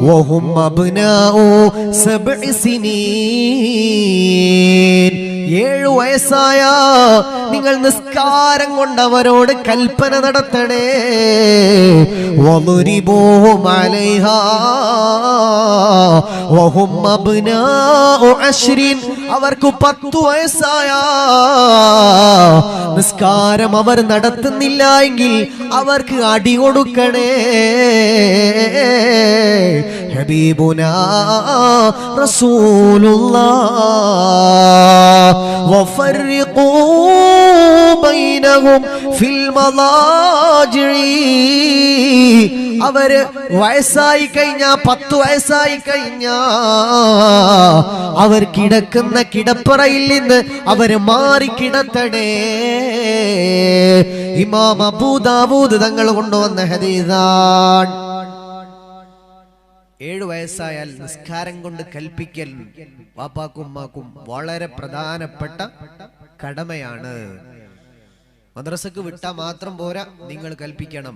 വഹും അബ്നാഉ 7 സിനീൻ. 7 വയസ്സായ നിങ്ങൾ നിസ്കാരം കൊണ്ട് അവരോട് കൽപ്പന നടത്തണേ. വളുരിബൂഹും അലൈഹാ വഹും അബ്നാഉ 10. അവർക്ക് 10 വയസ്സായ നിസ്കാരം അവർ നടത്തുന്നില്ല എങ്കിൽ അവർക്ക് അടി കൊടുക്കണേ. ഹബീബുനാ റസൂലുള്ളാഹ് വഫർഖൂ ബൈനഹും ഫിൽ മളാജിഇ. അവര് വയസ്സായി കഴിഞ്ഞ 10 വയസ്സായി കഴിഞ്ഞ അവർ കിടക്കുന്ന കിടപ്പറയിൽ നിന്ന് അവര് മാറി കിടത്തണേ. ഇമാം അബൂ ദാവൂദ് തങ്ങൾ കൊണ്ടുവന്ന ഹദീസാണ്. 7 വയസ്സായാൽ നിസ്കാരം കൊണ്ട് കൽപ്പിക്കൽ വാപ്പാക്കും ഉമ്മാക്കും വളരെ പ്രധാനപ്പെട്ട കടമയാണ്. മദ്രസക്ക് വിട്ടാ മാത്രം പോരാ, നിങ്ങൾ കൽപ്പിക്കണം.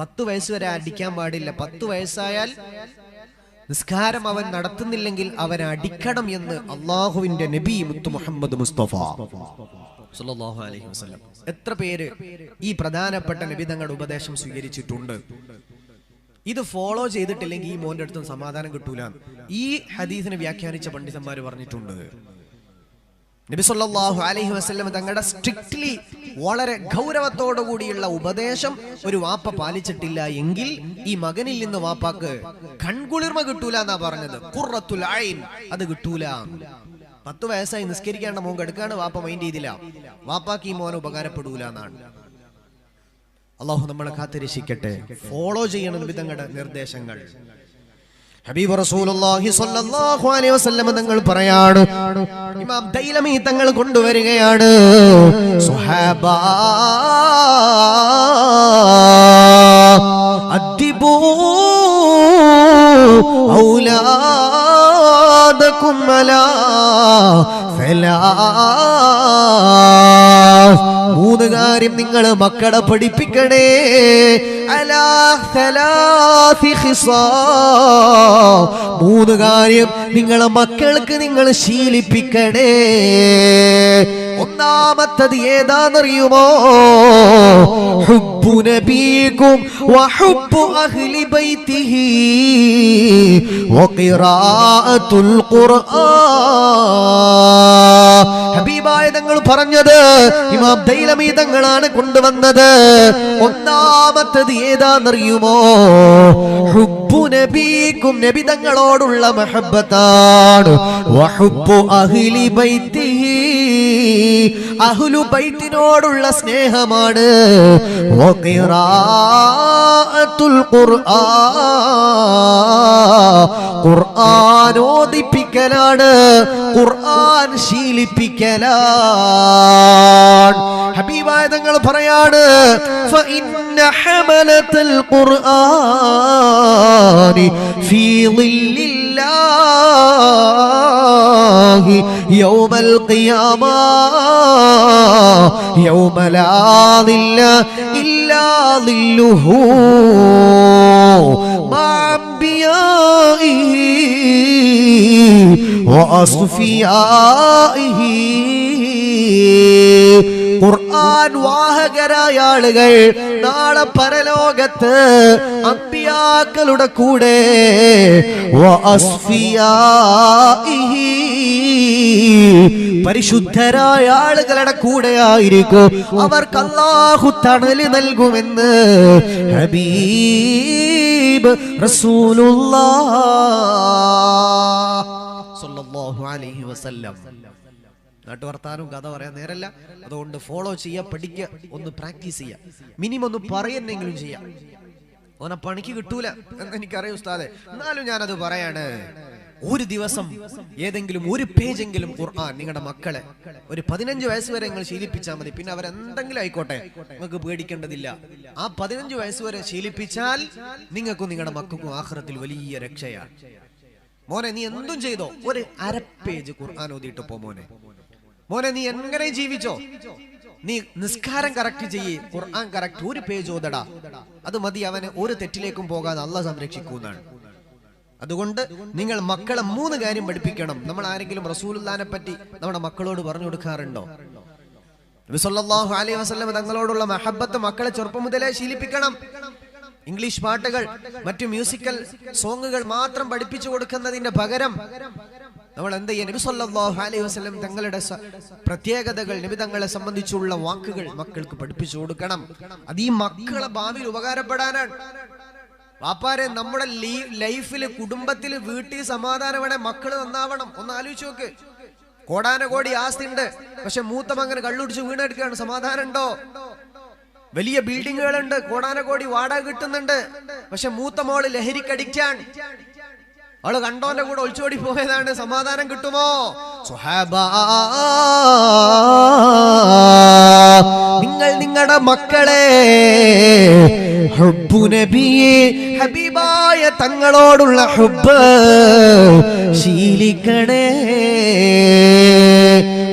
10 വയസ്സ് വരെ അടിക്കാൻ പാടില്ല. 10 വയസ്സായാൽ നിസ്കാരം അവൻ നടത്തുന്നില്ലെങ്കിൽ അവൻ അടിക്കണം എന്ന് അള്ളാഹുവിന്റെ നബി മുത്തു മുഹമ്മദ് മുസ്തഫ സല്ലല്ലാഹു അലൈഹി വസല്ലം. എത്ര പേര് ഈ പ്രധാനപ്പെട്ട നബി തങ്ങളുടെ ഉപദേശം സ്വീകരിച്ചിട്ടുണ്ട്? ഇത് ഫോളോ ചെയ്തിട്ടില്ലെങ്കിൽ ഈ മോന്റെ അടുത്തും സമാധാനം കിട്ടൂല. ഈ ഹദീസിനെ വ്യാഖ്യാനിച്ച പണ്ഡിതന്മാർ പറഞ്ഞിട്ടുണ്ട്, നബി സല്ലല്ലാഹു അലൈഹി വസല്ലം തങ്ങളുടെ സ്ട്രിക്ട്ലി വളരെ ഗൗരവത്തോടു കൂടിയുള്ള ഉപദേശം ഒരു വാപ്പ പാലിച്ചിട്ടില്ല എങ്കിൽ ഈ മകനിൽ നിന്ന് വാപ്പാക്ക് കൺകുളിർമ കിട്ടൂല എന്നാ പറഞ്ഞത്. ഖുർറത്തുൽ ഐൻ അത് കിട്ടൂല. 10 വയസ്സായി നിസ്കരിക്കേണ്ട മോൻ കെടുക്കാണ്, വാപ്പ മൈൻഡ് ചെയ്തില്ല, വാപ്പാക്ക് ഈ മോനെ ഉപകാരപ്പെടൂല എന്നാണ്. അള്ളാഹു നമ്മളെ കാത്തിരക്ഷിക്കട്ടെ. ഫോളോ ചെയ്യണം നബി തങ്ങളുടെ നിർദ്ദേശങ്ങൾ. ഹബീബ് റസൂലുള്ളാഹി സ്വല്ലല്ലാഹു അലൈഹി വസല്ലം തങ്ങൾ പറയാണ്, ഇമാം ദൈലമി തങ്ങൾ കൊണ്ടുവരികയാണ്, സുഹാബാ അദ്ദിബൂ ഔലാദകും അലാ സലാസ്. 3 കാര്യം നിങ്ങൾ മക്കളെ പഠിപ്പിക്കണേ. അലാ സലാസി ഖിസാം. 3 കാര്യം നിങ്ങളെ മക്കൾക്ക് നിങ്ങൾ ശീലിപ്പിക്കണേ. ഒന്നാമത്തത് ഏതാണെന്നറിയുമോ? ഹുബ്ബു നബീകും വഹുബ്ബു അഹ്ലി ബൈതിഹി വഖിറാഅത്തുൽ ഖുർആൻ. ഹബീബായ തങ്ങൾ പറഞ്ഞത് ഇമാം ദൈലമി തങ്ങളാണ് കൊണ്ടുവന്നത്. ഒന്നാമത്തത് ഏതാണെന്നറിയുമോ? ഹുബ്ബു നബീകും, നബി തങ്ങളോടുള്ള മഹബ്ബത്താണ്. വഹുബ്ബു അഹ്ലി ബൈതിഹി, അഹ്ലു ബൈത്തിനോടുള്ള സ്നേഹമാണ്. വഖിറാഅത്തുൽ ഖുർആൻ, ഖുർആൻ ഓദിപ്പിക്കലാണ്, ഖുർആൻ ശീലിപ്പിക്കലാണ്. ഹബീബായ തങ്ങൾ പറയാണ്, ഫഇന്ന ഹമലത്തുൽ ഖുർആനി ഫീ ളില്ലാഹി യൗമൽ ഖിയാമ യൗമ ലാ ളില്ല ഇല്ലാ ളില്ലുഹു മഅംബിയാഇഹി വഅസ്ഫിയാഇഹി. ഖുർആൻ വാഹകരായ ആളുകൾ നാളെ പരലോകത്ത് അമ്പിയാക്കളുടെ കൂടെ വഅസ്ഫിയാഇഹി, പരിശുദ്ധരായ ആളുകളുടെ കൂടെ ആയിരിക്കും. അവർക്ക് അല്ലാഹു തണല് നൽകുമെന്ന് ഹബീബ് റസൂലുള്ളാഹ് സ്വല്ലല്ലാഹു അലൈഹി വസല്ലം. നാട്ടുവർത്താനും കഥ പറയാൻ നേരല്ല. അതുകൊണ്ട് ഫോളോ ചെയ്യുക, പഠിക്കുക, ഒന്ന് പ്രാക്ടീസ് ചെയ്യുക, മിനിമം ഒന്ന് പറയുന്നെങ്കിലും ചെയ്യാം. ഓനെ പണിക്ക് കിട്ടൂല എന്ന് എനിക്കറിയാം ഉസ്താദെ, എന്നാലും ഞാനത് പറയാണ്. ഒരു ദിവസം ഏതെങ്കിലും ഒരു പേജെങ്കിലും ഖുർആൻ നിങ്ങളുടെ മക്കളെ ഒരു 15 വയസ്സ് വരെ നിങ്ങൾ ശീലിപ്പിച്ചാൽ മതി. പിന്നെ അവരെന്തെങ്കിലും ആയിക്കോട്ടെ, നിങ്ങൾക്ക് പേടിക്കേണ്ടതില്ല. ആ 15 വയസ്സ് വരെ ശീലിപ്പിച്ചാൽ നിങ്ങൾക്കും നിങ്ങളുടെ മക്കൾക്കും ആഖിറത്തിൽ വലിയ രക്ഷയാണ്. മോനെ നീ എന്തും ചെയ്തോ, ഒരു 1/2 പേജ് ഖുർആൻ ഓതിയിട്ട് പോ മോനെ. മോനെ നീ എങ്ങനെ ജീവിച്ചോ, നീ നിസ്കാരം കറക്റ്റ് ചെയ്യേ, ഖുർആൻ കറക്റ്റ് 1 പേജ് ഓതടാ, അത് മതി. അവന് ഒരു തെറ്റിലേക്കും പോകാതെ അള്ളാഹ് സംരക്ഷിക്കുന്നതാണ്. അതുകൊണ്ട് നിങ്ങൾ മക്കളെ 3 കാര്യം പഠിപ്പിക്കണം. നമ്മൾ ആരെങ്കിലും റസൂലുള്ളാഹിനെ പറ്റി നമ്മുടെ മക്കളോട് പറഞ്ഞു കൊടുക്കാറുണ്ടോ? നബി സല്ലല്ലാഹു അലൈഹി വസല്ലം തങ്ങളോടുള്ള മഹബ്ബത്ത് മക്കളെ ചെറുപ്പം മുതലേ ശീലിപ്പിക്കണം. ഇംഗ്ലീഷ് പാട്ടുകൾ, മറ്റു മ്യൂസിക്കൽ സോങ്ങുകൾ മാത്രം പഠിപ്പിച്ചു കൊടുക്കുന്നതിന്റെ പകരം നമ്മൾ എന്ത് ചെയ്യുക? നബി സല്ലല്ലാഹു അലൈഹി വസല്ലം തങ്ങളുടെ പ്രത്യേകതകൾ, നബി തങ്ങളെ സംബന്ധിച്ചുള്ള വാക്കുകൾ മക്കൾക്ക് പഠിപ്പിച്ചു കൊടുക്കണം. അത് ഈ മക്കളെ ഭാവിയിൽ ഉപകാരപ്പെടാനാണ്. വാപ്പാരെ, നമ്മുടെ ലൈഫില്, കുടുംബത്തില്, വീട്ടിൽ സമാധാനം വേണേ മക്കള് നന്നാവണം. ഒന്ന് ആലോചിച്ച് നോക്ക്. കോടാനകോടി ആസ്തി ഉണ്ട്, പക്ഷെ മൂത്ത മകൻ കള്ളുടിച്ച് വീണെടുക്കുകയാണ്. സമാധാനം ഉണ്ടോ? വലിയ ബിൽഡിങ്ങുകളുണ്ട്, കോടാനകോടി വാടക കിട്ടുന്നുണ്ട്, പക്ഷെ മൂത്ത മോള് ലഹരിക്കടിച്ചാണ്. അവള് കണ്ടോന്റെ കൂടെ ഒളിച്ചോടി പോയതാണ്. സമാധാനം കിട്ടുമോ? സ്വഹാബാ, നിങ്ങൾ നിങ്ങളുടെ മക്കളെ ഹുബ്ബു നബിയെ, ഹബീബായ തങ്ങളോടുള്ള ഹുബ്ബ് ശീലിക്കണേ.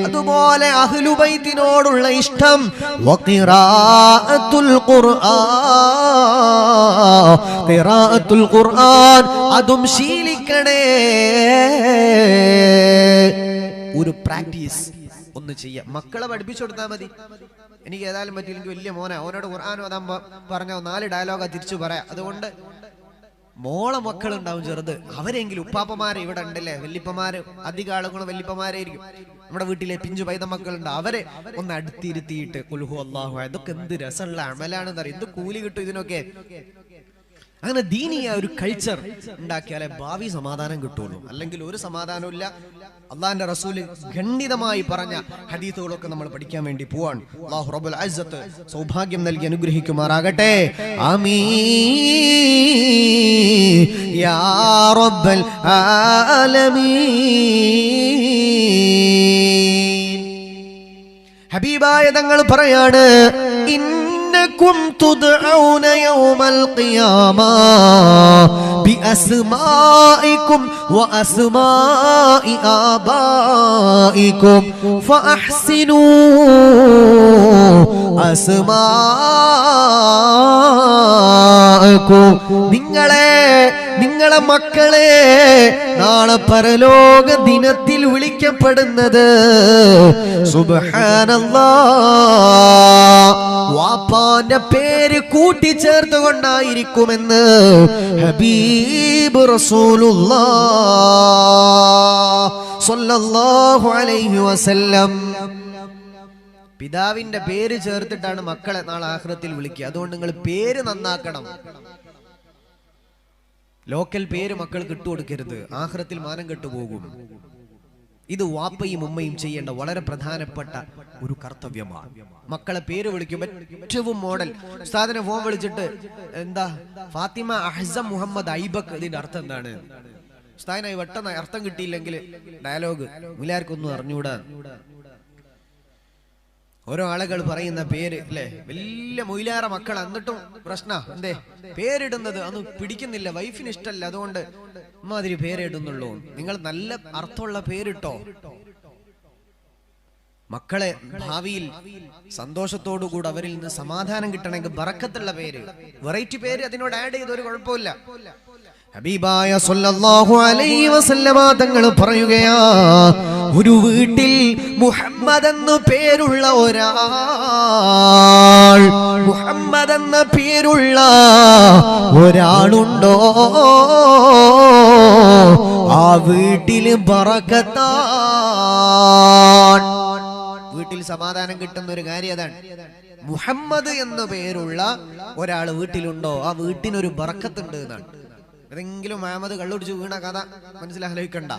അതുപോലെ അഹ്ലു ബൈത്തിനോടുള്ള ഇഷ്ടം, വഖിറാഅത്തുൽ ഖുർആൻ അതും ശീലിക്കണേ. ഒരു പ്രാക്ടീസ് ഒന്ന് ചെയ്യാം. മക്കളെ പഠിപ്പിച്ചു കൊടുത്താൽ മതി. എനിക്ക് ഏതായാലും പറ്റില്ല, എനിക്ക് വലിയ മോനെ, അവനോട് ഖുർആൻ ഓതാൻ പറഞ്ഞ 4 ഡയലോഗാ തിരിച്ചു പറയാം. അതുകൊണ്ട് മോളെ മക്കളുണ്ടാവും ചെറുത്, അവരെങ്കിലും, ഉപ്പാപ്പമാരെ ഇവിടെ ഉണ്ടല്ലേ, വല്യപ്പമാര്, അധിക ആളുകളും വല്യപ്പമാരായിരിക്കും. നമ്മുടെ വീട്ടിലെ പിഞ്ചു പൈത മക്കളുണ്ട്, അവരെ ഒന്ന് അടുത്തിരുത്തിയിട്ട് ഖുൽഹു അല്ലാഹു, അതൊക്കെ എന്ത് രസമുള്ള അമലാണെന്ന് അറിയാം. എന്ത് കൂലി കിട്ടും ഇതിനൊക്കെ. അങ്ങനെ ദീനിയ ഒരു കൾച്ചർ ഉണ്ടാക്കിയാലേ ഭാവി സമാധാനം കിട്ടുള്ളൂ. അല്ലെങ്കിൽ ഒരു സമാധാനവും ഇല്ല. അള്ളാഹിന്റെ റസൂല് ഖണ്ഡിതമായി പറഞ്ഞ ഹദീസുകളൊക്കെ നമ്മൾ പഠിക്കാൻ വേണ്ടി പോവാണ്. അല്ലാഹു റബ്ബുൽ ഇസ്സത്ത് സൗഭാഗ്യം നൽകി അനുഗ്രഹിക്കുമാറാകട്ടെ. ആമീൻ യാ റബ്ബൽ ആലമീൻ. ഹബീബായ തങ്ങൾ പറയാണ്, ഇന്നകും തുദ്ഊന യൗമൽ ഖിയാമ ബിഅസ്മാഇകും വഅസ്മാഇ ആബാഇകും ഫഅഹ്സിനൂ അസ്മാഅകും. നിങ്ങളെ മക്കളെ നാളെ പരലോക ദിനത്തിൽ വിളിക്കപ്പെടുന്നത് സുബ്ഹാനല്ലാഹ് വാപ്പാന്റെ പേര് കൂട്ടിച്ചേർത്തുകൊണ്ടായിരിക്കുമെന്ന് ഹബീബ് റസൂലുള്ളാഹ് സ്വല്ലല്ലാഹു അലൈഹി വസല്ലം. പിതാവിന്റെ പേര് ചേർത്തിട്ടാണ് മക്കളെ നാളെ ആഖിറത്തിൽ വിളിക്കുക. അതുകൊണ്ട് നിങ്ങൾ പേര് നന്നാക്കണം. ലോക്കൽ പേര് മക്കൾക്ക് ഇട്ടുകൊടുക്കരുത്, ആഖിറത്തിൽ മാനം കെട്ടുപോകും. ഇത് വാപ്പയും ഉമ്മയും ചെയ്യേണ്ട വളരെ പ്രധാനപ്പെട്ട ഒരു കർത്തവ്യമാണ്. മക്കളെ പേര് വിളിക്കുമ്പോൾ ഏറ്റവും മോഡൽ ഉസ്താദിനെ ഫോൺ വിളിച്ചിട്ട്, എന്താ ഫാത്തിമ അഹ്സം മുഹമ്മദ് ഐബക്, ഇതിന്റെ അർത്ഥം എന്താണ്? ഉസ്താദിനായി പെട്ടെന്ന് അർത്ഥം കിട്ടിയില്ലെങ്കിൽ ഡയലോഗ് മുല്ലാർക്കൊന്നും അറിഞ്ഞൂടാ. ഓരോ ആളുകൾ പറയുന്ന പേര് അല്ലെ, വലിയ മൊയിലാറ മക്കൾ, എന്നിട്ടും പ്രശ്ന എന്തേ പേരിടുന്നത് അന്ന് പിടിക്കുന്നില്ല, വൈഫിന് ഇഷ്ടമല്ല, അതുകൊണ്ട് മാതിരി പേരിടുന്നുള്ളൂ. നിങ്ങൾ നല്ല അർത്ഥമുള്ള പേരിട്ടോ. മക്കളെ ഭാവിയിൽ സന്തോഷത്തോടുകൂടി അവരിൽ നിന്ന് സമാധാനം കിട്ടണമെങ്കിൽ ബറക്കത്തുള്ള പേര്, വെറൈറ്റി പേര് അതിനോട് ആഡ് ചെയ്ത് ഒരു കുഴപ്പമില്ല. ഹബീബായ സല്ലല്ലാഹു അലൈഹി വസല്ലമ തങ്ങൾ പറയുകയാ, ഒരു വീട്ടിൽ മുഹമ്മദ് എന്ന പേരുള്ള ഒരാൾ, മുഹമ്മദ് എന്ന പേരുള്ള ഒരാളുണ്ടോ, ആ വീട്ടിൽ ബറക്കത്താണ്. വീട്ടിൽ സമാധാനം കിട്ടുന്ന ഒരു കാര്യം അതാണ്. മുഹമ്മദ് എന്ന പേരുള്ള ഒരാൾ വീട്ടിലുണ്ടോ, ആ വീട്ടിനൊരു ബറക്കത്തുണ്ട് എന്നാണ്. ഏതെങ്കിലും മുഹമ്മദ് കള്ളുടിച്ച് വീണ കഥ മനസ്സിലാലോചിക്കണ്ട.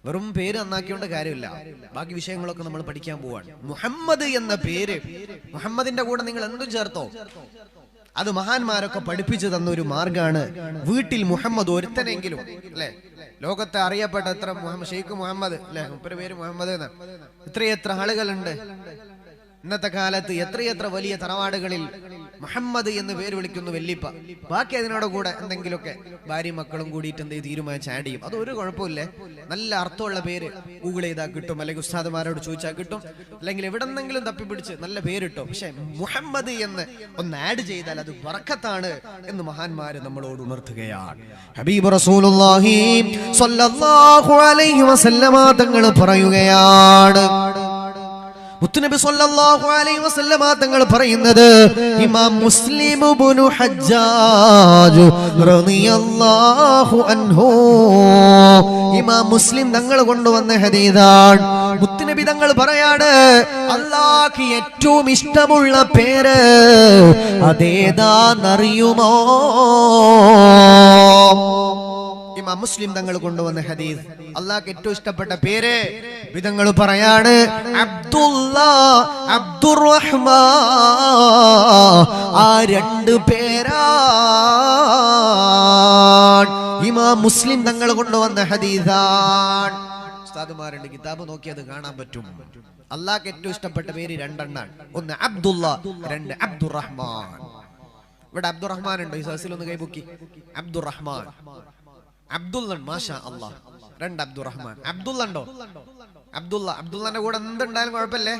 വെറും പേര് നന്നാക്കിയോണ്ട് കാര്യമില്ല. ബാക്കി വിഷയങ്ങളൊക്കെ നമ്മൾ പഠിക്കാൻ പോവാണ്. മുഹമ്മദ് എന്ന പേര്, മുഹമ്മദിന്റെ കൂടെ നിങ്ങൾ എന്തും ചേർത്തോ, അത് മഹാന്മാരൊക്കെ പഠിപ്പിച്ചു തന്ന ഒരു മാർഗാണ്. വീട്ടിൽ മുഹമ്മദ് ഒരുത്തനെങ്കിലും അല്ലെ, ലോകത്തെ അറിയപ്പെട്ട എത്ര ഷെയ്ഖ് മുഹമ്മദ് അല്ലെ, 30 പേര് മുഹമ്മദ് എന്ന്, എത്രയെത്ര ആളുകളുണ്ട്. ഇന്നത്തെ കാലത്ത് എത്രയെത്ര വലിയ തറവാടുകളിൽ മുഹമ്മദ് എന്ന് പേര് വിളിക്കുന്നു വല്ലിപ്പ. ബാക്കി അതിനോട് കൂടെ എന്തെങ്കിലുമൊക്കെ ഭാര്യയും മക്കളും കൂടിയിട്ട് എന്ത് തീരുമാനിച്ച് ആഡ് ചെയ്യും. അത് ഒരു കുഴപ്പമില്ലേ. നല്ല അർത്ഥമുള്ള പേര് ഗൂഗിൾ ചെയ്താൽ കിട്ടും, അല്ലെങ്കിൽ ഉസ്താദുമാരോട് ചോദിച്ചാൽ കിട്ടും, അല്ലെങ്കിൽ എവിടെന്നെങ്കിലും തപ്പിപ്പിടിച്ച് നല്ല പേരിട്ടോ. പക്ഷെ മുഹമ്മദ് എന്ന് ഒന്ന് ആഡ് ചെയ്താൽ അത് ബറക്കത്താണ് എന്ന് മഹാന്മാര് നമ്മളോട് ഉണർത്തുകയാണ്. ഹബീബ് റസൂലുള്ളാഹി സ്വല്ലല്ലാഹു അലൈഹി വസല്ലമ തങ്ങൾ പറയുകയാണ്, മുത്തുനബി സ്വല്ലല്ലാഹു അലൈഹി വസല്ലമ തങ്ങൾ പറയുന്നത്, ഇമാം മുസ്ലിം ഇബ്നു ഹജ്ജാജ് റളിയല്ലാഹു അൻഹു, ഇമാം മുസ്ലിം തങ്ങൾ കൊണ്ടുവന്ന ഹദീസാണ്. മുത്തുനബി തങ്ങൾ പറയാണ്, അല്ലാഹുവിന് ഏറ്റവും ഇഷ്ടമുള്ള പേര് അതേതാന്നറിയുമോ? ഇമാം മുസ്ലിം തങ്ങൾ കൊണ്ടുവന്ന ഹദീസ്. അല്ലാഹുവിന് ഏറ്റവും ഇഷ്ടപ്പെട്ട പേര് വിധങ്ങൾ പറയാണ്, അബ്ദുല്ലാ, അബ്ദുറഹ്മാൻ. ആ രണ്ട് പേരാണ് ഇമാം മുസ്ലിം തങ്ങൾ കൊണ്ടുവന്ന ഹദീസാണ്. ഉസ്താദുമാരുടെ കിതാബ് നോക്കി അത് കാണാൻ പറ്റും. അല്ലാഹുവിന് ഏറ്റവും ഇഷ്ടപ്പെട്ട പേര് രണ്ടെണ്ണാണ്. ഒന്ന് അബ്ദുല്ല, രണ്ട് അബ്ദുറഹ്മാൻ. ഇവിടെ അബ്ദുറഹ്മാൻ ഉണ്ടോ? ഈ സദസ്സിൽ ഒന്ന് കൈപൊക്കി. അബ്ദുറഹ്മാൻ, അബ്ദുല്ല, മാഷാ അല്ലാഹ്. രണ്ട് അബ്ദുറഹ്മാൻ. അബ്ദുല്ല ഉണ്ടോ? അബ്ദുല്ല, അബ്ദുല്ലാന്റെ കൂടെ എന്തുണ്ടായാലും കുഴപ്പമില്ലേ?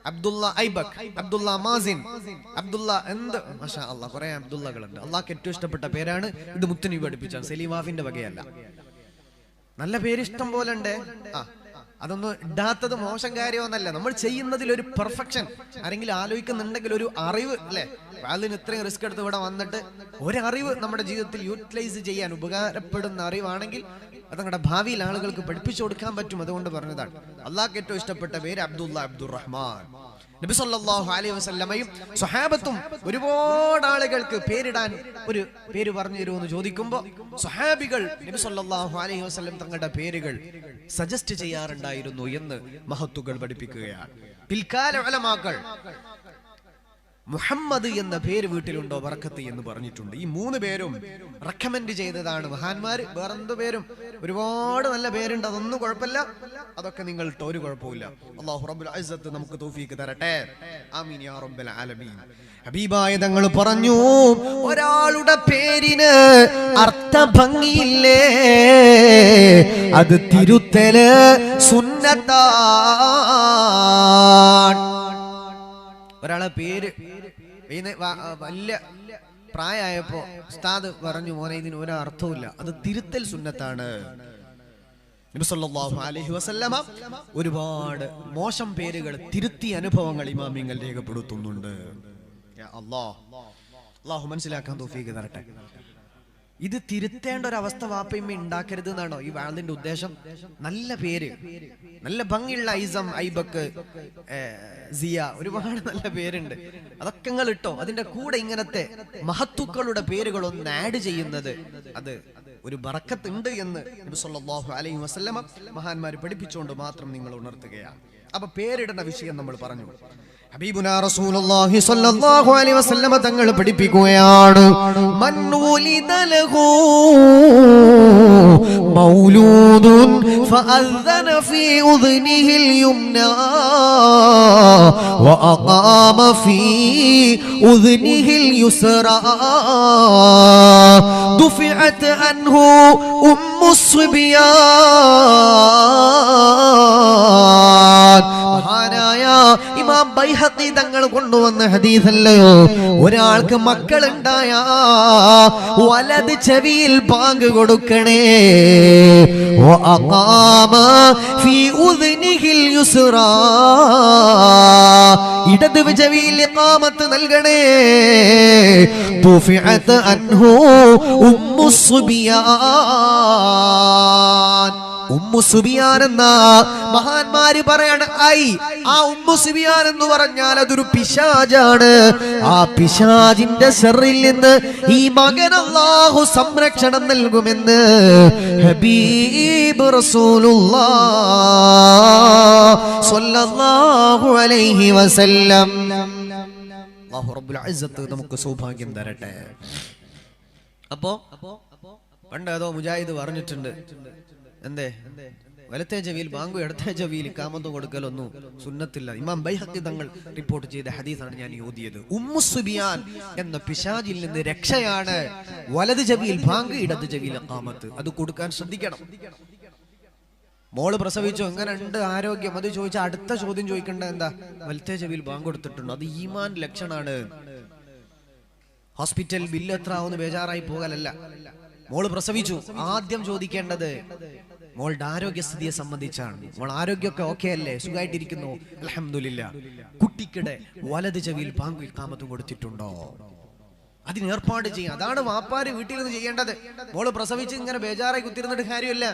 അബ്ദുല്ല ഐബക്, അബ്ദുല്ല മാസിൻ, അബ്ദുല്ല എന്ത്, മാഷാ അല്ലാഹ്, കുറെ അബ്ദുല്ലകളുണ്ട്. അള്ളാഹ്ക്ക് ഏറ്റവും ഇഷ്ടപ്പെട്ട പേരാണ് ഇത്. മുത്തുനബി പഠിപ്പിച്ചാണ്, സലീമാഫിന്റെ വകയല്ല. നല്ല പേര് ഇഷ്ടം പോലെ ഉണ്ട്. അതൊന്നും ഇടാത്തത് മോശം കാര്യമൊന്നല്ല. നമ്മൾ ചെയ്യുന്നതിൽ ഒരു പെർഫെക്ഷൻ ആരെങ്കിലും ആലോചിക്കുന്നുണ്ടെങ്കിൽ, ഒരു അറിവ് അല്ലെ, അതിന് ഇത്രയും റിസ്ക് എടുത്ത് ഇവിടെ വന്നിട്ട് ഒരറിവ് നമ്മുടെ ജീവിതത്തിൽ യൂട്ടിലൈസ് ചെയ്യാൻ ഉപകാരപ്പെടുന്ന അറിവാണെങ്കിൽ അത് നിങ്ങളുടെ ഭാവിയിൽ ആളുകൾക്ക് പഠിപ്പിച്ചു കൊടുക്കാൻ പറ്റും. അതുകൊണ്ട് പറഞ്ഞതാണ്. അള്ളാഹ്ക്ക് ഏറ്റവും ഇഷ്ടപ്പെട്ട പേര് അബ്ദുല്ല, അബ്ദുറഹ്മാൻ. നബി സല്ലല്ലാഹു അലൈഹി വസല്ലമയും സ്വഹാബത്തും ഒരുപാട് ആളുകൾക്ക് പേരിടാൻ ഒരു പേര് പറഞ്ഞു തരുമെന്ന് ചോദിക്കുമ്പോൾ സ്വഹാബികൾ നബി സല്ലല്ലാഹു അലൈഹി വസല്ലം തങ്ങളുടെ പേരുകൾ സജസ്റ്റ് ചെയ്യാറുണ്ടായിരുന്നു എന്ന് മഹത്തുക്കൾ പഠിപ്പിക്കുകയാണ്. പിൽക്കാല ഉലമാക്കൾ മുഹമ്മദ് എന്ന പേര് വീട്ടിലുണ്ടോ ബറക്കത്ത് എന്ന് പറഞ്ഞിട്ടുണ്ട്. ഈ മൂന്ന് പേരും റെക്കമെൻഡ് ചെയ്തതാണ് മഹാന്മാര്. വേറെന്ത് പേരും ഒരുപാട് നല്ല പേരുണ്ട്, അതൊന്നും കുഴപ്പമില്ല. അതൊക്കെ നിങ്ങൾ ഇട്ടോ, ഒരു കുഴപ്പമില്ല. അല്ലാഹു റബ്ബുൽ ഇസ്സത്ത് നമുക്ക് തൗഫീഖ് തരട്ടെ. ആമീൻ യാ റബ്ബൽ ആലമീൻ. ഹബീബായ തങ്ങൾ പറഞ്ഞു, ഒരാളുടെ പേരിന് അർത്ഥഭംഗിയില്ലേ, അത് തിരുത്തല് സുന്നത്താണ്. ഒരാളെ പേര് വലിയ പ്രായമായപ്പോ ഉസ്താദ് പറഞ്ഞു, മോനെ ഇതിന് ഒരു അർത്ഥവുമില്ല, അത് തിരുത്തൽ സുന്നത്താണ്. നബി സല്ലല്ലാഹു അലൈഹി വസല്ലമ ഒരുപാട് മോശം പേരുകൾ തിരുത്തിയ അനുഭവങ്ങൾ ഇമാമിങ്ങൾ രേഖപ്പെടുത്തുന്നുണ്ട്. യാ അല്ലാഹ്, അല്ലാഹു മനസ്സിലാക്കാൻ തൗഫീഖ് തരട്ടെ. ഇത് തിരുത്തേണ്ട ഒരു അവസ്ഥ വാപ്പയമ്മ ഉണ്ടാക്കരുത് എന്നാണോ ഈ വാളിന്റെ ഉദ്ദേശം? നല്ല പേര്, നല്ല ഭംഗിയുള്ള ഐസം, ഐബക്ക്, സിയ, ഒരുപാട് നല്ല പേരുണ്ട്. അതൊക്കെ നിങ്ങൾ ഇട്ടോ. അതിന്റെ കൂടെ ഇങ്ങനത്തെ മഹത്തുക്കളുടെ പേരുകൾ ഒന്ന് ആഡ് ചെയ്യുന്നത് അത് ഒരു ബറക്കത്ത് ഉണ്ട് എന്ന് നബി സല്ലല്ലാഹു അലൈഹി വസല്ലമ മഹാന്മാർ പഠിപ്പിച്ചുകൊണ്ട് മാത്രം നിങ്ങൾ ഉണർത്തുകയാണ്. അപ്പൊ പേരിടുന്ന വിഷയം നമ്മൾ പറഞ്ഞു. ഹബീബുനാ റസൂലുള്ളാഹി സ്വല്ലല്ലാഹു അലൈഹി വസല്ലമ തങ്ങൾ പഠിപ്പിക്കുകയാണ്, മൻ വുലിദ ലഹു മൗലൂദുൻ ഫഅذന ഫീ ഉദ്നിഹിൽ യുംനാ വഅഖാമ ഫീ ഉദ്നിഹിൽ യുസ്റാ ദുഫിഅത് അൻഹു ഉമ്മുസ് സിബിയാൻ. മഹാനായ ഇമാം ബൈഹഖി തങ്ങൾ കൊണ്ടുവന്ന ഹദീസല്ലയോ, ഒരാൾക്ക് മക്കളുണ്ടായ വലത് ചെവിയിൽ ബാങ്ക് കൊടുക്കണേ, വഅഖാമ ഫീ ഉദ്നിഹിൽ യുസ്റാ, ഇടത് ചെവിയിൽ ഇഖാമത്ത് നൽകണേ, തുഫിഅത് അൻഹു ഉമ്മുസ് സുബിയാൻ. ഉമ്മു സുബിയാൻ എന്ന മഹാന്മാര് പറയാണ്, ആ ഉമ്മു സുബിയാൻ എന്ന് പറഞ്ഞാൽ അതൊരു പിശാചാണ്. ആ പിശാചിന്റെ ശർറിൽ നിന്ന് ഈ മകൻ അല്ലാഹു സംരക്ഷണം നൽകുമെന്ന് ഹബീബ് റസൂലുള്ളാഹ് സ്വല്ലല്ലാഹു അലൈഹി വസല്ലം. അല്ലാഹു റബ്ബുൽ ഇസ്സത്ത് നമുക്ക് സൗഭാഗ്യം തരട്ടെ. അപ്പോ പണ്ട് ഏതോ മുജാഹിദ് പറഞ്ഞിട്ടുണ്ട്, എന്തേ വലത്തെ ചെവിയിൽ ബാങ്ക്, ഇടത്തെ ചെവിയിൽ ഇഖാമത്തും കൊടുക്കലൊന്നും സുന്നത്തില്ല. ഇമാം ബൈഹഖി തങ്ങൾ റിപ്പോർട്ട് ചെയ്ത ഹദീസാണ് ഞാൻ ഓതിയത്. ഉമ്മു സുബിയാൻ എന്ന പിശാചിൽ നിന്ന് രക്ഷയാണ് വലത് ചെവിയിൽ ബാങ്ക്, ഇടത് ചെവിയിൽ ഇഖാമത്ത്. അത് കൊടുക്കാൻ ശ്രദ്ധിക്കണം. മോള് പ്രസവിച്ചു, എങ്ങനെയുണ്ട് ആരോഗ്യം, അത് ചോദിച്ചാൽ അടുത്ത ചോദ്യം ചോദിക്കേണ്ട എന്താ, വലത്തെ ചെവിയിൽ ബാങ്ക് കൊടുത്തിട്ടുണ്ടോ? അത് ഈമാൻ ലക്ഷണാണ്. ഹോസ്പിറ്റൽ ബില്ല് എത്ര ആവുമെന്ന് ബേജാറായി പോകലല്ല. മോള് പ്രസവിച്ചു, ആദ്യം ചോദിക്കേണ്ടത് മോളുടെ ആരോഗ്യസ്ഥിതിയെ സംബന്ധിച്ചാണ്. മോൾ ആരോഗ്യമൊക്കെ ഓക്കെ അല്ലേ, സുഖമായിട്ടിരിക്കുന്നു, അൽഹംദുലില്ലാ. കുട്ടിക്കിടെ വലത് ചെവിയിൽ ബാങ്ക് ഇഖാമത്തും കൊടുത്തിട്ടുണ്ടോ? അതിന് ഏർപ്പാട് ചെയ്യാം. അതാണ് വാപ്പാര് വീട്ടിൽ നിന്ന് ചെയ്യേണ്ടത്. മോള് പ്രസവിച്ച് ഇങ്ങനെ ബേജാറായി കുത്തിരുന്നിട്ട് കാര്യമില്ല.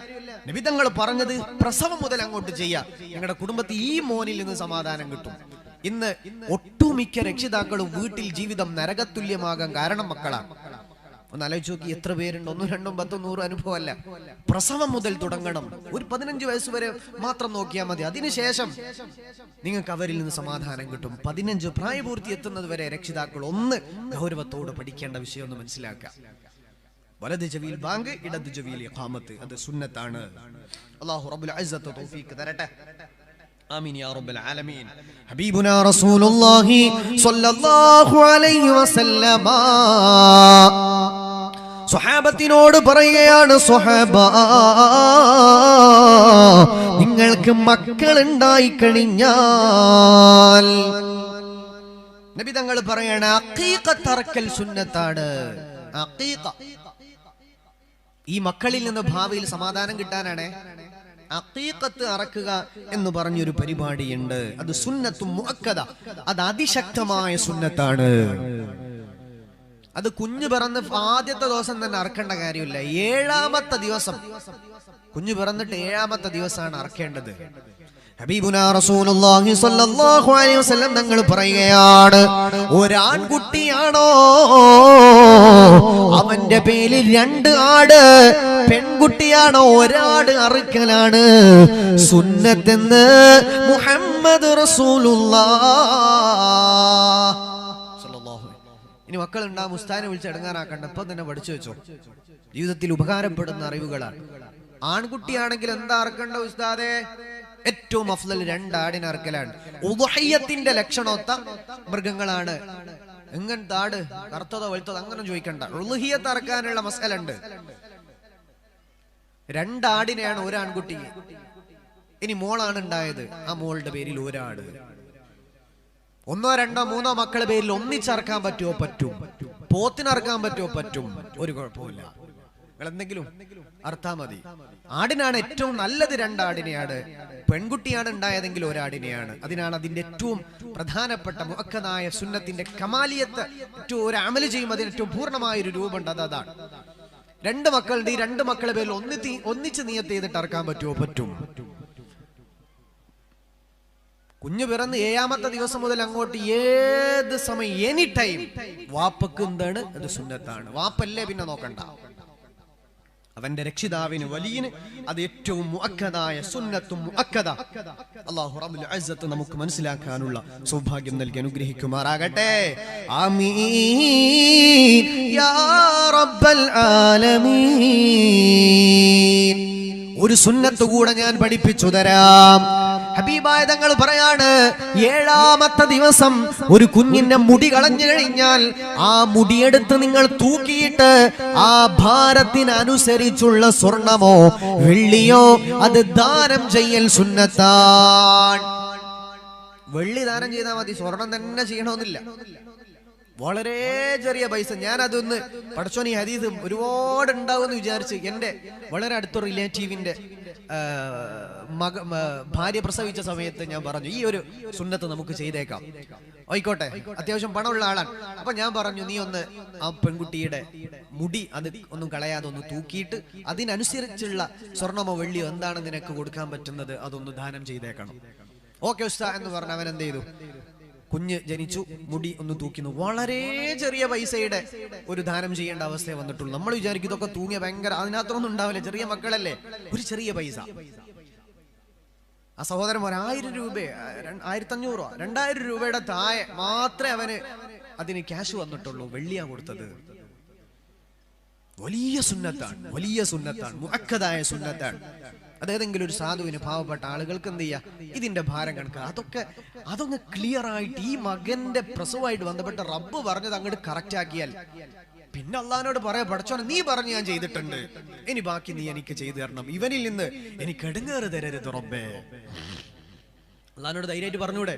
നബി തങ്ങൾ പറഞ്ഞത് പ്രസവം മുതൽ അങ്ങോട്ട് ചെയ്യാം. ഞങ്ങളുടെ കുടുംബത്തിൽ ഈ മോനിൽ നിന്ന് സമാധാനം കിട്ടും. ഇന്ന് ഒട്ടുമിക്ക രക്ഷിതാക്കളും വീട്ടിൽ ജീവിതം നരകതുല്യമാകാൻ കാരണം മക്കളാണ്. ഒന്ന് ആലോചിച്ച് നോക്കി, എത്ര പേരുണ്ട്? 1, 2, 10, 100 അനുഭവമല്ല. പ്രസവം മുതൽ തുടങ്ങണം. ഒരു 15 വയസ്സ് വരെ മാത്രം നോക്കിയാൽ മതി. അതിനുശേഷം നിങ്ങൾക്ക് അവരിൽ നിന്ന് സമാധാനം കിട്ടും. 15 പ്രായപൂർത്തി എത്തുന്നത് വരെ രക്ഷിതാക്കൾ ഒന്ന് ഗൗരവത്തോട് പഠിക്കേണ്ട വിഷയം ഒന്ന് മനസ്സിലാക്കുക. വലത് ചെവിയിൽ ബാങ്ക്, ഇടത് ചെവിയിൽ ഇഖാമത്ത്, അത് സുന്നത്താണ്. അല്ലാഹു റബ്ബുൽ ഇസ്സത്ത് തൗഫീഖ് തരട്ടെ. ആമീൻ യാ റബ്ബൽ ആലമീൻ. ഹബീബുനാ റസൂലുള്ളാഹി സ്വല്ലല്ലാഹു അലൈഹി വസല്ലമ സ്വഹാബത്തിനോട് പറയുകയാണ്, സ്വഹാബ, നിങ്ങൾക്ക് മക്കളുണ്ടായി കഴിഞ്ഞാൽ നബി തങ്ങൾ പറയണ അഖീഖത്ത് അറക്കൽ സുന്നത്താണ്. അഖീഖ ഈ മക്കളിൽ നിന്ന് ഭാവിയിൽ സമാധാനം കിട്ടാനാണ്. അഖീഖത്ത് അറക്കുക എന്ന് പറഞ്ഞൊരു പരിപാടിയുണ്ട്. അത് സുന്നത്തും മുഅക്കദ, അത് അതിശക്തമായ സുന്നത്താണ്. അത് കുഞ്ഞു പിറന്ന് ആദ്യത്തെ ദിവസം തന്നെ അറക്കേണ്ട കാര്യമില്ല. 7ാമത്തെ ദിവസം, കുഞ്ഞു പിറന്നിട്ട് 7ാമത്തെ ദിവസമാണ് അറക്കേണ്ടത്. ഹബീബുനാ റസൂലുള്ളാഹി സ്വല്ലല്ലാഹു അലൈഹി വസല്ലം തങ്ങൾ പറയുകയാണ്, ഒരാൺകുട്ടിയാണോ അവന്റെ പേരിൽ 2 ആട്, പെൺകുട്ടിയാണോ ഒരാട് അറുക്കലാണ് സുന്നത്തെന്ന് മുഹമ്മദ് റസൂലുള്ളാഹ്. ഇനി മക്കളുണ്ടാവും, ഉസ്താദിനെ വിളിച്ച് ഇടങ്ങാറാക്കണ്ട, ഇപ്പൊ തന്നെ പഠിച്ചു വെച്ചോ. ജീവിതത്തിൽ ഉപകാരപ്പെടുന്ന അറിവുകളാണ്. ആൺകുട്ടിയാണെങ്കിൽ എന്താ അറക്കണ്ട ഉസ്താദേ? ഏറ്റവും അഫ്ളൽ 2 ആടിനെ അറക്കലാണ്. ഉദ്ഹിയ്യത്തിന്റെ ലക്ഷണമൊത്ത മൃഗങ്ങളാണ്. എങ്ങനത്തെ ആട്, കറുത്തതോ വെളുത്തതോ അങ്ങനെ ചോദിക്കണ്ട. ഉദ്ഹിയ്യത്ത് അറക്കാനുള്ള മസല ഉണ്ട്. 2 ആടിനെയാണ് ഒരു ആൺകുട്ടിക്ക്. ഇനി മോളാണ് ഉണ്ടായത്, ആ മോളുടെ പേരിൽ 1 ആട്. 1, 2, 3 മക്കളുടെ പേരിൽ ഒന്നിച്ചറക്കാൻ പറ്റുമോ? പറ്റും. പോത്തിനറക്കാൻ പറ്റുമോ? പറ്റും. ഒരു കുഴപ്പമില്ല. നിങ്ങൾ എന്തെങ്കിലും അർത്താ മതി. ആടിനാണ് ഏറ്റവും നല്ലത് 2 ആടിനെയാണ്. പെൺകുട്ടിയാണ് ഉണ്ടായതെങ്കിൽ 1 ആടിനെയാണ്. അതിനാണ് അതിന്റെ ഏറ്റവും പ്രധാനപ്പെട്ട മുഅക്കദായ സുന്നത്തിന്റെ കമാലിയത്ത്. ഏറ്റവും ഒരു അമല് ചെയ്യും അതിന് ഏറ്റവും പൂർണ്ണമായ ഒരു രൂപമുണ്ട്. അതാണ് 2 മക്കളുണ്ട്. ഈ 2 മക്കളുടെ പേരിൽ ഒന്നിച്ച് നിയത്ത് ചെയ്തിട്ട് അറക്കാൻ പറ്റുമോ? പറ്റും. കുഞ്ഞു പിറന്ന് 7ാമത്തെ ദിവസം മുതൽ അങ്ങോട്ട് ഏത് സമയം, എനി ടൈം വാപ്പക്ക് എന്താണ്, അത് സുന്നത്താണ്. വാപ്പല്ലേ പിന്നെ നോക്കണ്ട, അവന്റെ രക്ഷിതാവിന് വലിയന് അത് ഏറ്റവും മുഅക്കദായ സുന്നത്തും മുഅക്കദ. അല്ലാഹു റബ്ബുൽ ഇസ്സത്ത് നമുക്ക് മനസ്സിലാക്കാനുള്ള സൗഭാഗ്യം നൽകി അനുഗ്രഹിക്കുമാറാകട്ടെ. ആമീൻ യാ റബ്ബൽ ആലമീൻ. ഒരു സുന്നത്ത് കൂടെ ഞാൻ പഠിപ്പിച്ചു തരാം. ഹബീബായ തങ്ങൾ പറയാണ്, 7ാമത്തെ ദിവസം ഒരു കുഞ്ഞിന്റെ മുടി കളഞ്ഞു കഴിഞ്ഞാൽ ആ മുടിയെടുത്ത് നിങ്ങൾ തൂക്കിയിട്ട് ആ ഭാരത്തിനനുസരിച്ചുള്ള സ്വർണമോ വെള്ളിയോ അത് ദാനം ചെയ്യൽ സുന്നത്താണ്. വെള്ളി ദാനം ചെയ്താൽ മതി, സ്വർണം തന്നെ ചെയ്യണമെന്നില്ല. വളരെ ചെറിയ പൈസ. ഞാൻ അതൊന്ന് പഠിച്ചോൻ ഈ ഹദീസ് ഒരുപാട് ഉണ്ടാവുമെന്ന് വിചാരിച്ച് എൻ്റെ വളരെ അടുത്ത റിലേറ്റീവിന്റെ ഭാര്യ പ്രസവിച്ച സമയത്ത് ഞാൻ പറഞ്ഞു, ഈ ഒരു സുന്നത്ത് നമുക്ക് ചെയ്തേക്കാം. ആയിക്കോട്ടെ, അത്യാവശ്യം പണമുള്ള ആളാണ്. അപ്പൊ ഞാൻ പറഞ്ഞു, നീ ഒന്ന് ആ പെൺകുട്ടിയുടെ മുടി അത് ഒന്നും കളയാതെ ഒന്ന് തൂക്കിയിട്ട് അതിനനുസരിച്ചുള്ള സ്വർണമോ വെള്ളിയോ എന്താണ് നിനക്ക് കൊടുക്കാൻ പറ്റുന്നത് അതൊന്ന് ദാനം ചെയ്തേക്കണം. ഓക്കെ ഉസ്താ എന്ന് പറഞ്ഞ അവൻ എന്ത് ചെയ്തു? കുഞ്ഞ് ജനിച്ചു, മുടി ഒന്ന് തൂക്കുന്നു. വളരെ ചെറിയ പൈസയുടെ ഒരു ദാനം ചെയ്യേണ്ട അവസ്ഥയെ വന്നിട്ടുള്ളൂ. നമ്മൾ വിചാരിക്കും ഇതൊക്കെ തൂങ്ങിയ ഭയങ്കര, അതിനകത്തൊന്നും ഉണ്ടാവില്ല, ചെറിയ മക്കളല്ലേ. ഒരു ചെറിയ പൈസ ആ സഹോദരൻ 1000 രൂപ, 1500, 2000 രൂപയുടെ താഴെ മാത്രമേ അവന് അതിന് ക്യാഷ് വന്നിട്ടുള്ളൂ. വെള്ളിയാ കൊടുത്തത്. വലിയ സുന്നത്താണ്, വലിയ സുന്നത്താണ്, മുഅക്കദായ സുന്നത്താണ്. അതേതെങ്കിലും ഒരു സാധുവിന്, പാവപ്പെട്ട ആളുകൾക്ക് എന്ത് ചെയ്യാ, ഇതിന്റെ ഭാരം കണക്ക് അതൊന്ന് ക്ലിയർ ആയിട്ട് ഈ മകന്റെ പ്രസവമായിട്ട് ബന്ധപ്പെട്ട റബ്ബ് പറഞ്ഞത് അങ്ങോട്ട് കറക്റ്റ് ആക്കിയാൽ പിന്നെ അള്ളഹാനോട് പറയാ, പഠിച്ചോനെ നീ പറഞ്ഞു ഞാൻ ചെയ്തിട്ടുണ്ട്, ഇനി ബാക്കി നീ എനിക്ക് ചെയ്തു തരണം, ഇവനിൽ നിന്ന് എനിക്ക് എടുങ്ങേറ് തരരുത് റബ്ബേ. അള്ളഹാനോട് ധൈര്യമായിട്ട് പറഞ്ഞൂടെ?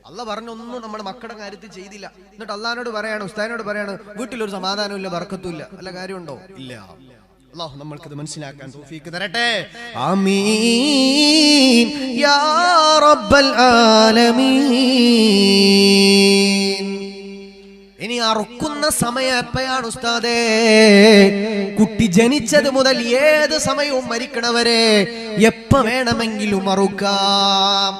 അള്ളാഹ് പറഞ്ഞൊന്നും നമ്മുടെ മക്കളുടെ കാര്യത്തിൽ ചെയ്തില്ല. എന്നിട്ട് അള്ളഹാനോട് പറയാണ്, ഉസ്താദിനോട് പറയാണ്, വീട്ടിലൊരു സമാധാനവും ഇല്ല, ബർക്കത്തുമില്ല. വല്ല കാര്യമുണ്ടോ? ഇല്ല. അല്ലാഹു നമ്മൾക്കത് മനസ്സിലാക്കാൻ തൗഫീഖ് തരട്ടെ. ആമീൻ യാ റബ്ബൽ ആലമീൻ. ഇനി അറുക്കുന്ന സമയം എപ്പോഴാണ് ഉസ്താദേ? കുട്ടി ജനിച്ചത് മുതൽ ഏത് സമയവും മരിക്കണവരെ എപ്പ വേണമെങ്കിലും അറുക്കാം.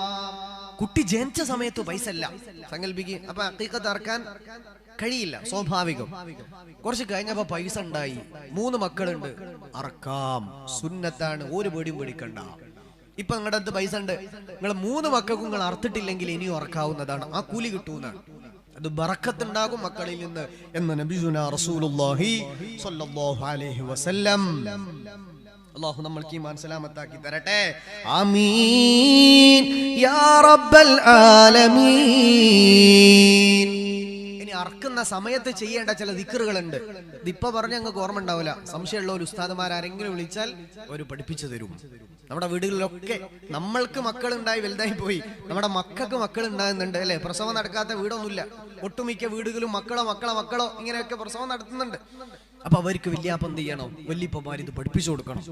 കുട്ടി ജനിച്ച സമയത്ത് പൈസ അല്ല, സങ്കല്പിക്കുക. അപ്പൊ ഹഖീഖത്ത് അറക്കാൻ കഴിയില്ല, സ്വാഭാവികം. കുറച്ച് കഴിഞ്ഞപ്പോ പൈസ ഉണ്ടായി, 3 മക്കളുണ്ട്, അറക്കാം, സുന്നത്താണ്, ഒരു പേടിയും പേടിക്കണ്ട. ഇപ്പൊ നിങ്ങളുടെ അടുത്ത് പൈസ ഉണ്ട്, നിങ്ങൾ 3 മക്കൾക്കും നിങ്ങൾ അറുത്തിട്ടില്ലെങ്കിൽ ഇനിയും അറക്കാവുന്നതാണ്, ആ കൂലി കിട്ടുന്നതാണ്. അത് ബറക്കത്തുണ്ടാകും മക്കളിൽ നിന്ന് എന്ന് നബിയുനാ റസൂലുള്ളാഹി സ്വല്ലല്ലാഹു അലൈഹി വസല്ലം. അല്ലാഹു നമ്മൾക്ക് ഈമാൻ സലാമത്താക്കി തരട്ടെ. ആമീൻ യാ റബ്ബൽ ആലമീൻ. ഇനി അറക്കുന്ന സമയത്ത് ചെയ്യേണ്ട ചില ദിക്റുകളുണ്ട്. ഇതിപ്പോ പറഞ്ഞ ഞങ്ങൾക്ക് ഓർമ്മ ഉണ്ടാവില്ല. സംശയമുള്ള ഒരു ഉസ്താദുമാരെങ്കിലും വിളിച്ചാൽ അവർ പഠിപ്പിച്ചു തരും. നമ്മുടെ വീടുകളിലൊക്കെ നമ്മൾക്ക് മക്കളുണ്ടായി വലുതായി പോയി, നമ്മുടെ മക്കൾക്ക് മക്കൾ ഉണ്ടാകുന്നുണ്ട് അല്ലെ? പ്രസവം നടക്കാത്ത വീടൊന്നുമില്ല. ഒട്ടുമിക്ക വീടുകളും മക്കളോ ഇങ്ങനെയൊക്കെ പ്രസവം നടത്തുന്നുണ്ട്. അപ്പൊ അവർക്ക് വല്യാപ്പം എന്ത് ചെയ്യണം? വല്യപ്പന്മാർ ഇത് പഠിപ്പിച്ചു കൊടുക്കണം.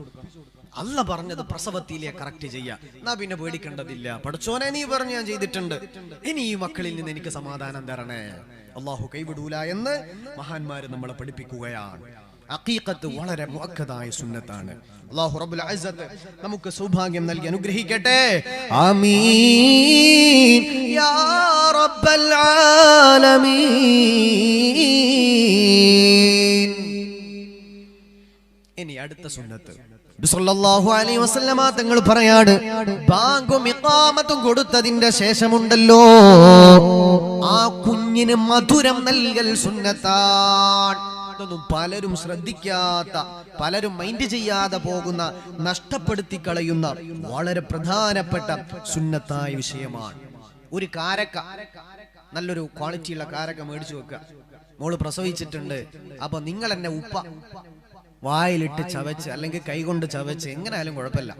അല്ലാഹ് പറഞ്ഞത് പ്രസവത്തിലെ കറക്റ്റ് ചെയ്യാ, എന്നാ പിന്നെ പേടിക്കേണ്ടതില്ല. പഠിച്ചോനെ നീ പറഞ്ഞു ഞാൻ ചെയ്തിട്ടുണ്ട്, ഇനി ഈ മക്കളിൽ നിന്ന് എനിക്ക് സമാധാനം തരണേ. അല്ലാഹു കൈവിടൂല എന്ന് മഹാന്മാര് നമ്മളെ പഠിപ്പിക്കുകയാണ്. അഖീഖത്ത് വളരെ മുഅക്കദായ സുന്നത്താണ്. അല്ലാഹു റബ്ബുൽ ഇസ്സത്ത് നമുക്ക് സൗഭാഗ്യം നൽകി അനുഗ്രഹിക്കട്ടെ. ആമീൻ യാ റബ്ബൽ ആലമീൻ. ഇനി അടുത്ത സുന്നത്ത് സല്ലല്ലാഹു അലൈഹി വസല്ലമ തങ്ങൾ പറയാണ്, ബാങ്കും ഇഖാമത്തും കൊടുത്തതിന്റെ ശേഷമുണ്ടല്ലോ, ആ കുഞ്ഞിന് മധുരം നൽകൽ സുന്നത്താണ്. ഇതൊന്നും പലരും ശ്രദ്ധിക്കാത്ത, പലരും മൈൻഡ് ചെയ്യാതെ പോകുന്ന, നഷ്ടപ്പെടുത്തി കളയുന്ന വളരെ പ്രധാനപ്പെട്ട സുന്നത്തായ വിഷയമാണ്. ഒരു കാരക്ക, നല്ലൊരു ക്വാളിറ്റിയുള്ള കാരക്ക മേടിച്ചു വെക്കുക. മോള് പ്രസവിച്ചിട്ടുണ്ട്, അപ്പൊ നിങ്ങൾ എന്നെ ഉപ്പ വായിലിട്ട് ചവച്ച് അല്ലെങ്കിൽ കൈകൊണ്ട് ചവച്ച് എങ്ങനെയായാലും കുഴപ്പമില്ല,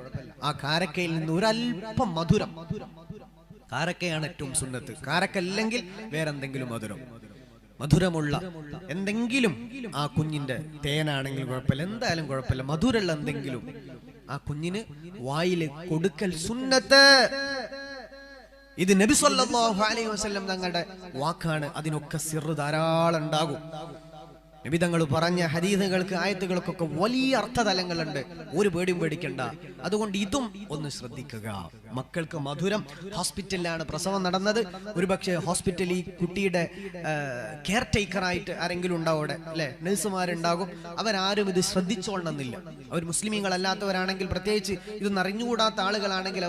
ആ കാരക്കയിൽ നിന്ന് ഒരല്പം മധുരം. കാരക്കയാണ് ഏറ്റവും സുന്നത്ത്. കാരക്ക അല്ലെങ്കിൽ വേറെന്തെങ്കിലും മധുരമുള്ള എന്തെങ്കിലും, ആ കുഞ്ഞിന്റെ തേനാണെങ്കിൽ കുഴപ്പമില്ല, എന്തായാലും കുഴപ്പമില്ല, മധുരമുള്ള എന്തെങ്കിലും ആ കുഞ്ഞിന് വായിൽ കൊടുക്കൽ സുന്നത്ത്. ഇത് നബി സല്ലല്ലാഹു അലൈഹി വസല്ലം തങ്ങളുടെ വാക്കാണ്. അതിനൊക്കെ സിറ് ധാരാളം ഉണ്ടാകും. നബി തങ്ങൾ പറഞ്ഞ ഹദീസുകൾക്ക്, ആയത്തുകൾക്കൊക്കെ വലിയ അർത്ഥതലങ്ങളുണ്ട്. ഒരു പേടിയും പേടിക്കണ്ട. അതുകൊണ്ട് ഇതും ഒന്ന് ശ്രദ്ധിക്കുക. മക്കൾക്ക് മധുരം. ഹോസ്പിറ്റലിലാണ് പ്രസവം നടന്നത്. ഒരുപക്ഷെ ഹോസ്പിറ്റലിൽ ഈ കുട്ടിയുടെ കെയർ ടേക്കറായിട്ട് ആരെങ്കിലും ഉണ്ടാവും അവിടെ, അല്ലെ? നഴ്സുമാരുണ്ടാകും. അവരാരും ഇത് ശ്രദ്ധിച്ചോളണമെന്നില്ല. അവർ മുസ്ലിമീങ്ങളല്ലാത്തവരാണെങ്കിൽ, പ്രത്യേകിച്ച് ഇതൊന്നും അറിഞ്ഞുകൂടാത്ത ആളുകളാണെങ്കിൽ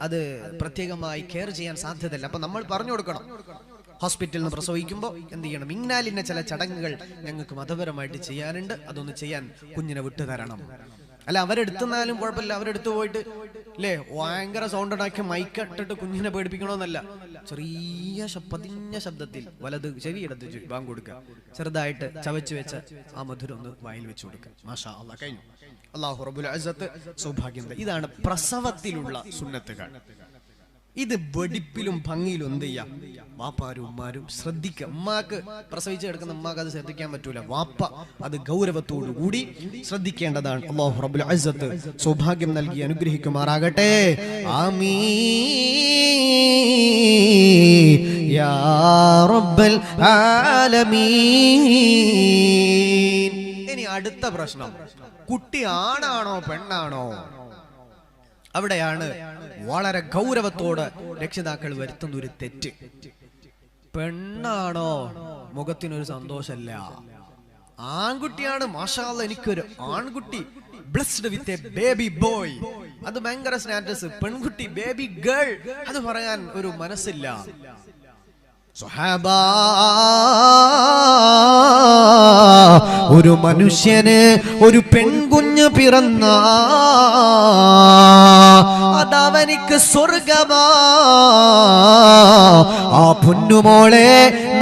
അത് പ്രത്യേകമായി കെയർ ചെയ്യാൻ സാധ്യതയില്ല. അപ്പൊ നമ്മൾ പറഞ്ഞു കൊടുക്കണം, ഹോസ്പിറ്റലിൽ നിന്ന് പ്രസവിക്കുമ്പോൾ എന്ത് ചെയ്യണം? ഇന്നാലിന്ന ചില ചടങ്ങുകൾ ഞങ്ങൾക്ക് മതപരമായിട്ട് ചെയ്യാനുണ്ട്, അതൊന്ന് ചെയ്യാൻ കുഞ്ഞിനെ വിട്ടുതരണം. അല്ല, അവരെടുത്തുന്നാലും കുഴപ്പമില്ല, അവരെടുത്തു പോയിട്ട് അല്ലേ ഭയങ്കര സൗണ്ട് ഉണ്ടാക്കി മൈക്കിട്ടിട്ട് കുഞ്ഞിനെ പേടിപ്പിക്കണമെന്നല്ല. ചെറിയ പതിഞ്ഞ ശബ്ദത്തിൽ വലത് ചെവിയെടുത്ത് ബാങ്ക് കൊടുക്കുക, ചെറുതായിട്ട് ചവച്ചു വെച്ച ആ മധുരം ഒന്ന് വായിൽ വെച്ച് കൊടുക്കുക. മാഷാ അല്ലാഹ്, കഴിഞ്ഞു. അല്ലാഹു റബ്ബുൽ ഇസ്സത്ത് സൗഭാഗ്യം. ഇതാണ് പ്രസവത്തിലുള്ള സുന്നത്തുകൾ. ഇത് വെടിപ്പിലും ഭംഗിയിലും എന്ത് ചെയ്യാം? വാപ്പാരും ഉമ്മാരും ശ്രദ്ധിക്കുക. ഉമ്മാക്ക് പ്രസവിച്ച് കിടക്കുന്ന ഉമ്മാക്ക് അത് ശ്രദ്ധിക്കാൻ പറ്റൂല. വാപ്പ അത് ഗൗരവത്തോടു കൂടി ശ്രദ്ധിക്കേണ്ടതാണ്. അല്ലാഹു റബ്ബുൽ ഇസ്സത്ത് സൗഭാഗ്യം നൽകി അനുഗ്രഹിക്കുമാറാകട്ടെ. ആമീൻ യാ റബ്ബൽ ആലമീൻ. ഇനി അടുത്ത പ്രശ്നം, കുട്ടി ആണാണോ പെണ്ണാണോ? അവിടെയാണ് വളരെ ഗൗരവത്തോട് രക്ഷിതാക്കൾ വരുത്തുന്ന ഒരു തെറ്റ്. പെണ്ണാണോ മുഖത്തിനൊരു സന്തോഷമല്ല. ആൺകുട്ടിയാണ്, മാഷാ അല്ലാഹ് എനിക്കൊരു ആൺകുട്ടി, blessed with a baby boy, അത് ഭയങ്കര സ്റ്റാറ്റസ്. പെൺകുട്ടി ബേബി ഗേൾ, അത് പറയാൻ ഒരു മനസ്സില്ല. സ്വഹാബ, ഒരു മനുഷ്യന് ഒരു പെൺകുഞ്ഞ് പിറന്ന അതവനിക്ക് സ്വർഗമാ. ആ പൊന്നുമോളെ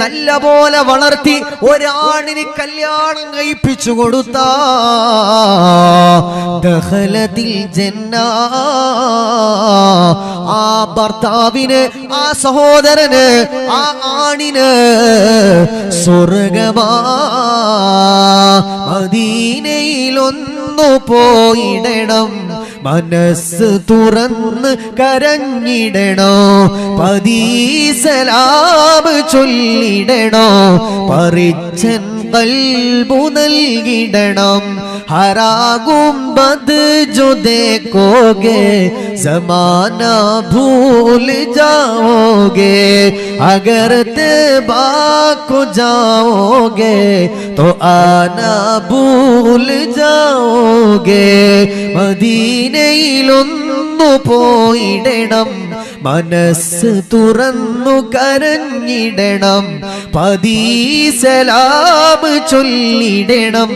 നല്ല പോലെ വളർത്തി ഒരാണിന് കല്യാണം കഴിപ്പിച്ചു കൊടുത്ത ദഖലതിൽ ജന്ന, ആ ഭർത്താവിന്, ആ സഹോദരന്, ആ ആണിന് സ്വർഗമാ. മദീനയിലൊന്നു പോയിടണം, മനസ്സ് തുറന്ന് കരഞ്ഞിടണോ, പദീസലാം ചൊല്ലിടണോ, പരിച്ചൻ ഖൽബു നൽകിടണം. हरागुम बद जो देखोगे ज़माना भूल जाओगे, अगर तबा को जाओगे तो आना भूल जाओगे. മദീനയിലൊന്നു പോയിടണം, മനസ്സ് തുറന്നു കരഞ്ഞിടണം, പദീസലാം ചൊല്ലിടണം,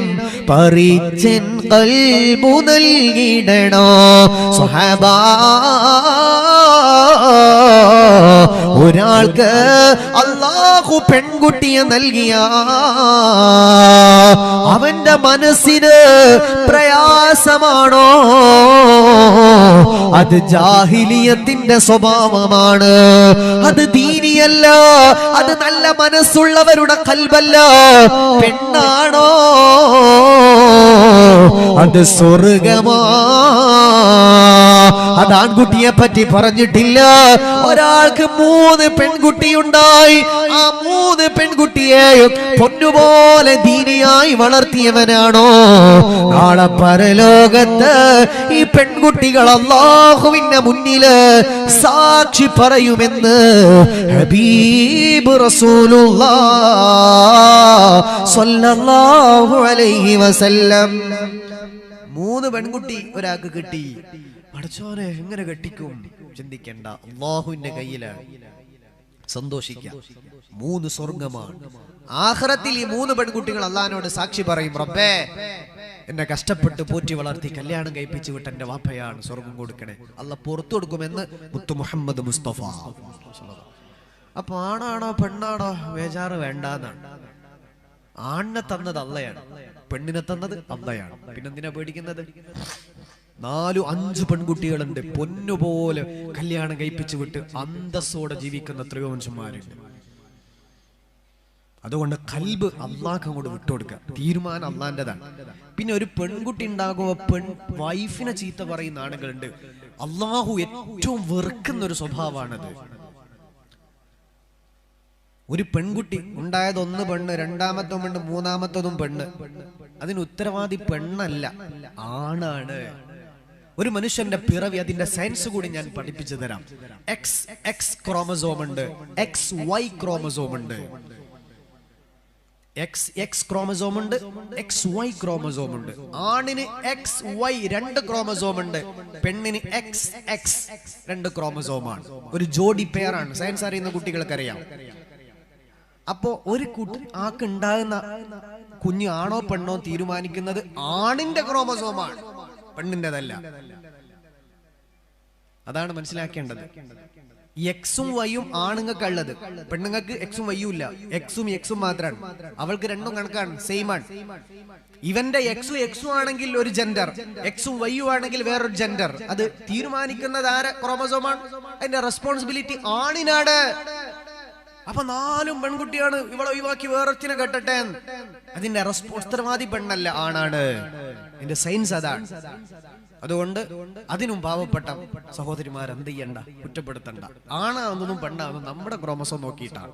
പരിച്ചൻ ഖൽബു നൽകിടണോ. സ്വഹാബ, ഒരാൾക്ക് അല്ലാഹു പെൺകുട്ടിയെ നൽകിയ അവന്റെ മനസ്സിന് പ്രയാസമാണോ, അത് ജാഹിലിയത്തിന്റെ സ്വഭാവമാണ്, അത് ദീനിയല്ല, അത് നല്ല മനസ്സുള്ളവരുടെ ഖൽബല്ല. പെണ്ണാണോ, അത് സ്വർഗമാ. അത് ആൺകുട്ടിയെ പറ്റി പറഞ്ഞിട്ടില്ല. ഒരാൾക്ക് 3 പെൺകുട്ടിയുണ്ടായി, ആ 3 പെൺകുട്ടിയെയും പൊന്നുപോലെ ദീനിയായി വളർത്തിയവനാണോ, നാളെ പരലോകത്ത് ഈ പെൺകുട്ടികൾ അല്ലാഹുവിന്റെ മുന്നില് സാക്ഷി പറയുമെന്ന് ഹബീബ് റസൂലുള്ളാഹ് സ്വല്ലല്ലാഹു അലൈഹി വസല്ലം. 3 പെൺകുട്ടി ഒരാൾക്ക് കിട്ടി. പഠിച്ചോനെ എങ്ങനെ കെട്ടിക്കും ചിന്തിക്കണ്ട, അല്ലാഹുവിന്റെ കയ്യിലാണ്. സന്തോഷിക്കാം, 3 സ്വർഗമാണ്. ആഖിറത്തിൽ ഈ 3 പെൺകുട്ടികൾ അല്ലാഹുവിനോട് സാക്ഷി പറയും, റബ്ബേ എന്നെ കഷ്ടപ്പെട്ട് പോറ്റി വളർത്തി കല്യാണം കഴിപ്പിച്ചു വിട്ട് എന്റെ വാപ്പയാണ്, സ്വർഗം കൊടുക്കണേ. അല്ലാഹ് പുറത്തു കൊടുക്കുമെന്ന് മുത്തു മുഹമ്മദ് മുസ്തഫ. അപ്പൊ ആണാണോ പെണ്ണാണോ വേജാറ് വേണ്ടാന്നാണ്. ആണിനെ തന്നത് അള്ളയാണ്, പെണ്ണിനെ തന്നത് അള്ളയാണ്. പിന്നെന്തിനാ പേടിക്കുന്നത്? 4-5 പെൺകുട്ടികളുണ്ട്, പൊന്നുപോലെ കല്യാണം കഴിപ്പിച്ചു വിട്ട് അന്തസ്സോടെ ജീവിക്കുന്ന എത്രയോ മനുഷ്യന്മാരുണ്ട്. അതുകൊണ്ട് ഖൽബ് അള്ളാഹ് അങ്ങോട്ട് വിട്ടുകൊടുക്കുക, തീരുമാനം അള്ളാന്റെതാണ്. പിന്നെ ഒരു പെൺകുട്ടി ഉണ്ടാകുമ്പോൾ വൈഫിനെ ചീത്ത പറയുന്ന ആളുകളുണ്ട്. അള്ളാഹു ഏറ്റവും വെറുക്കുന്ന ഒരു സ്വഭാവമാണത്. ഒരു പെൺകുട്ടി ഉണ്ടായത് 1 പെണ്ണ്, 2ാമത്തെ പെണ്ണ്, 3ാമത്തതും പെണ്ണ്. അതിന് ഉത്തരവാദി പെണ്ണല്ല, ആണാണ്. ഒരു മനുഷ്യന്റെ പിറവി, അതിന്റെ സയൻസ് കൂടി ഞാൻ പഠിപ്പിച്ചു തരാം. XX ക്രോമസോം ഉണ്ട്, XY ക്രോമസോം ഉണ്ട്. XX ക്രോമസോം ഉണ്ട്, XY ക്രോമസോം ഉണ്ട്. ആണിന് XY 2 ക്രോമസോം ഉണ്ട്, പെണ്ണിന് XX 2 ക്രോമസോമാണ്. ഒരു ജോഡി പെയറാണ്. സയൻസ് അറിയുന്ന കുട്ടികൾക്കറിയാം. അപ്പോ ഒരു ആൾക്ക് ഉണ്ടാകുന്ന കുഞ്ഞ് ആണോ പെണ്ണോ തീരുമാനിക്കുന്നത് ആണിന്റെ ക്രോമസോമാണ്, പെണ്ണിൻ്റെതല്ല. അതാണ് മനസ്സിലാക്കേണ്ടത്. എക്സും വൈയും ആണുങ്ങൾക്ക് ഉള്ളത്, പെണ്ണുങ്ങൾക്ക് എക്സും വൈയും ഇല്ല. എക്സും എക്സും മാത്രമാണ്. അവൾക്ക് രണ്ടും കണക്കാണ്, സെയിം ആണ്. ഇവന്റെ എക്സും ആണെങ്കിൽ ഒരു ജെൻഡർ, എക്സും വൈയും ആണെങ്കിൽ വേറൊരു ജെൻഡർ. അത് തീരുമാനിക്കുന്നത് ആരെ ക്രോമസോമാണ്, അതിന്റെ റെസ്പോൺസിബിലിറ്റി ആണിനാണ്. അപ്പൊ 4 പെൺകുട്ടിയാണ്, ഇവളെ ഒഴിവാക്കി വേറൊരുത്തിനെ കെട്ടട്ടെ. അതിന്റെ ഉത്തരവാദി പെണ്ണല്ല, ആണാണ്. എന്റെ സയൻസ് അതാണ്. അതുകൊണ്ട് അതിനും പാവപ്പെട്ട സഹോദരിമാർ എന്ത് ചെയ്യണ്ട, കുറ്റപ്പെടുത്തണ്ട. ആണാവുന്നതും പെണ്ണാവുന്നതും നമ്മുടെ ക്രോമസോം നോക്കിയിട്ടാണ്.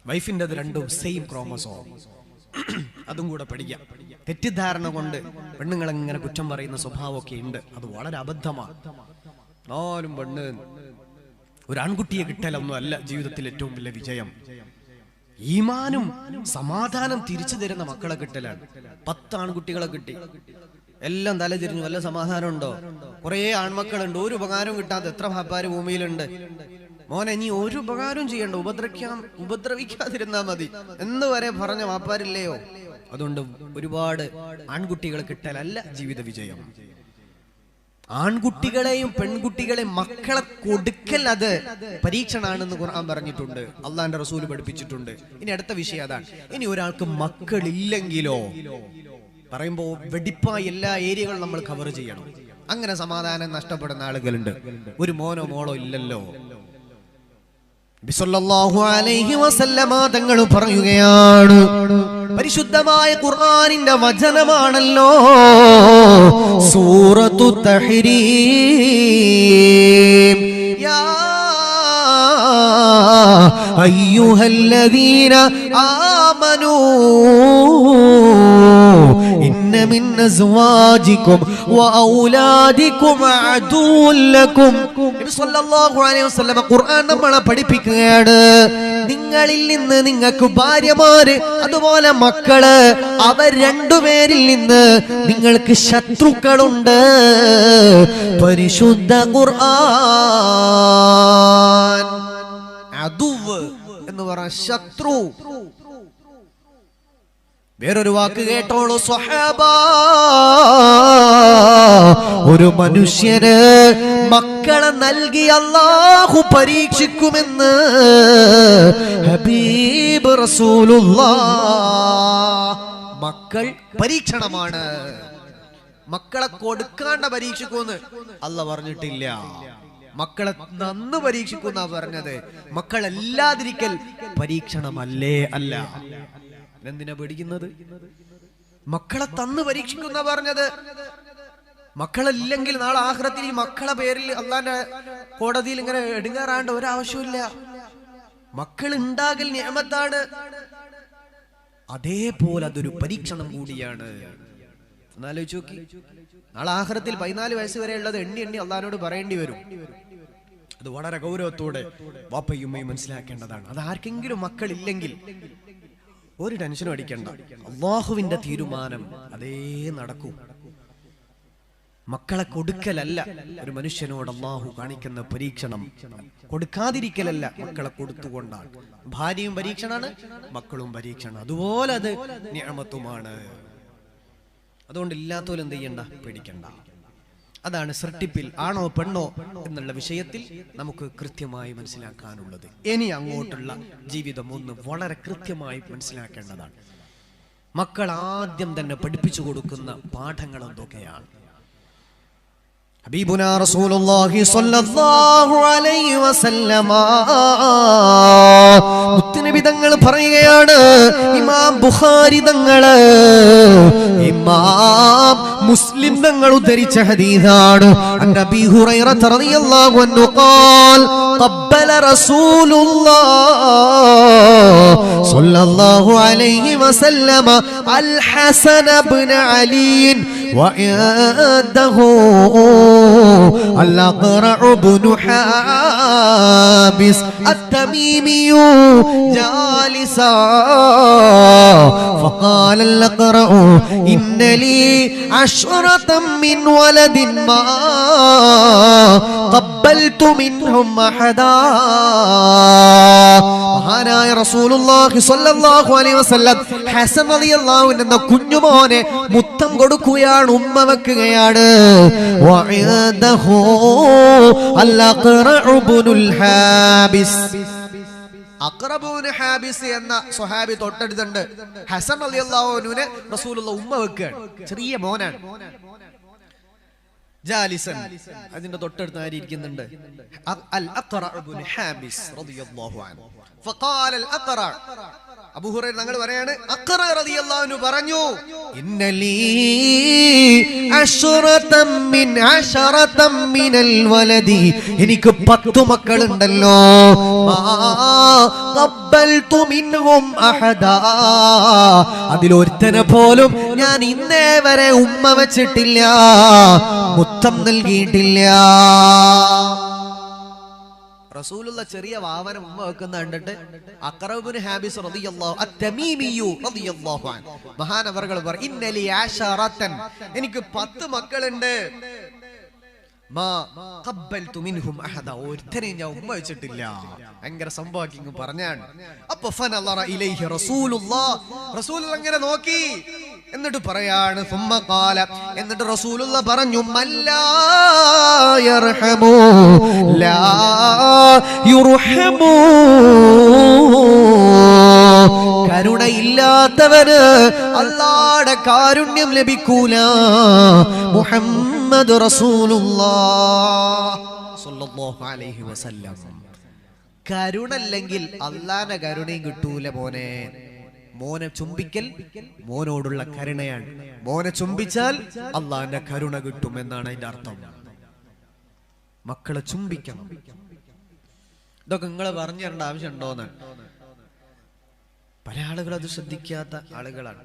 വൈഫിന്റെ രണ്ടും സെയിം ക്രോമസോം. അതും കൂടെ പഠിക്കാം. തെറ്റിദ്ധാരണ കൊണ്ട് പെണ്ണുങ്ങളെ ഇങ്ങനെ കുറ്റം പറയുന്ന സ്വഭാവമൊക്കെ ഉണ്ട്. അത് വളരെ അബദ്ധമാണ്. 4 പെണ്ണ്, ഒരു ആൺകുട്ടിയെ കിട്ടലൊന്നും അല്ല ജീവിതത്തിൽ ഏറ്റവും വലിയ വിജയം. ഈമാനും സമാധാനം തിരിച്ചു തരുന്ന മക്കളെ കിട്ടലാണ്. 10 ആൺകുട്ടികളെ കിട്ടി, എല്ലാം തലതിരിഞ്ഞു, വല്ല സമാധാനം ഉണ്ടോ? കുറെ ആൺമക്കളുണ്ട്, ഒരു ഉപകാരവും കിട്ടാത്ത എത്ര ഭാപ്പാര് ഭൂമിയിലുണ്ട്. മോനെ നീ ഒരു ഉപകാരവും ചെയ്യണ്ട, ഉപദ്രവിക്കാതിരുന്നാ മതി എന്ന് വരെ പറഞ്ഞ വാപ്പാരില്ലയോ? അതുകൊണ്ട് ഒരുപാട് ആൺകുട്ടികളെ കിട്ടലല്ല ജീവിത വിജയം. ആൺകുട്ടികളെയും പെൺകുട്ടികളെയും മക്കളെ കൊടുക്കൽ അത് പരീക്ഷണാണെന്ന് ഖുർആൻ പറഞ്ഞിട്ടുണ്ട്, അള്ളാന്റെ റസൂൽ പഠിപ്പിച്ചിട്ടുണ്ട്. ഇനി അടുത്ത വിഷയം അതാണ്. ഇനി ഒരാൾക്ക് മക്കളില്ലെങ്കിലോ പറയുമ്പോ വെടിപ്പായി എല്ലാ ഏരിയകളും നമ്മൾ കവർ ചെയ്യണം. അങ്ങനെ സമാധാനം നഷ്ടപ്പെടുന്ന ആളുകളുണ്ട്. ഒരു മോനോ മോളോ ഇല്ലല്ലോ. നബി സല്ലല്ലാഹു അലൈഹി വസല്ലമ തങ്ങൾ പറയുകയാണ്, പരിശുദ്ധമായ ഖുർആനിന്റെ വചനമാണല്ലോ സൂറത്തു തഹ്രീം. യാ അയ്യുഹല്ലദീന ആമനൂ ഇന്ന മിൻ അസ്വാജികും വഔലാദികും അദുവ്വൻ ലക്കും. നബി സല്ലല്ലാഹു അലൈഹി വസല്ലം ഖുർആൻ നമ്മളെ പഠിപ്പിക്കുകയാണ്, നിങ്ങളിൽ നിന്ന് നിങ്ങൾക്ക് ഭാര്യമാര് അതുപോലെ മക്കള് അവർ രണ്ടുപേരിൽ നിന്ന് നിങ്ങൾക്ക് ശത്രുക്കളുണ്ട്. പരിശുദ്ധ ഖുർആൻ അദുവ് എന്ന് പറഞ്ഞ ശത്രു. വേറൊരു വാക്ക് കേട്ടോളൂ സ്വഹാബ, ഒരു മനുഷ്യന് മക്കളെ നൽകി അല്ലാഹു പരീക്ഷിക്കുമെന്ന് ഹബീബ് റസൂലുള്ളാഹ്. മക്കൾ പരീക്ഷണമാണ്. മക്കളെ കൊടുക്കാണ്ട പരീക്ഷിക്കുമെന്ന് അല്ലാഹ് പറഞ്ഞിട്ടില്ല. മക്കളെ നന്ന് പരീക്ഷിക്കുന്ന പറഞ്ഞത്. മക്കളല്ലാതിരിക്കൽ പരീക്ഷണമല്ലേ അല്ല. എന്തിനാ പേടിക്കുന്നത്? മക്കളെ തന്ന് പരീക്ഷിക്കുന്ന പറഞ്ഞത്. മക്കളില്ലെങ്കിൽ നാളെ ആഖിറത്തിൽ ഈ മക്കളെ പേരിൽ അള്ളാന്റെ കോടതിയിൽ ഇങ്ങനെ എടുങ്ങാറാണ്ട് ഒരാവശ്യമില്ല. മക്കൾ ഉണ്ടാകൽ നിഅമത്താണ്, അതേപോലെ അതൊരു പരീക്ഷണം കൂടിയാണ്. എന്നാലോചിച്ച് നോക്കി, നാളെ ആഖിറത്തിൽ 14 വയസ്സ് വരെ ഉള്ളത് എണ്ണി എണ്ണി അള്ളാഹിനോട് പറയേണ്ടി വരും. അത് വളരെ ഗൗരവത്തോടെ വാപ്പയും ഉമ്മയും മനസ്സിലാക്കേണ്ടതാണ്. അത് ആർക്കെങ്കിലും മക്കളില്ലെങ്കിൽ ഒരു ടെൻഷനും അടിക്കണ്ട. അള്ളാഹുവിന്റെ തീരുമാനം അതേ നടക്കൂ. മക്കളെ കൊടുക്കലല്ല ഒരു മനുഷ്യനോട് അള്ളാഹു കാണിക്കുന്ന പരീക്ഷണം. കൊടുക്കാതിരിക്കലല്ല, മക്കളെ കൊടുത്തുകൊണ്ടാണ്. ഭാര്യയും പരീക്ഷണാണ്, മക്കളും പരീക്ഷണം. അതുപോലെ അത് നിഅമത്തുമാണ്. അതുകൊണ്ട് ഇല്ലാത്തോലും എന്ത് ചെയ്യണ്ട, പേടിക്കണ്ട. അതാണ് സൃഷ്ടിപ്പിൽ ആണോ പെണ്ണോ എന്നുള്ള വിഷയത്തിൽ നമുക്ക് കൃത്യമായി മനസ്സിലാക്കാനുള്ളത്. ഇനി അങ്ങോട്ടുള്ള ജീവിതം ഒന്ന് വളരെ കൃത്യമായി മനസ്സിലാക്കേണ്ടതാണ്. മക്കൾ ആദ്യം തന്നെ പഠിപ്പിച്ചു കൊടുക്കുന്ന പാഠങ്ങൾ എന്തൊക്കെയാണ്? ഹബീബുനാ റസൂലുള്ളാഹി സ്വല്ലല്ലാഹു അലൈഹി വസല്ലമ മുത്തുനബി തങ്ങൾ പറയുകയാണ്, ഇമാം ബുഖാരി തങ്ങള് ഇമാം മുസ്ലിം തങ്ങൾ ഉദ്ധരിച്ച ഹദീസാണ്. അന്നബി ഹുറൈറ റളിയല്ലാഹു അൻഹു ഖാൽ ഖബ്ബല റസൂലുള്ളാഹി സ്വല്ലല്ലാഹു അലൈഹി വസല്ലമ അൽ ഹസൻ ഇബ്നു അലി وعنده الأقرع بن حابس التميمي جالسا فقال الأقرع إن لي 10 من ولد ما قبلت منهم أحدا. മഹാനായ റസൂലുള്ളാഹി സ്വല്ലല്ലാഹു അലൈഹി വസല്ലം ഹസൻ റളിയല്ലാഹു അൻഹു എന്ന കുഞ്ഞുമോനെ മുത്തം കൊടുക്കുകയാണ്, ഉമ്മ വെക്കുകയാണ്. വഅദഹു അൽ-അഖറഉ ഇബ്നുൽ ഹാബിസ്. അഖറബുൻ ഹാബിസ് എന്ന സ്വഹാബി തൊട്ടടുത്തുണ്ട്. ഹസൻ റളിയല്ലാഹു അൻഹുവിനെ റസൂലുള്ളാഹി ഉമ്മ വെക്കുകയാണ്. ചെറിയ മോനാണ്. ജാലിസൻ, അതിന്റെ തൊട്ടടുത്ത് ആര് ഇരിക്കുന്നുണ്ട്? അൽ-അഖറ ഇബ്നു ഹാബിസ് റളിയല്ലാഹു അൻഹു. ഫഖാല അൽ-അഖറ, അബൂ ഹുറൈറ തങ്ങൾ പറയാണ്, അഖറ റളിയല്ലാഹു അൻഹു പറഞ്ഞു, ഇന്നലീ 10 മിനൽ വലദി, എനിക്ക് 10 മക്കളുണ്ടല്ലോ. മാ ഖബ്ബൽതു മിൻഹും അഹദാ, അതിലൊരുത്തനെ പോലും ഞാൻ ഇന്നേ വരെ ഉമ്മ വെച്ചിട്ടില്ല, മുത്തം നൽകിയിട്ടില്ല. റസൂലുള്ള ചെറിയ വാവന ഉമ്മ വെക്കുന്ന കണ്ടിട്ട് അഖറബുൻ ഹാബിസ് റളിയല്ലാഹു അത്തമീമിയു റളിയല്ലാഹു അൻഹു മഹാനവർകൾ പറ, ഇന്നലി 10, എനിക്ക് 10 മക്കളുണ്ട്. ഒരുത്തനെയും ഞാൻ ഉമ്മ വെച്ചിട്ടില്ല. ഭയങ്കര സംഭവം പറഞ്ഞാണ്. അപ്പൊ ഫനളറ ഇലൈഹി റസൂലുള്ളാഹ്, റസൂലുള്ളാഹ് അങ്ങനെ നോക്കി, എന്നിട്ട് പറയാണ് എന്നിട്ട് റസൂലുള്ളാഹ് പറഞ്ഞു, മല്ലാ യർഹമു ലാ യുർഹമു, കരുണയില്ലാത്തവന് അല്ലാഹുവിന്റെ കാരുണ്യം ലഭിക്കൂല. മുഹമ്മദ് റസൂലുള്ളാഹ് സ്വല്ലല്ലാഹു അലൈഹി വസല്ലം. കരുണല്ലെങ്കിൽ അല്ലാഹുവിന്റെ കരുണയും കിട്ടൂല മോനെ. മോനെ ചുംബിക്കൽ മോനോടുള്ള കരുണയാണ്. മോനെ ചുംബിച്ചാൽ അല്ലാഹുവിന്റെ കരുണ കിട്ടും എന്നാണ് അതിന്റെ അർത്ഥം. മക്കളെ ചുംബിക്കണം. ഇതൊക്കെ നിങ്ങൾ പറഞ്ഞു തരേണ്ട ആവശ്യമുണ്ടോന്ന് പല ആളുകളും അത് ശ്രദ്ധിക്കാത്ത ആളുകളാണ്.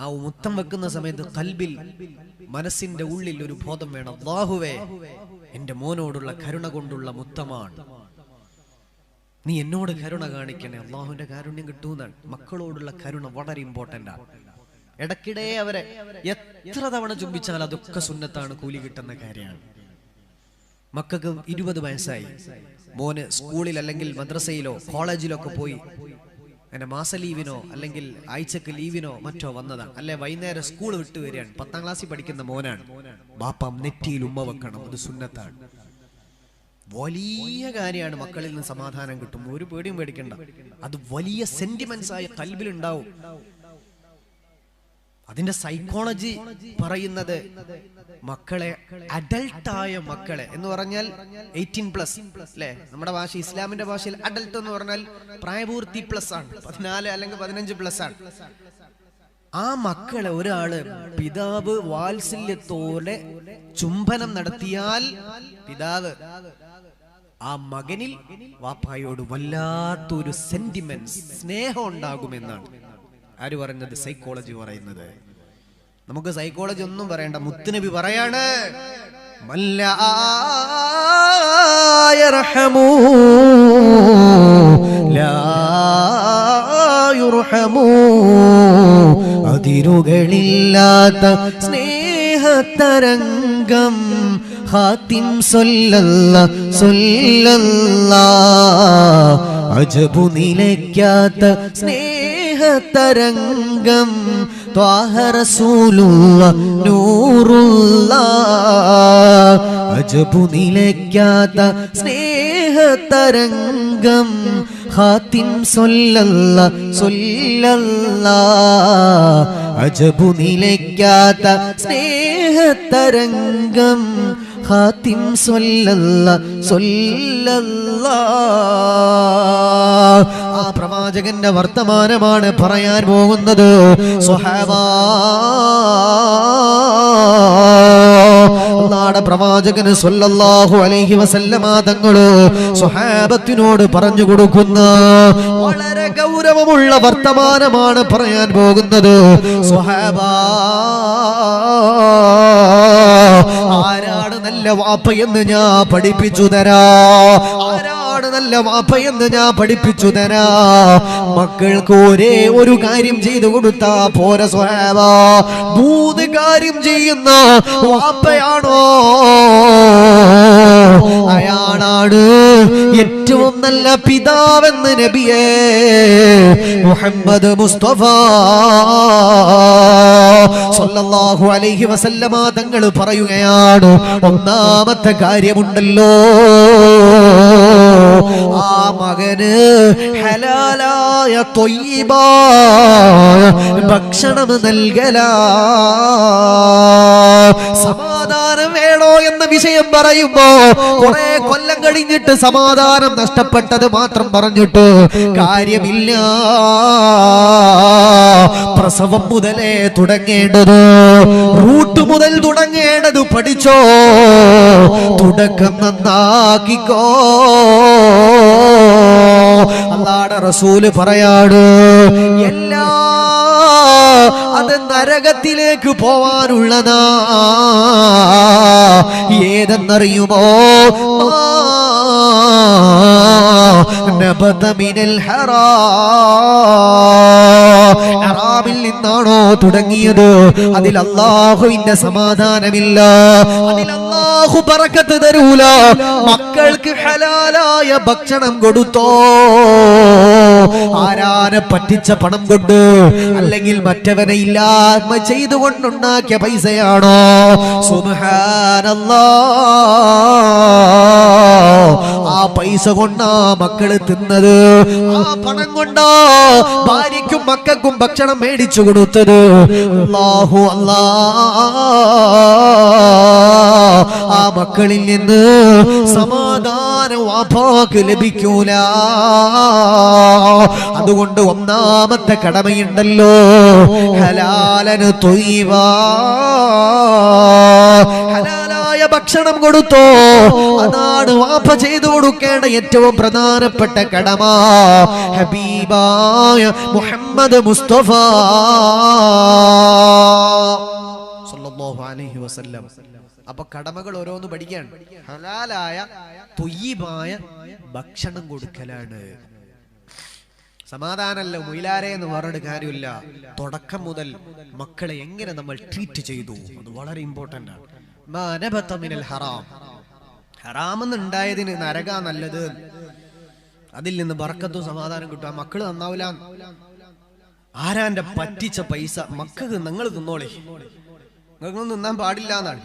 ആ മുത്തം വെക്കുന്ന സമയത്ത് കൽബിൽ, മനസ്സിന്റെ ഉള്ളിൽ ഒരു ബോധം വേണം, അല്ലാഹുവേ എന്റെ മോനോടുള്ള കരുണ കൊണ്ടുള്ള മുത്തമാണ്, നീ എന്നോട് കരുണ കാണിക്കണേ. അള്ളാഹുവിന്റെ കാരുണ്യം കിട്ടുന്നതാണ്. മക്കളോടുള്ള കരുണ വളരെ ഇമ്പോർട്ടന്റ് ആണ്. ഇടയ്ക്കിടെ അവരെ എത്ര തവണ ചുംബിച്ചാൽ അതൊക്കെ സുന്നത്താണ്, കൂലി കിട്ടുന്ന കാര്യമാണ്. മക്കൾക്ക് 20 വയസ്സായി, മോന് സ്കൂളിൽ അല്ലെങ്കിൽ മദ്രസയിലോ കോളേജിലോ ഒക്കെ പോയി അങ്ങനെ മാസ ലീവിനോ അല്ലെങ്കിൽ ആഴ്ചക്ക് ലീവിനോ മറ്റോ വന്നതാണ്. അല്ലെ വൈകുന്നേരം സ്കൂൾ വിട്ടു വരികയാണ്, 10ാം ക്ലാസ്സിൽ പഠിക്കുന്ന മോനാണ്. ബാപ്പം നെറ്റിയിൽ ഉമ്മ വെക്കണം, അത് സുന്നത്താണ്. വലിയ കാര്യമാണ്. മക്കളിൽ നിന്ന് സമാധാനം കിട്ടും, ഒരു പേടിയും പേടിക്കണ്ട. അത് വലിയ സെന്റിമെന്റ്സ് ആയ കൽബിലുണ്ടാവും. അതിന്റെ സൈക്കോളജി പറയുന്നത് മക്കളെ, അഡൽട്ടായ മക്കളെ എന്ന് പറഞ്ഞാൽ 18+ അല്ലെ, നമ്മുടെ ഭാഷ ഇസ്ലാമിന്റെ ഭാഷയിൽ അഡൽട്ട് എന്ന് പറഞ്ഞാൽ പ്രായപൂർത്തി പ്ലസ് ആണ്, 14 അല്ലെങ്കിൽ 15+ ആണ്. ആ മക്കളെ ഒരാള് പിതാവ് വാത്സല്യത്തോടെ ചുംബനം നടത്തിയാൽ പിതാവ് ആ മകനിൽ വാപ്പായോട് വല്ലാത്തൊരു സെന്റിമെന്റ്, സ്നേഹം ഉണ്ടാകുമെന്നാണ് ആര് പറയുന്നത്? സൈക്കോളജി പറയുന്നത്. നമുക്ക് സൈക്കോളജി ഒന്നും പറയണ്ട, മുത്തുനബി പറയാണ്, മല്ലാ യർഹമു ലാ യുർഹമു, അതിരുകളില്ലാത്ത സ്നേഹതരംഗം ഖാതിം സല്ലല്ലാഹ്, അജബു നിലയ്ക്കാത്ത സ്നേഹതരംഗം ത്വാഹ റസൂലുള്ളാഹ് നൂറുല്ലാഹ്, അജബു നിലയ്ക്കാത്ത സ്നേഹതരംഗം ഖാതിം സല്ലല്ലാഹ്, അജബു നിലയ്ക്കാത്ത സ്നേഹതരംഗം ഖാതിം സല്ലല്ലാഹ്. ആ പ്രവാചകന്റെ വർത്തമാനമാണ് പറയാൻ പോകുന്നത്. സ്വഹാബാ, അല്ലാഹുവിന്റെ പ്രവാചകന് സ്വല്ലല്ലാഹു അലൈഹി വസല്ലമ തങ്ങള് സ്വഹാബത്തിനോട് പറഞ്ഞു കൊടുക്കുന്ന വളരെ ഗൗരവമുള്ള വർത്തമാനമാണ് പറയാൻ പോകുന്നത്. സ്വഹാബാ, ആരാണ് നല്ല വാപ്പയെന്ന് ഞാൻ പഠിപ്പിച്ചു തരാ, ആരാണ് നല്ല വാപ്പയെന്ന് ഞാൻ പഠിപ്പിച്ചു തരാ. മക്കൾക്ക് ഒരേ ഒരു കാര്യം ചെയ്തു കൊടുത്താ പോരെ സ്വഹാബാ, 3 കാര്യം ചെയ്യുന്ന വാപ്പയാണോ അയാളാണ് ഏറ്റവും നല്ല പിതാവെന്ന് നബിയേ മുഹമ്മദ് മുസ്തഫ സല്ലല്ലാഹു അലൈഹി വസല്ലമ തങ്ങൾ പറയുകയാണ്. ഒന്നാമത്തെ കാര്യമുണ്ടല്ലോ, ആ മകന് ഹലാലായ ത്വയ്യിബായ ഭക്ഷണം നൽകലാ. സമാധാനം വേണോ എന്ന വിഷയം പറയുമ്പോ കുറെ കൊല്ലം കഴിഞ്ഞിട്ട് സമാധാനം നഷ്ടപ്പെട്ടത് മാത്രം പറഞ്ഞിട്ട് കാര്യമില്ല. പ്രസവം മുതലേ തുടങ്ങേണ്ടത്, റൂട്ട് മുതൽ തുടങ്ങേണ്ടത് പഠിച്ചോ, തുടക്കം നന്നാക്കിക്കോ. അല്ലാഹുവിന്റെ റസൂല് പറയാണ്, എല്ലാ അത് നരകത്തിലേക്ക് പോവാനുള്ളതാ. ഏതെന്നറിയുമോ? നബത മിനൽ ഹറാം, ഹറാമിൽ നിന്നാണോ തുടങ്ങിയത്, അതിൽ അല്ലാഹുവിന്റെ സമാധാനമില്ല, അതിൽ അല്ലാഹു ബറക്കത്ത് തരൂല. മക്കൾക്ക് ഹലാലായ ഭക്ഷണം കൊടുത്തോ, ആരാനെ പറ്റിച്ച പണം കൊണ്ട് അല്ലെങ്കിൽ മറ്റവനെ ഇല്ലായ്മ ചെയ്തുകൊണ്ടുണ്ടാക്കിയ പൈസയാണോ? സുബ്ഹാനല്ലാഹ്, ആ പൈസ കൊണ്ടാ മക്കള് തിന്നത്, ആ പണം കൊണ്ടാ ഭാര്യയ്ക്കും മക്കൾക്കും ഭക്ഷണം മേടിച്ചു കൊടുത്തത്. അല്ലാഹു ആ മക്കളിൽ നിന്ന് സമാധാനം വാപ്പാക്ക് ലഭിക്കൂല. അതുകൊണ്ട് ഒന്നാമത്തെ കടമയുണ്ടല്ലോ, ഹലാലന് ത്വയ്യിബാ, ഹലാലായ ഭക്ഷണം കൊടുത്തോ, അതാണ് വാപ്പ ചെയ്തു കൊടുക്കേണ്ട ഏറ്റവും പ്രധാനപ്പെട്ട കടമ. ഹബീബായ മുഹമ്മദ് മുസ്തഫ സല്ലല്ലാഹു അലൈഹി വസല്ലം. അപ്പൊ കടമകൾ ഓരോന്ന് പഠിക്കാൻ, ഹലാലായ ത്വയ്യിബായ ഭക്ഷണം കൊടുക്കലാണ്. സമാധാനമല്ല മൊയിലാരെ എന്ന് പറഞ്ഞിട്ട് കാര്യമില്ല. തുടക്കം മുതൽ മക്കളെ എങ്ങനെ നമ്മൾ ട്രീറ്റ് ചെയ്തു, അത് വളരെ ഇമ്പോർട്ടന്റ് ആണ്. ഹറാം, ഹറാമെന്ന് ഉണ്ടായതിന് നരക നല്ലത്, അതിൽ നിന്ന് ബർക്കത്തും സമാധാനം കിട്ടുക. മക്കള് നന്നാവില്ല. ആരാന്റെ പറ്റിച്ച പൈസ മക്കൾക്ക് നിങ്ങൾ തിന്നോളി, നിങ്ങൾക്കൊന്നും തിന്നാൻ പാടില്ല എന്നാണ്.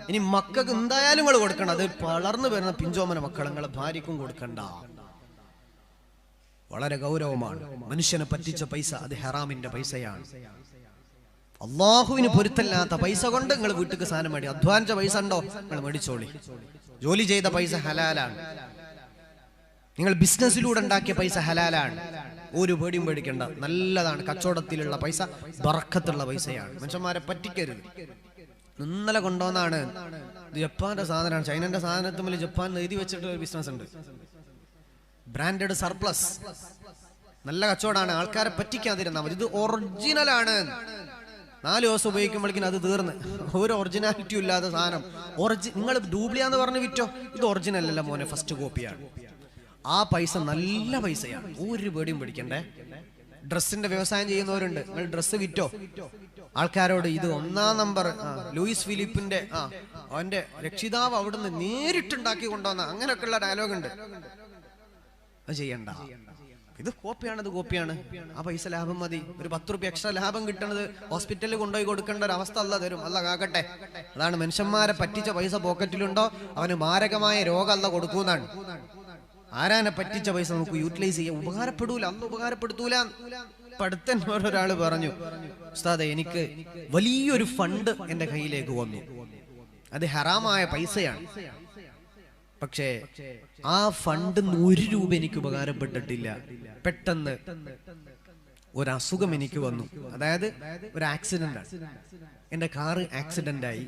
ഇനി മക്കൾക്ക് എന്തായാലും നിങ്ങൾ കൊടുക്കണം. അത് വളർന്നു വരുന്ന പിഞ്ചോമന മക്കൾ നിങ്ങളെ ഭാര്യക്കും കൊടുക്കണ്ട. വളരെ ഗൗരവമാണ്. മനുഷ്യനെ പറ്റിച്ച പൈസ അത് ഹറാമിന്റെ പൈസയാണ്. അള്ളാഹുവിന് പൊരുത്തല്ലാത്ത പൈസ കൊണ്ട് നിങ്ങൾ വീട്ടിക്ക് സാധനം മേടി. അധ്വാനിച്ച പൈസ ഉണ്ടോ നിങ്ങൾ മേടിച്ചോളി. ജോലി ചെയ്ത പൈസ ഹലാലാണ്. നിങ്ങൾ ബിസിനസ്സിലൂടെ ഉണ്ടാക്കിയ പൈസ ഹലാലാണ്. ഒരു പേടിയും പേടിക്കണ്ട, നല്ലതാണ്. കച്ചവടത്തിലുള്ള പൈസ ബറക്കത്തുള്ള പൈസയാണ്. മനുഷ്യന്മാരെ പറ്റിക്കരുത്. ഇന്നലെ കൊണ്ടുവന്നാണ്, ജപ്പാന്റെ സാധനമാണ്, ചൈനന്റെ സാധനത്തുമ്പിൽ ജപ്പാൻ എഴുതി വെച്ചിട്ട് ഒരു ബിസിനസ് ഉണ്ട്, ബ്രാൻഡഡ് സർപ്ലസ്, നല്ല കച്ചവടമാണ്. ആൾക്കാരെ പറ്റിക്കാതിരുന്നാൽ മതി. ഇത് ഒറിജിനലാണ്. 4 ദിവസം ഉപയോഗിക്കുമ്പോഴേക്കും അത് തീർന്ന്, ഒരു ഒറിജിനാലിറ്റി ഇല്ലാത്ത സാധനം. നിങ്ങൾ ഡ്യൂപ്ലിയാന്ന് പറഞ്ഞ് വിറ്റോ, ഇത് ഒറിജിനൽ അല്ല മോനെ, ഫസ്റ്റ് കോപ്പിയാണ്. ആ പൈസ നല്ല പൈസയാണ്, ഒരു പേടിയും പിടിക്കണ്ടേ. ഡ്രസ്സിന്റെ വ്യവസായം ചെയ്യുന്നവരുണ്ട്, നിങ്ങൾ ഡ്രസ്സ് വിറ്റോ, ആൾക്കാരോട് ഇത് 1-ാം നമ്പർ ലൂയിസ് ഫിലിപ്പിന്റെ അവന്റെ രക്ഷിതാവ് അവിടുന്ന് നേരിട്ടുണ്ടാക്കി കൊണ്ടുവന്ന, അങ്ങനെയൊക്കെയുള്ള ഡയലോഗ് ഉണ്ട്. അത് ചെയ്യണ്ട. ഇത് കോപ്പിയാണ്, ഇത് കോപ്പിയാണ്. ആ പൈസ ലാഭം മതി. ഒരു 10 രൂപ എക്സ്ട്രാ ലാഭം കിട്ടണത് ഹോസ്പിറ്റലിൽ കൊണ്ടുപോയി കൊടുക്കേണ്ട ഒരു അവസ്ഥ അല്ല തരും. അല്ല കാക്കട്ടെ. അതാണ് മനുഷ്യന്മാരെ പറ്റിച്ച പൈസ പോക്കറ്റിലുണ്ടോ അവന് മാരകമായ രോഗം അല്ല കൊടുക്കൂന്നാണ്. ആരാനെ പറ്റിച്ച പൈസ നമുക്ക് യൂട്ടിലൈസ് ചെയ്യാൻ ഉപകാരപ്പെടൂല, അന്ന് ഉപകാരപ്പെടുത്തൂല. അടുത്ത ഒരാള് പറഞ്ഞു, ഉസ്താദേ എനിക്ക് വലിയൊരു ഫണ്ട് എന്റെ കയ്യിലേക്ക് വന്നു, അത് ഹറാമായ പൈസയാണ്, പക്ഷേ ആ ഫണ്ട് 1 രൂപ എനിക്ക് ഉപകാരപ്പെട്ടിട്ടില്ല. പെട്ടെന്ന് ഒരു അസുഖം എനിക്ക് വന്നു. അതായത് ഒരു ആക്സിഡന്റ് ആണ്, എന്റെ കാറ് ആക്സിഡന്റ് ആയി.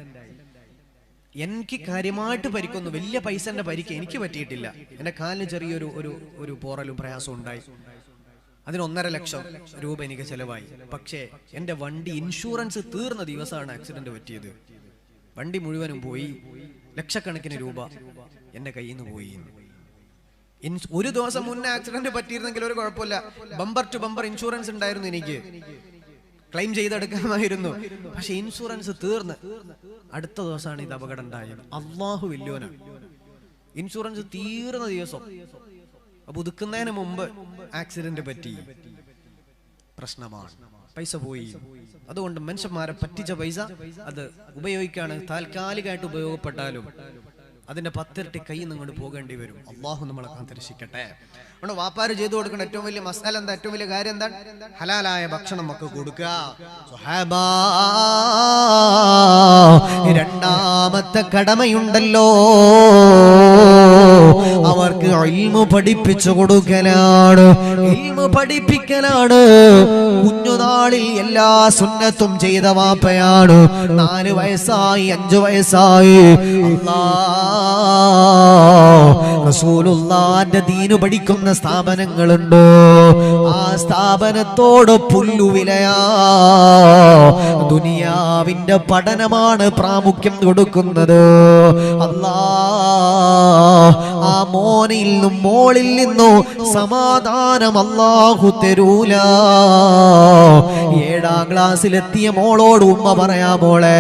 എനിക്ക് കാര്യമായിട്ട് പരിക്കൊന്നു, വലിയ പൈസന്റെ പരിക്ക് എനിക്ക് പറ്റിയിട്ടില്ല. എന്റെ കാലിന് ചെറിയൊരു ഒരു പോറലും പ്രയാസവും ഉണ്ടായി. അതിന് 1.5 ലക്ഷം രൂപ എനിക്ക് ചെലവായി. പക്ഷേ എന്റെ വണ്ടി ഇൻഷുറൻസ് തീർന്ന ദിവസമാണ് ആക്സിഡന്റ് പറ്റിയത്. വണ്ടി മുഴുവനും പോയി, ലക്ഷക്കണക്കിന് രൂപ എന്റെ കയ്യിൽ നിന്ന് പോയി. ഒരു ദിവസം മുന്നേ ആക്സിഡന്റ് പറ്റിയിരുന്നെങ്കിൽ ഒരു കുഴപ്പമില്ല, ബമ്പർ ടു ബമ്പർ ഇൻഷുറൻസ് ഉണ്ടായിരുന്നു, എനിക്ക് ക്ലെയിം ചെയ്തെടുക്കാമായിരുന്നു. പക്ഷെ ഇൻഷുറൻസ് തീർന്ന് അടുത്ത ദിവസമാണ് ഇത് അപകടം ഉണ്ടായത്. അള്ളാഹു വലിയോനാണ്. ഇൻഷുറൻസ് തീർന്ന ദിവസം, അപ്പൊ ഒതുക്കുന്നതിന് മുമ്പ് ആക്സിഡന്റ് പറ്റി, പ്രശ്നമാണ്, പൈസ പോയി. അതുകൊണ്ട് മനുഷ്യന്മാരെ പറ്റിച്ച പൈസ അത് ഉപയോഗിക്കാണ്, താൽക്കാലികമായിട്ട് ഉപയോഗപ്പെട്ടാലും അതിന്റെ 10 ഇരട്ടി കയ്യിൽ നിന്ന് കൊണ്ട് പോകേണ്ടി വരും. അള്ളാഹു നമ്മളെ കാത്തിരക്ഷിക്കട്ടെ. അതുകൊണ്ട് വാപ്പാര് ചെയ്തു കൊടുക്കേണ്ട ഏറ്റവും വലിയ മസാല എന്താ, ഏറ്റവും വലിയ കാര്യം എന്താണ്? ഹലാലായ ഭക്ഷണം ഒക്കെ കൊടുക്കുക. സ്വഹാബാ, രണ്ടാമത്തെ കടമയുണ്ടല്ലോ, അവർക്ക് ഇൽമു പഠിപ്പിച്ചു കൊടുക്കലാണ്, ഇൽമു പഠിപ്പിക്കലാണ്. കുഞ്ഞുനാളിൽ എല്ലാ സുന്നത്തും ചെയ്ത വാപ്പയാണ്. 4 വയസ്സായി 5 വയസ്സായി റസൂലുള്ളാഹിന്റെ ദീന് പഠിക്കുന്ന സ്ഥാപനങ്ങളുണ്ട്. ആ സ്ഥാപനത്തോട് പുല്ലുവിലയാ. ദുനിയാവിന്റെ പഠനമാണ് പ്രാമുഖ്യം കൊടുക്കുന്നത്. അല്ലാഹ് ആ മോനിൽ നിന്നും മോളിൽ നിന്നും സമാധാനം അല്ലാഹു തരൂല. 7ാം ക്ലാസ്സിലെത്തിയ മോളോട് ഉമ്മ പറയാ, മോളെ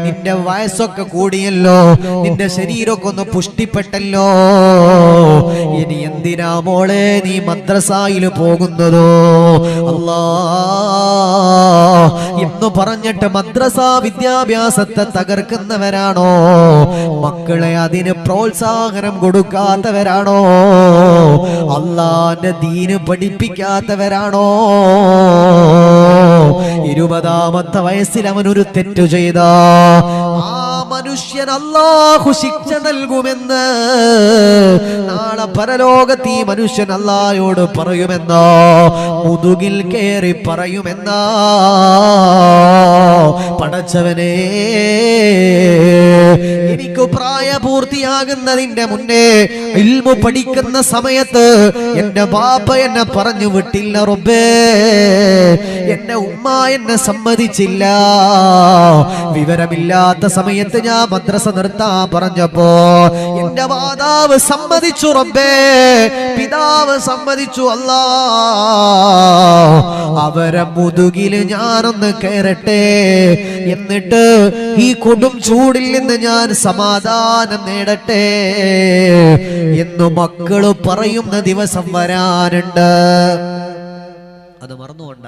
നിന്റെ വയസ്സൊക്കെ കൂടിയല്ലോ, നിന്റെ ശരീരമൊക്കെ ഒന്ന് പുഷ്ടിപ്പെട്ടല്ലോ, ഇനി എന്തിനാ മോളെ നീ മദ്രസയിൽ പോകുന്നതോ? അല്ലാ എന്ന് പറഞ്ഞിട്ട് മദ്രസ വിദ്യാഭ്യാസത്തെ തകർക്കുന്നവരാണോ? മക്കളെ അതിന് പ്രോത്സാഹനം കൊടുക്കാത്തവരാണോ? അല്ലാഹുവിന്റെ ദീന് പഠിപ്പിക്കാത്തവരാണോ? 20ാമത്തെ വയസ്സിൽ അവനൊരു തെറ്റു ചെയ്ത ആ മനുഷ്യൻ അല്ലാഹു ശിക്ഷ നൽകുമെന്ന് നാളെ പരലോകത്ത് ഈ മനുഷ്യൻ അല്ലാഹുവോട് പറയുമെന്നോ, മുതുകിൽ കയറി പറയുമെന്നോ. പടച്ചവനെ, എനിക്ക് പ്രായപൂർത്തിയാകുന്നതിന്റെ മുന്നേ ഇൽമു പഠിക്കുന്ന സമയത്ത് എന്റെ ബാപ്പ എന്നെ പറഞ്ഞു വിട്ടില്ല റബ്ബേ, എന്റെ ഉമ്മ എന്നെ സമ്മതിച്ചില്ല. വിവരമില്ലാത്ത സമയത്ത് ഞാൻ മദ്രസ നിർത്താൻ പറഞ്ഞപ്പോ എന്റെ മാതാവ് സമ്മതിച്ചു റബ്ബേ, പിതാവ് സമ്മതിച്ചു. അല്ലാ, അവരെ മുതുകില് ഞാനൊന്ന് കയറട്ടെ, എന്നിട്ട് ഈ കൊടും ചൂടിൽ നിന്ന് ഞാൻ സമാധാനം നേടട്ടെ എന്ന് മക്കള് പറയുന്ന ദിവസം വരാനുണ്ട്. അത് മറന്നുകൊണ്ട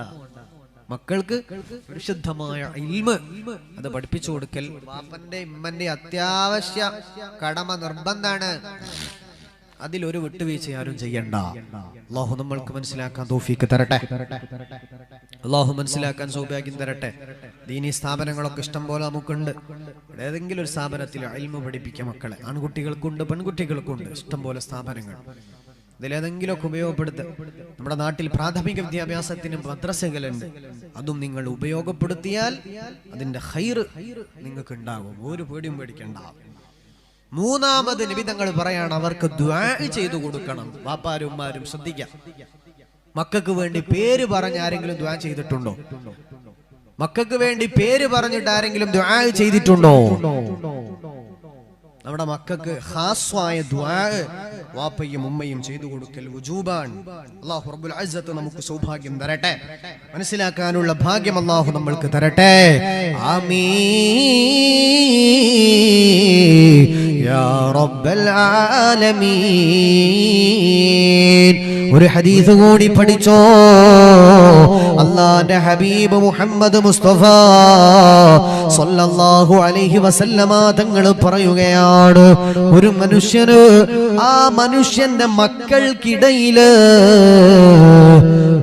മക്കൾക്ക് പരിശുദ്ധമായ ഇൽമ് അത് പഠിപ്പിച്ചു കൊടുക്കൽ വാപ്പന്റെ ഇമ്മന്റെ അത്യാവശ്യ കടമ, നിർബന്ധാണ്. അതിലൊരു വിട്ടുവീഴ്ച ആരും ചെയ്യണ്ട. അല്ലാഹു നമ്മൾക്ക് മനസ്സിലാക്കാൻ തൗഫീഖ് തരട്ടെ. അല്ലാഹു മനസ്സിലാക്കാൻ സൗഭാഗ്യം തരട്ടെ. ദീനി സ്ഥാപനങ്ങളൊക്കെ ഇഷ്ടം പോലെ നമുക്കുണ്ട്. ഏതെങ്കിലും ഒരു സ്ഥാപനത്തിൽ ഇൽമു പഠിപ്പിക്കുക മക്കളെ. ആൺകുട്ടികൾക്കുണ്ട്, പെൺകുട്ടികൾക്കുണ്ട്, ഇഷ്ടം പോലെ സ്ഥാപനങ്ങൾ. ഇതിലേതെങ്കിലുമൊക്കെ ഉപയോഗപ്പെടുത്തുക. നമ്മുടെ നാട്ടിൽ പ്രാഥമിക വിദ്യാഭ്യാസത്തിന് മദ്രസകളുണ്ട്. അതും നിങ്ങൾ ഉപയോഗപ്പെടുത്തിയാൽ അതിന്റെ ഖൈറ് നിങ്ങൾക്ക് ഉണ്ടാകും. ഒരു പേടിയും പേടിക്കണ്ട. 3ാമത് നബി തങ്ങൾ പറയാണ്, അവർക്ക് ദുആ ചെയ്തു കൊടുക്കണം. വാപ്പാരും ഉമ്മാരും ശ്രദ്ധിക്കാം. മക്കൾക്ക് വേണ്ടി പേര് പറഞ്ഞ് ആരെങ്കിലും ദുആ ചെയ്തിട്ടുണ്ടോ? മക്കൾക്ക് വേണ്ടി പേര് പറഞ്ഞിട്ട് ആരെങ്കിലും ദുആ ചെയ്തിട്ടുണ്ടോ? നമ്മുടെ മക്കൾക്ക് ഖാസ്വായ ദുആ വാപ്പയും ഉമ്മയും ചെയ്തു കൊടുക്കൽ വുജൂബാൻ. അല്ലാഹു റബ്ബുൽ ഇസ്സത്ത് നമുക്ക് സൗഭാഗ്യം തരട്ടെ, മനസ്സിലാക്കാനുള്ള ഭാഗ്യം അല്ലാഹു നമ്മൾക്ക് തരട്ടെ. ആമീൻ യാ റബ്ബൽ ആലമീൻ. ഒരു ഹദീസ് കൂടി പഠിച്ചോ. അല്ലാഹുവിന്റെ ഹബീബ് മുഹമ്മദ് മുസ്തഫ സല്ലല്ലാഹു അലൈഹി വസല്ലമ തങ്ങൾ പറയുകയാണ്, ഒരു മനുഷ്യന് ആ മനുഷ്യന്റെ മക്കൾക്കിടയില്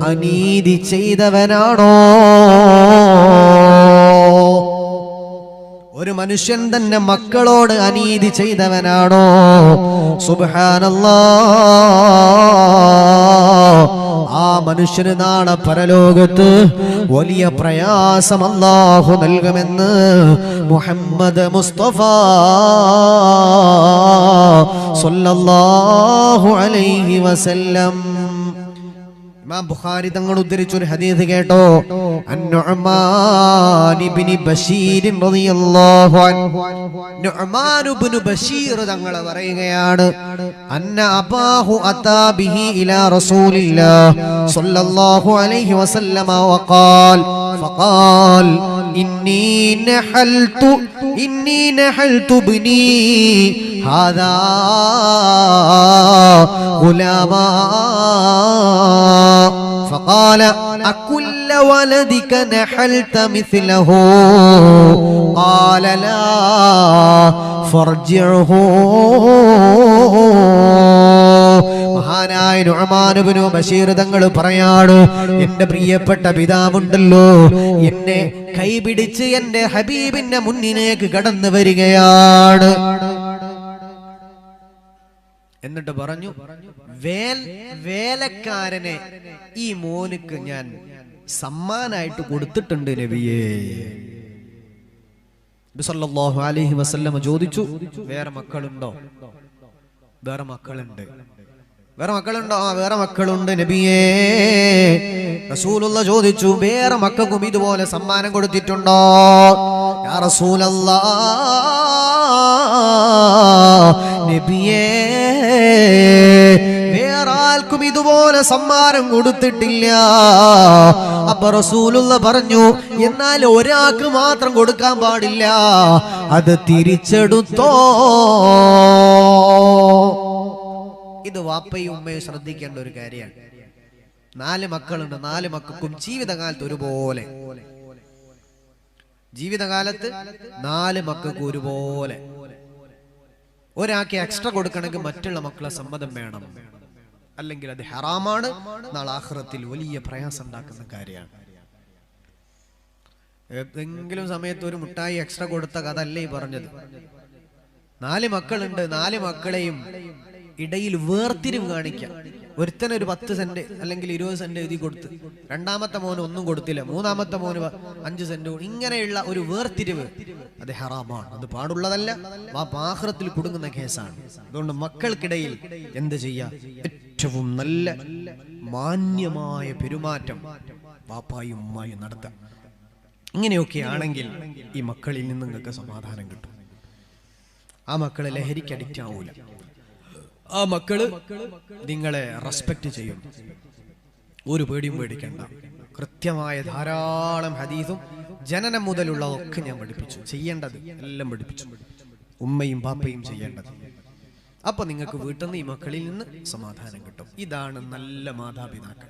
അനീതി ചെയ്തവനാണോ, ഒരു മനുഷ്യൻ തന്നെ മക്കളോട് അനീതി ചെയ്തവനാണോ, സുബ്ഹാനല്ലാഹ്, ആ മനുഷ്യന് നാളെ പരലോകത്ത് വലിയ പ്രയാസം അല്ലാഹു നൽകുമെന്ന് മുഹമ്മദ് മുസ്തഫ സല്ലല്ലാഹു അലൈഹി വസല്ലം. ഇമാം ബുഖാരി തങ്ങൾ ഉദ്ധരിച്ച ഒരു ഹദീസ് കേട്ടോ. അൻ-നുഅ്മാൻ ഇബ്നു ബശീർ റളിയല്ലാഹു അൻഹു, നുഅ്മാൻ ഇബ്നു ബശീർ തങ്ങൾ പറയുകയാണ്, അന്ന അബാഹു അതാ ബിഹി ഇലാ റസൂലില്ലാഹ് സ്വല്ലല്ലാഹു അലൈഹി വസല്ലമ വഖാൽ ഫഖാൽ ഇന്നി നഹൽതു ബിനി ഹാദാ ഗുലാമാ فقال أكل ولدك نحلت مثله قال لا فارجعه. മഹാനായ നുഅ്മാൻ ഇബ്നു ബശീർ തങ്ങൾ പറയാണ്, എന്റെ പ്രിയപ്പെട്ട പിതാവുണ്ടല്ലോ, എന്നെ കൈപിടിച്ച് എന്റെ ഹബീബിന്റെ മുന്നിലേക്ക് കടന്നു വരികയാണ്. എന്നിട്ട് പറഞ്ഞു, വേലക്കാരനെ ഈ മോനുക്ക് ഞാൻ സമ്മാനായിട്ട് കൊടുത്തിട്ടുണ്ട് നബിയേ. നബി സല്ലല്ലാഹു അലൈഹി വസല്ലം ചോദിച്ചു, വേറെ മക്കളുണ്ടോ? വേറെ മക്കളുണ്ട്. വേറെ മക്കളുണ്ടോ? വേറെ മക്കളുണ്ട് നബിയേ. റസൂലുള്ളാഹി ചോദിച്ചു, വേറെ മക്കൾക്കും ഇതുപോലെ സമ്മാനം കൊടുത്തിട്ടുണ്ടോ? യാ റസൂലല്ലാഹ്, നബിയേ പോലെ സമ്മാനം കൊടുത്തിട്ടില്ല. അപ്പൊ റസൂലുള്ള പറഞ്ഞു, എന്നാൽ ഒരാൾക്ക് മാത്രം കൊടുക്കാൻ പാടില്ല, അത് തിരിച്ചെടുത്തോ. ഇത് വാപ്പയും ഉമ്മയും ശ്രദ്ധിക്കേണ്ട ഒരു കാര്യമാണ്. 4 മക്കളുണ്ട്, 4 മക്കൾക്കും ജീവിതകാലത്ത് ഒരുപോലെ, ജീവിതകാലത്ത് 4 മക്കൾക്ക് ഒരുപോലെ. ഒരാൾക്ക് എക്സ്ട്രാ കൊടുക്കണമെങ്കിൽ മറ്റുള്ള മക്കളെ സമ്മതം വേണം, അല്ലെങ്കിൽ അത് ഹറാമാണ്, നാളെ ആഖിറത്തിൽ വലിയ പ്രയാസം ഉണ്ടാക്കുന്ന കാര്യമാണ്. ഏതെങ്കിലും സമയത്ത് ഒരു മുട്ടായി എക്സ്ട്രാ കൊടുത്ത കഥ അല്ലേ ഈ പറഞ്ഞത്. 4 മക്കളുണ്ട്, 4 മക്കളെയും ഇടയിൽ വേർതിരിവ് കാണിക്കാം. ഒരുത്തന് ഒരു 10 സെന്റ് അല്ലെങ്കിൽ 20 സെന്റ് എഴുതി കൊടുത്ത്, രണ്ടാമത്തെ മോന് ഒന്നും കൊടുത്തില്ല, മൂന്നാമത്തെ മോന് 5 സെന്റ്, ഇങ്ങനെയുള്ള ഒരു വേർതിരിവ് അത് ഹറാമാണ്, അത് പാടുള്ളതല്ല, ആഖിറത്തിൽ കുടുങ്ങുന്ന കേസാണ്. അതുകൊണ്ട് മക്കൾക്കിടയിൽ എന്ത് ചെയ്യാം? ഏറ്റവും നല്ല മാന്യമായ പെരുമാറ്റം വാപ്പായും ഉമ്മായും നടത്താം. ഇങ്ങനെയൊക്കെ ആണെങ്കിൽ ഈ മക്കളിൽ നിന്ന് നിങ്ങൾക്ക് സമാധാനം കിട്ടും. ആ മക്കള് ലഹരിക്ക് അഡിക്റ്റ് ആവൂല. ആ മക്കള് നിങ്ങളെ റെസ്പെക്ട് ചെയ്യും. ഒരു പേടിയും പേടിക്കണ്ട. കൃത്യമായ ധാരാളം ഹദീസും ജനനം മുതലുള്ളതൊക്കെ ഞാൻ പഠിപ്പിച്ചു. ചെയ്യേണ്ടത് എല്ലാം പഠിപ്പിച്ചു, ഉമ്മയും ബാപ്പയും ചെയ്യേണ്ടത്. അപ്പൊ നിങ്ങൾക്ക് വീട്ടിൽ നിന്ന് ഈ മക്കളിൽ നിന്ന് സമാധാനം കിട്ടും. ഇതാണ് നല്ല മാതാപിതാക്കൾ.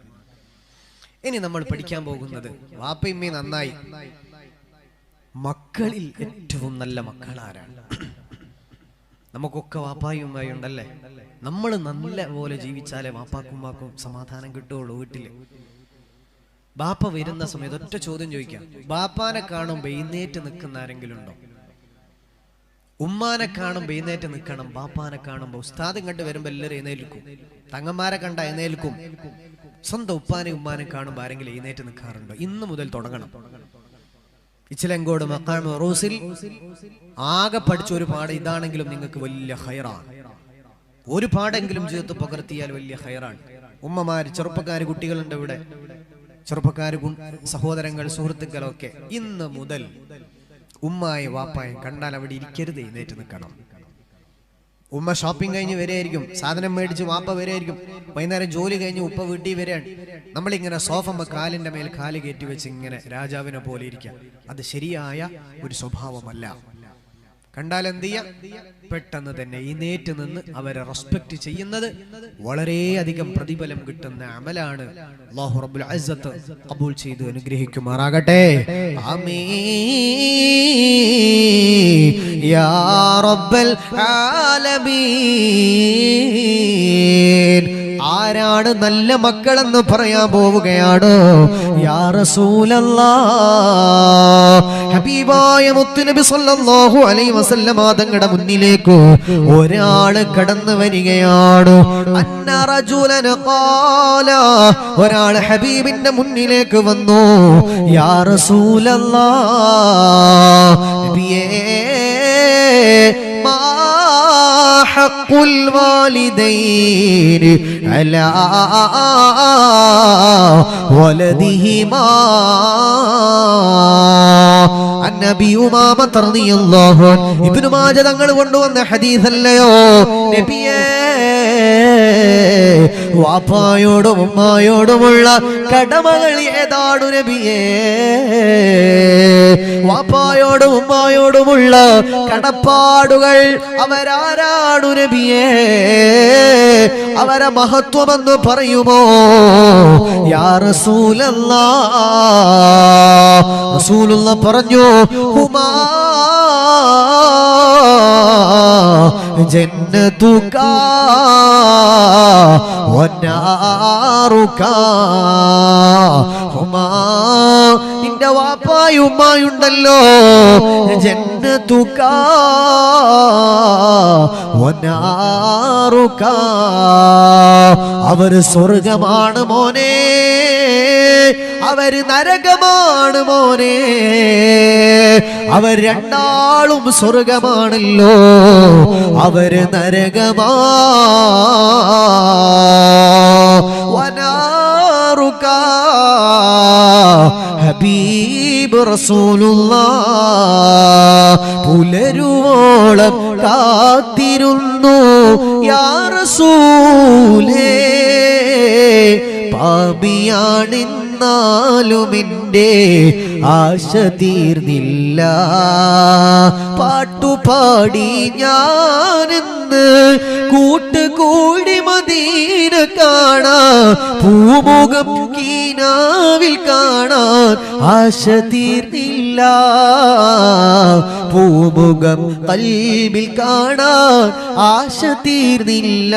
ഇനി നമ്മൾ പഠിക്കാൻ പോകുന്നത് വാപ്പയും നന്നായി, മക്കളിൽ ഏറ്റവും നല്ല മക്കൾ ആരാണ്? നമുക്കൊക്കെ വാപ്പായും ഉമ്മയും ഉണ്ടല്ലേ. നമ്മൾ നല്ല പോലെ ജീവിച്ചാലേ വാപ്പാക്കും ഉമ്മാക്കും സമാധാനം കിട്ടുള്ളൂ. വീട്ടില് ബാപ്പ വരുന്ന സമയത്ത് ഒറ്റ ചോദ്യം ചോദിക്കാം, ബാപ്പാനെ കാണുമ്പോ എഴുന്നേറ്റ് നിൽക്കുന്ന ആരെങ്കിലും ഉണ്ടോ? ഉമ്മാനെ കാണുമ്പോ എഴുന്നേറ്റ് നിൽക്കണം, ബാപ്പാനെ കാണുമ്പോ. ഉസ്താദും കണ്ട് വരുമ്പോ എല്ലാവരും എഴുന്നേൽക്കും, തങ്ങന്മാരെ കണ്ട എഴുന്നേൽക്കും. സ്വന്തം ഉപ്പാനെ ഉമ്മാനെ കാണുമ്പോ ആരെങ്കിലും എഴുന്നേറ്റ് നിൽക്കാറുണ്ടോ? ഇന്ന് മുതൽ തുടങ്ങണം. ഇച്ചിലങ്കോട് മഖാം ഉറൂസിൽ ആകെ പഠിച്ച ഒരു പാഠം ഇതാണെങ്കിലും നിങ്ങൾക്ക് വലിയ ഖൈറാണ്. ഒരു പാടെങ്കിലും ജീവിതത്തിൽ പകർത്തിയാൽ വലിയ ഖൈറാണ്. ഉമ്മമാര്, ചെറുപ്പക്കാര്, കുട്ടികളുണ്ട് ഇവിടെ, ചെറുപ്പക്കാര്, സഹോദരങ്ങൾ, സുഹൃത്തുക്കളൊക്കെ ഇന്ന് മുതൽ ഉമ്മായെ വാപ്പായെ കണ്ടാൽ അവിടെ ഇരിക്കരുത്, എഴുന്നേറ്റ് നിൽക്കണം. ഉമ്മ ഷോപ്പിംഗ് കഴിഞ്ഞ് വരെയായിരിക്കും, സാധനം മേടിച്ച് വാപ്പ വരെയായിരിക്കും, വൈകുന്നേരം ജോലി കഴിഞ്ഞ് ഉപ്പ വീട്ടിൽ വരെയാണ്. നമ്മളിങ്ങനെ സോഫമ്മ കാലിന്റെ മേൽ കാല് കയറ്റി വെച്ച് ഇങ്ങനെ രാജാവിനെ പോലെ ഇരിക്കുക. അത് ശരിയായ ഒരു സ്വഭാവമല്ല. കണ്ടാൽ എന്ത് ചെയ്യാം? പെട്ടെന്ന് തന്നെ എഴുന്നേറ്റ് നിന്ന് അവരെ റെസ്പെക്ട് ചെയ്യുന്നത് വളരെയധികം പ്രതിഫലം കിട്ടുന്ന അമലാണ്. അല്ലാഹു റബ്ബുൽ ഇസ്സത്ത് ഖബൂൽ ചെയ്തു അനുഗ്രഹിക്കുമാറാകട്ടെ. ആമീൻ യാ റബ്ബൽ ആലമീൻ. ആരാണ് നല്ല മക്കളെന്ന് പറയാൻ പോവുകയാണ്. യാ റസൂലല്ലാഹ്, ഹബീബായ മുത്തുനബി സല്ലല്ലാഹു അലൈഹി വസല്ലം തങ്ങളുടെ മുന്നിലേക്ക് ഒരാള് കടന്നു വരികയാണ്. അന്ന റജുലൻ ഖാല, ഒരാൾ ഹബീബിന്റെ മുന്നിലേക്ക് വന്നു. യാ റസൂലല്ലാഹ്, നബിയേ, മാ ഹഖുൽ വാലിദൈനി അലാ വലദിഹിമാ. നബി ഉമാമ റളിയല്ലാഹു അൻഹു ഇബ്നു മാജ തങ്ങൾ കൊണ്ടുവന്ന ഹദീസ് അല്ലയോ നബിയേ, വാപ്പായോടും ഉമ്മായോടുമുള്ള കടമകൾ ഏതാണ് നബിയേ? വാപ്പായോടും ഉമ്മായോടുമുള്ള കടപ്പാടുകൾ അവരാരാണ് നബിയേ? അവരെ മഹത്വമെന്ന് പറയുമോ? യാ റസൂലല്ലാഹ്, റസൂലുള്ള പറഞ്ഞു, ഹുമാ ജന്നതുക വനാറുക. ഹുമാ, നിന്റെ വാപ്പായും ഉമ്മായുണ്ടല്ലോ, ജന്നതുക വനാറുക, അവര് സ്വർഗമാണ് മോനെ, അവര് നരകമാണ് മോനെ. അവർ രണ്ടാളും സ്വർഗമാണല്ലോ, അവര് നരകമാ. വനാറുക, ഹബീബ് റസൂലുള്ളാഹ് പുലരുവോളം കാത്തിരുന്നു യാ റസൂലേ പാപിയാണെന്നാലും എൻ്റെ ആശ തീർന്നില്ല പാട്ടുപാടി ഞാനെന്ന് കൂട്ടുകൂടി മദീന കാണാൻ പൂമുഖം കീനാവിൽ കാണാൻ ആശ തീർന്നില്ല പൂമുഖം കൽബിൽ കാണാൻ ആശ തീർന്നില്ല.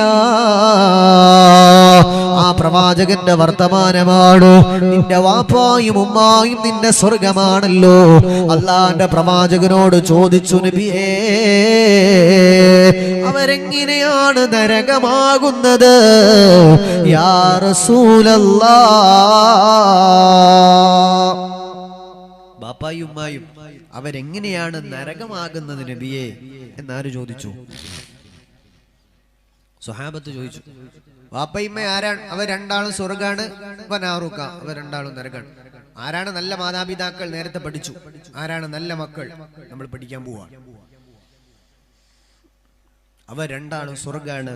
ആ പ്രവാചകന്റെ വർത്തമാനമാണ്. നിന്റെ വാപ്പായും ഉമ്മായും നിന്റെ സ്വർഗമാണല്ലോ. അള്ളാന്റെ പ്രവാചകനോട് ചോദിച്ചു, നബിയേ അവരെങ്ങനെയാണ് നരകമാകുന്നത്? യാ റസൂലല്ലാഹ്, ബാപ്പായും ഉമ്മായും അവരെങ്ങനെയാണ് നരകമാകുന്നത് നബിയേ എന്നാര് ചോദിച്ചു? സ്വഹാബത്ത് ചോദിച്ചു. വാപ്പയിമ്മ ആരാണ്? അവർ രണ്ടാളും സ്വർഗാണ്, വനാറുക്ക അവർ രണ്ടാളും നരകാണ്. ആരാണ് നല്ല മാതാപിതാക്കൾ? നേരത്തെ പഠിച്ചു. ആരാണ് നല്ല മക്കൾ? നമ്മൾ പഠിക്കാൻ പോവാണ്. അവർ രണ്ടാളും സ്വർഗാണ്.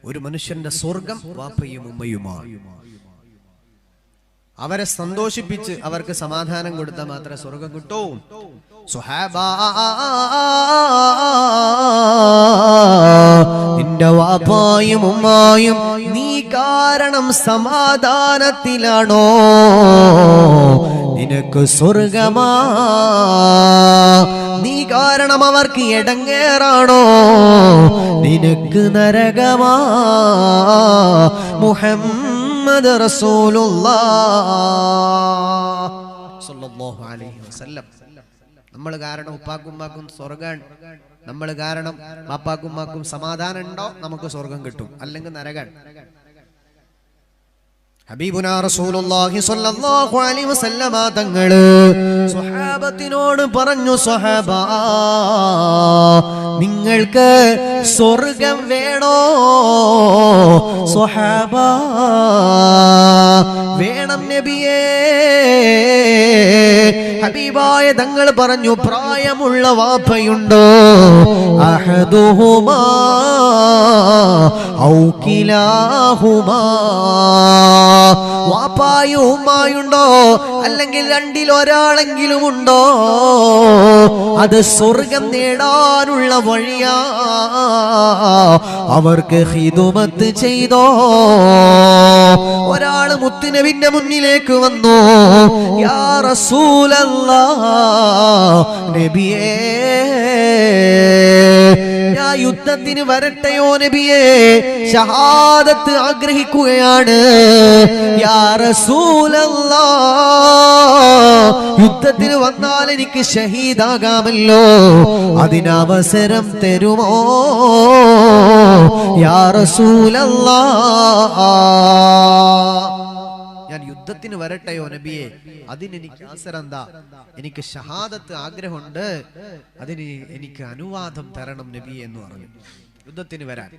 ഒരു മനുഷ്യന്റെ സ്വർഗം വാപ്പയും ഉമ്മയുമാണ്. അവരെ സന്തോഷിപ്പിച്ച് അവർക്ക് സമാധാനം കൊടുത്താൽ മാത്രമേ സ്വർഗം കിട്ടൂ. സ്വഹാബ, നിന്റെ വാപ്പായും ഉമ്മായും നീ കാരണം സമാധാനത്തിലാണോ? നിനക്ക് സ്വർഗമാ? നീ കാരണം അവർക്ക് എടങ്ങേറാണോ? നിനക്ക് നരകമാ? മുഹമ്മദ് റസൂലുള്ളാഹ് സ്വല്ലല്ലാഹു അലൈഹി വസല്ലം. നമ്മൾ കാരണം ഉപ്പാക്കും ഉമ്മാക്കും സ്വർഗം, നമ്മൾ കാരണം ബാപ്പാക്കും ഉമ്മാക്കും സമാധാനം ഉണ്ടോ നമുക്ക് സ്വർഗം കിട്ടും, അല്ലെങ്കിൽ നരകം. ഹബീബുനാ റസൂലുള്ളാഹി സ്വല്ലല്ലാഹു അലൈഹി വസല്ലമ തങ്ങള് സ്വഹാബത്തിനോട് പറഞ്ഞു, സ്വഹാബാ നിങ്ങൾക്ക് സ്വർഗം വേണോ? സ്വഹാബാ വേണം നബിയേ. ഹബീബായ തങ്ങൾ പറഞ്ഞു, പ്രായമുള്ള വാപ്പയുണ്ടോ? അഹദുഹുമാ ഔ കിലാഹുമാ. വാപ്പായും ഉമ്മായുണ്ടോ? അല്ലെങ്കിൽ രണ്ടിൽ ഒരാളെങ്കിലും ഉണ്ടോ? അത് സ്വർഗം നേടാനുള്ള വഴിയാ. അവർക്ക് ഖിദുമത്ത് ചെയ്തോ? ഒരാള് മുത്തുനബിന്റെ മുന്നിലേക്ക് വന്നു, യാ റസൂലല്ലാഹ് നബിയേ ഞാൻ യുദ്ധത്തിന് വരട്ടെയോ നബിയേ? ഷഹാദത്ത് ആഗ്രഹിക്കുകയാണ്. യാ റസൂലല്ലാഹ് യുദ്ധത്തിന് വന്നാൽ എനിക്ക് ഷഹീദാകാമല്ലോ, അതിനവസരം തരുമോ? യാ റസൂലല്ലാഹ് ഞാൻ യുദ്ധത്തിന് വരട്ടെയോ നബിയെ? അതിനെനിക്ക് അവസരം എന്താ? എനിക്ക് ഷഹാദത്ത് ആഗ്രഹമുണ്ട്, അതിന് എനിക്ക് അനുവാദം തരണം നബിയെ എന്ന് പറഞ്ഞു. യുദ്ധത്തിന് വരാൻ.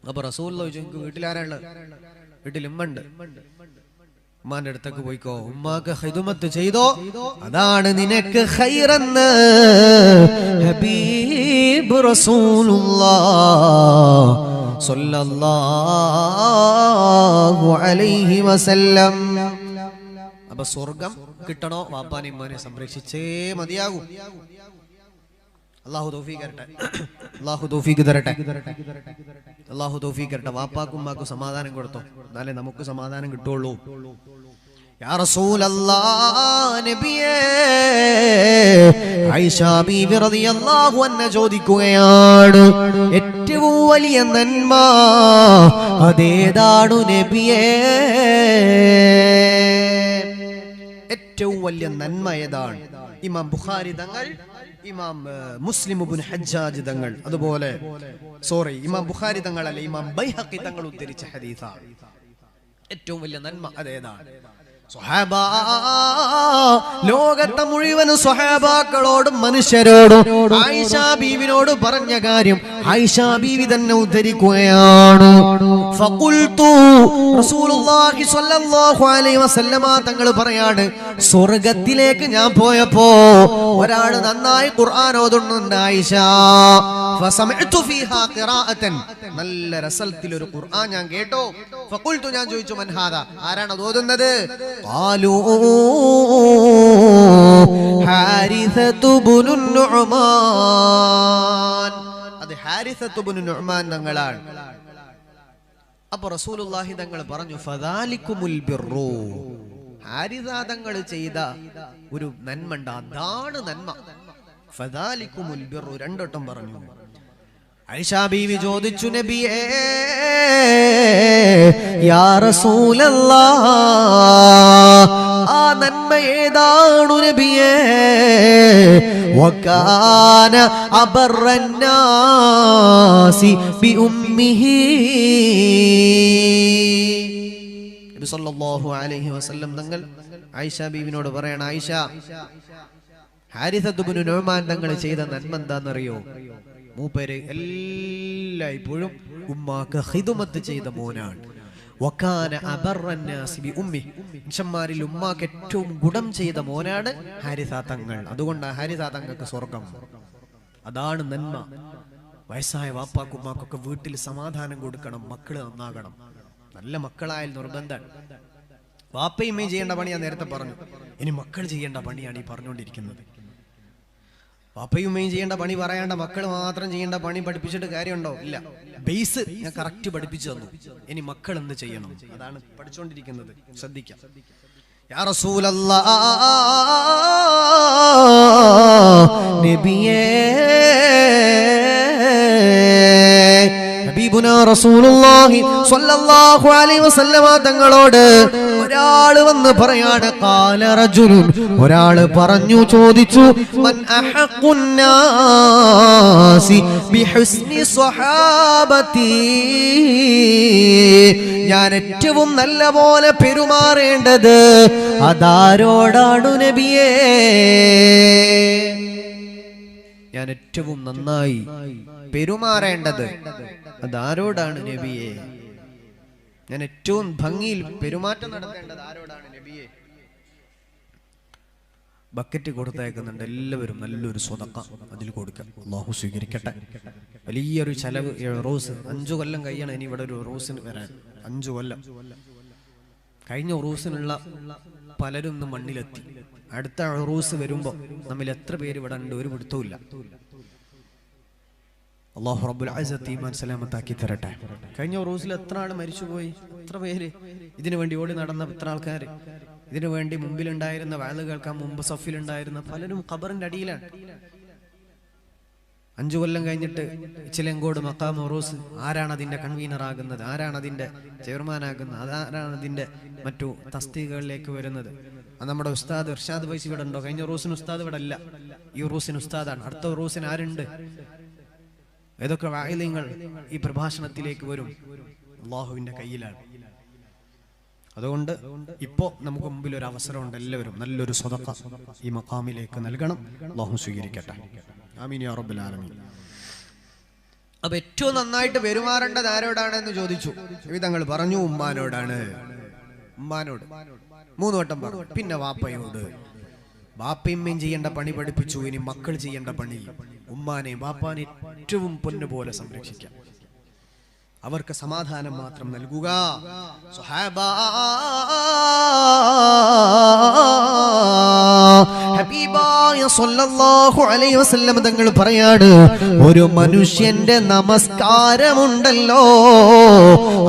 അപ്പൊ റസൂലുള്ളാഹി ചോദിച്ചു, വീട്ടിലാരാളുള്ളത്? വീട്ടിൽ ഉമ്മണ്ട്. ഉമ്മാന്റെ അടുത്തേക്ക് പോയിക്കോ, ഉമ്മാക്ക് ഖിദ്മത്ത് ചെയ്തോ, അതാണ് നിനക്ക് ഖൈറെന്ന് ഹബീബ് റസൂലുള്ളാഹ് സ്വല്ലല്ലാഹു അലൈഹി വസല്ലം. അപ്പൊ സ്വർഗം കിട്ടണോ വാപ്പാനെയും ഉമ്മാനെയും സംരക്ഷിച്ചേ മതിയാകൂ. അല്ലാഹു തൗഫീഖ് തരട്ടെ, അല്ലാഹു തൗഫീഖ് തരട്ടെ, അല്ലാഹു തൗഫീഖ് തരട്ടെ. വാപ്പാക്കും ഉമ്മാക്കും സമാധാനം കൊടുത്തോ, എന്നാലേ നമുക്ക് സമാധാനം കിട്ടുള്ളൂ. യാ റസൂലല്ലാഹ് നബിയേ, ആയിഷ ബീവി റളിയല്ലാഹു അൻഹ ചോദിക്കുകയാണ്, ഏറ്റവും വലിയ നന്മ അതേതാണു നബിയേ? ഏറ്റവും വലിയ നന്മ ഏതാണ്? ഇമാം ബുഖാരി തങ്ങൾ, ഇമാം മുസ്ലിം ഇബ്നു ഹജ്ജാജ് തങ്ങൾ, അതുപോലെ ഇമാം ബുഖാരി തങ്ങൾ അല്ല, ഇമാം ബൈഹഖി തങ്ങൾ ഉദ്ധരിച്ച ഹദീസാണ്. ഏറ്റവും വലിയ നന്മ അതേതാണ്? സ്വഹാബാ, ലോകത്തെ മുഴുവൻ സ്വഹാബാക്കളോടും മനുഷ്യരോടും ആയിഷ ബീവിനോട് പറഞ്ഞ കാര്യം ആയിഷ ബീവി തന്നെ ഉദ്ധരിക്കുകയാണ്. ഫഖുൽതു റസൂലുള്ളാഹി സ്വല്ലല്ലാഹു അലൈഹി വസല്ലമ തങ്ങൾ പറയാണ്, സ്വർഗ്ഗത്തിലേക്ക് ഞാൻ പോയപ്പോ ഒരാൾ നന്നായി ഖുർആൻ ഓതുന്നുണ്ട് ആയിഷ. ഫസമഅതു ഫീഹാ ഖിറാഅതൻ, നല്ല രസത്തിൽ ഒരു ഖുർആൻ ഞാൻ കേട്ടോ. ഫഖുൽതു, ഞാൻ ചോദിച്ചു, മൻ ഹാദാ, ആരാണ് അത് ഓതുന്നത്? ഖാലൂ ഹാരിസതു ഇബ്നു നുഅ്മാൻ, അത് ഹാരിസതു ഇബ്നു നുഅ്മാൻ തങ്ങളാണ്. അപ്പൊ റസൂലുള്ളാഹി തങ്ങൾ പറഞ്ഞു, ഫദാലികുമുൽ ബിർറു, ഹാരിസ തങ്ങൾ ചെയ്ത ഒരു നന്മണ്ട്, അതാണ് നന്മ. ഫദാലികുമുൽ ബിർറു രണ്ടോട്ടം പറഞ്ഞു. ആയിഷ ബീവി ചോദിച്ചു, നബിയേ യാ റസൂലല്ലാഹ്, ആ നന്മ ഏതാണു നബിയേ? വകാന അബറന്നാസി ബിഉമ്മിഹി, നബി സല്ലല്ലാഹു അലൈഹി വസല്ലം തങ്ങൾ ആയിഷ ബീവിനോട് പറയണം, ആയിഷ, ഹാരിസത്ത് ഇബ്നു നുഅ്മാൻ തങ്ങൾ ചെയ്ത നന്മ എന്താണെന്നറിയോ? മൂപ്പര് എല്ലായ്പ്പോഴും ഉമ്മാക്ക് ഖിദ്മത്ത് ചെയ്ത മോനാണ്. വകാന അബറന്നാസി ബിഉമ്മി, മനുഷ്യന്മാരിൽ ഉമ്മാക്ക് ഏറ്റവും ഗുണം ചെയ്ത മോനാണ് ഹാരിസ തങ്ങൾ. അതുകൊണ്ടാണ് ഹാരിസ തങ്ങൾക്ക് സ്വർഗം. അതാണ് നന്മ. വയസ്സായ വാപ്പാക്കും ഉമ്മാക്കൊക്കെ വീട്ടിൽ സമാധാനം കൊടുക്കണം, മക്കള് നന്നാകണം. നല്ല മക്കളായാൽ നിർബന്ധം. വാപ്പയുമ്മയും ചെയ്യേണ്ട പണി ഞാൻ നേരത്തെ പറഞ്ഞു, ഇനി മക്കൾ ചെയ്യേണ്ട പണിയാണ് ഈ പറഞ്ഞുകൊണ്ടിരിക്കുന്നത്. വാപ്പയുമ്മയും ചെയ്യേണ്ട പണി പറയാണ്ട മക്കൾ മാത്രം ചെയ്യേണ്ട പണി പഠിപ്പിച്ചിട്ട് കാര്യമുണ്ടോ? ഇല്ല. ബേസ് ഞാൻ കറക്റ്റ് പഠിപ്പിച്ചു തന്നു. ഇനി മക്കൾ എന്ത് ചെയ്യണം, അതാണ് പഠിച്ചുകൊണ്ടിരിക്കുന്നത്. ശ്രദ്ധിക്കാം. യാ റസൂലല്ലാഹ്, നബിയേ, ഹബീബുനാ റസൂലുള്ളാഹി സ്വല്ലല്ലാഹു അലൈഹി വസല്ലമ തങ്ങളോട് ഒരാള് വന്ന് പറയാണ്, ഖാല റജുലുൻ, ഒരാള് പറഞ്ഞു, ചോദിച്ചു, മൻ അഹഖുന്നാസി ബിഹുസ്നി സ്വഹാബതി, ഞാൻ ഏറ്റവും നല്ല പോലെ പെരുമാറേണ്ടത് അതാരോടാണു നബിയേ? ഞാൻ ഏറ്റവും നന്നായി പെരുമാറേണ്ടത് അതാരോടാണ് നബിയെ? ഞാൻ ഏറ്റവും ഭംഗിയിൽ പെരുമാറ്റം നടത്തേണ്ടത് ആരോടാണ് നബിയെ? ബക്കറ്റ് കൊടുത്തയക്കുന്നുണ്ട് എല്ലാവരും. നല്ലൊരു സ്വതക്ക അതിൽ കൊടുക്കുക. അല്ലാഹു സ്വീകരിക്കട്ടെ. വലിയൊരു ചെലവ്. റോസ് 5 കൊല്ലം കഴിയണം ഇനി ഇവിടെ ഒരു റോസിന് വരാൻ. 5 കൊല്ലം കഴിഞ്ഞ റോസിനുള്ള പലരും ഇന്ന് മണ്ണിലെത്തി. അടുത്ത റോസ് വരുമ്പോ നമ്മിൽ എത്ര പേര് ഇവിടെ ഉണ്ട് ഒരു പിടുത്തവും ഇല്ല. അല്ലാഹു റബ്ബുൽ ഇസ്സത്തി ഈമാൻ സലാമത്താക്കി തരട്ടെ. കഴിഞ്ഞ റോസിൽ എത്ര ആൾ മരിച്ചുപോയി, എത്ര പേര് ഇതിനു വേണ്ടി ഓടി നടന്ന എത്ര ആൾക്കാർ, ഇതിനു വേണ്ടി മുമ്പിലുണ്ടായിരുന്ന വഅദ് കേൾക്കാൻ മുമ്പ് സഫിലുണ്ടായിരുന്ന പലരും ഖബറിന്റെ അടിയിലാണ്. 5 കൊല്ലം കഴിഞ്ഞിട്ട് ചിലങ്കോട് മഖാം ഉറൂസ് ആരാണ് അതിന്റെ കൺവീനർ ആകുന്നത്, ആരാണ് അതിന്റെ ചെയർമാൻ ആകുന്നത്, ആരാണ് അതിന്റെ മറ്റു തസ്തികകളിലേക്ക് വരുന്നത്? നമ്മുടെ ഉസ്താദ് ഇർഷാദ് വൈസി ഇവിടെ ഉണ്ടോ? കഴിഞ്ഞ ഉറൂസിന് ഉസ്താദ് ഇവിടെ അല്ല, ഈ ഉറൂസിന് ഉസ്താദാണ്. അടുത്ത ഉറൂസിന് ആരുണ്ട്? ഏതൊക്കെ വായിലിങ്ങൾ ഈ പ്രഭാഷണത്തിലേക്ക് വരും? അള്ളാഹുവിന്റെ കയ്യിലാണ്. അതുകൊണ്ട് ഇപ്പോ നമുക്ക് മുമ്പിൽ ഒരു അവസരമുണ്ട്. എല്ലാവരും നല്ലൊരു സ്വതക്ക ഈ മഖാമിലേക്ക് നൽകണം. അള്ളാഹു സ്വീകരിക്കട്ടെ. ആമീൻ യാ റബ്ബൽ ആലമീൻ. അപ്പൊ ഏറ്റവും നന്നായിട്ട് പെരുമാറേണ്ടത് ആരോടാണെന്ന് ചോദിച്ചു. തങ്ങൾ പറഞ്ഞു, ഉമ്മാനോടാണ്. ഉമ്മാനോട് 3 വട്ടം പറഞ്ഞു. പിന്നെ വാപ്പയോട്. വാപ്പയമ്മയും ചെയ്യേണ്ട പണി പഠിപ്പിച്ചു. ഇനി മക്കൾ ചെയ്യേണ്ട പണി. ഉമ്മാനെ വാപ്പാനെ ഏറ്റവും പൊന്നുപോലെ സംരക്ഷിക്കാം. അവർക്ക് സമാധാനം മാത്രം നൽകുക. സ്വഹാബാ, ഹബീബായ സ്വല്ലല്ലാഹു അലൈഹി വസല്ലം തങ്ങൾ പറയാണ്, ഒരു മനുഷ്യന്റെ നമസ്കാരമുണ്ടല്ലോ,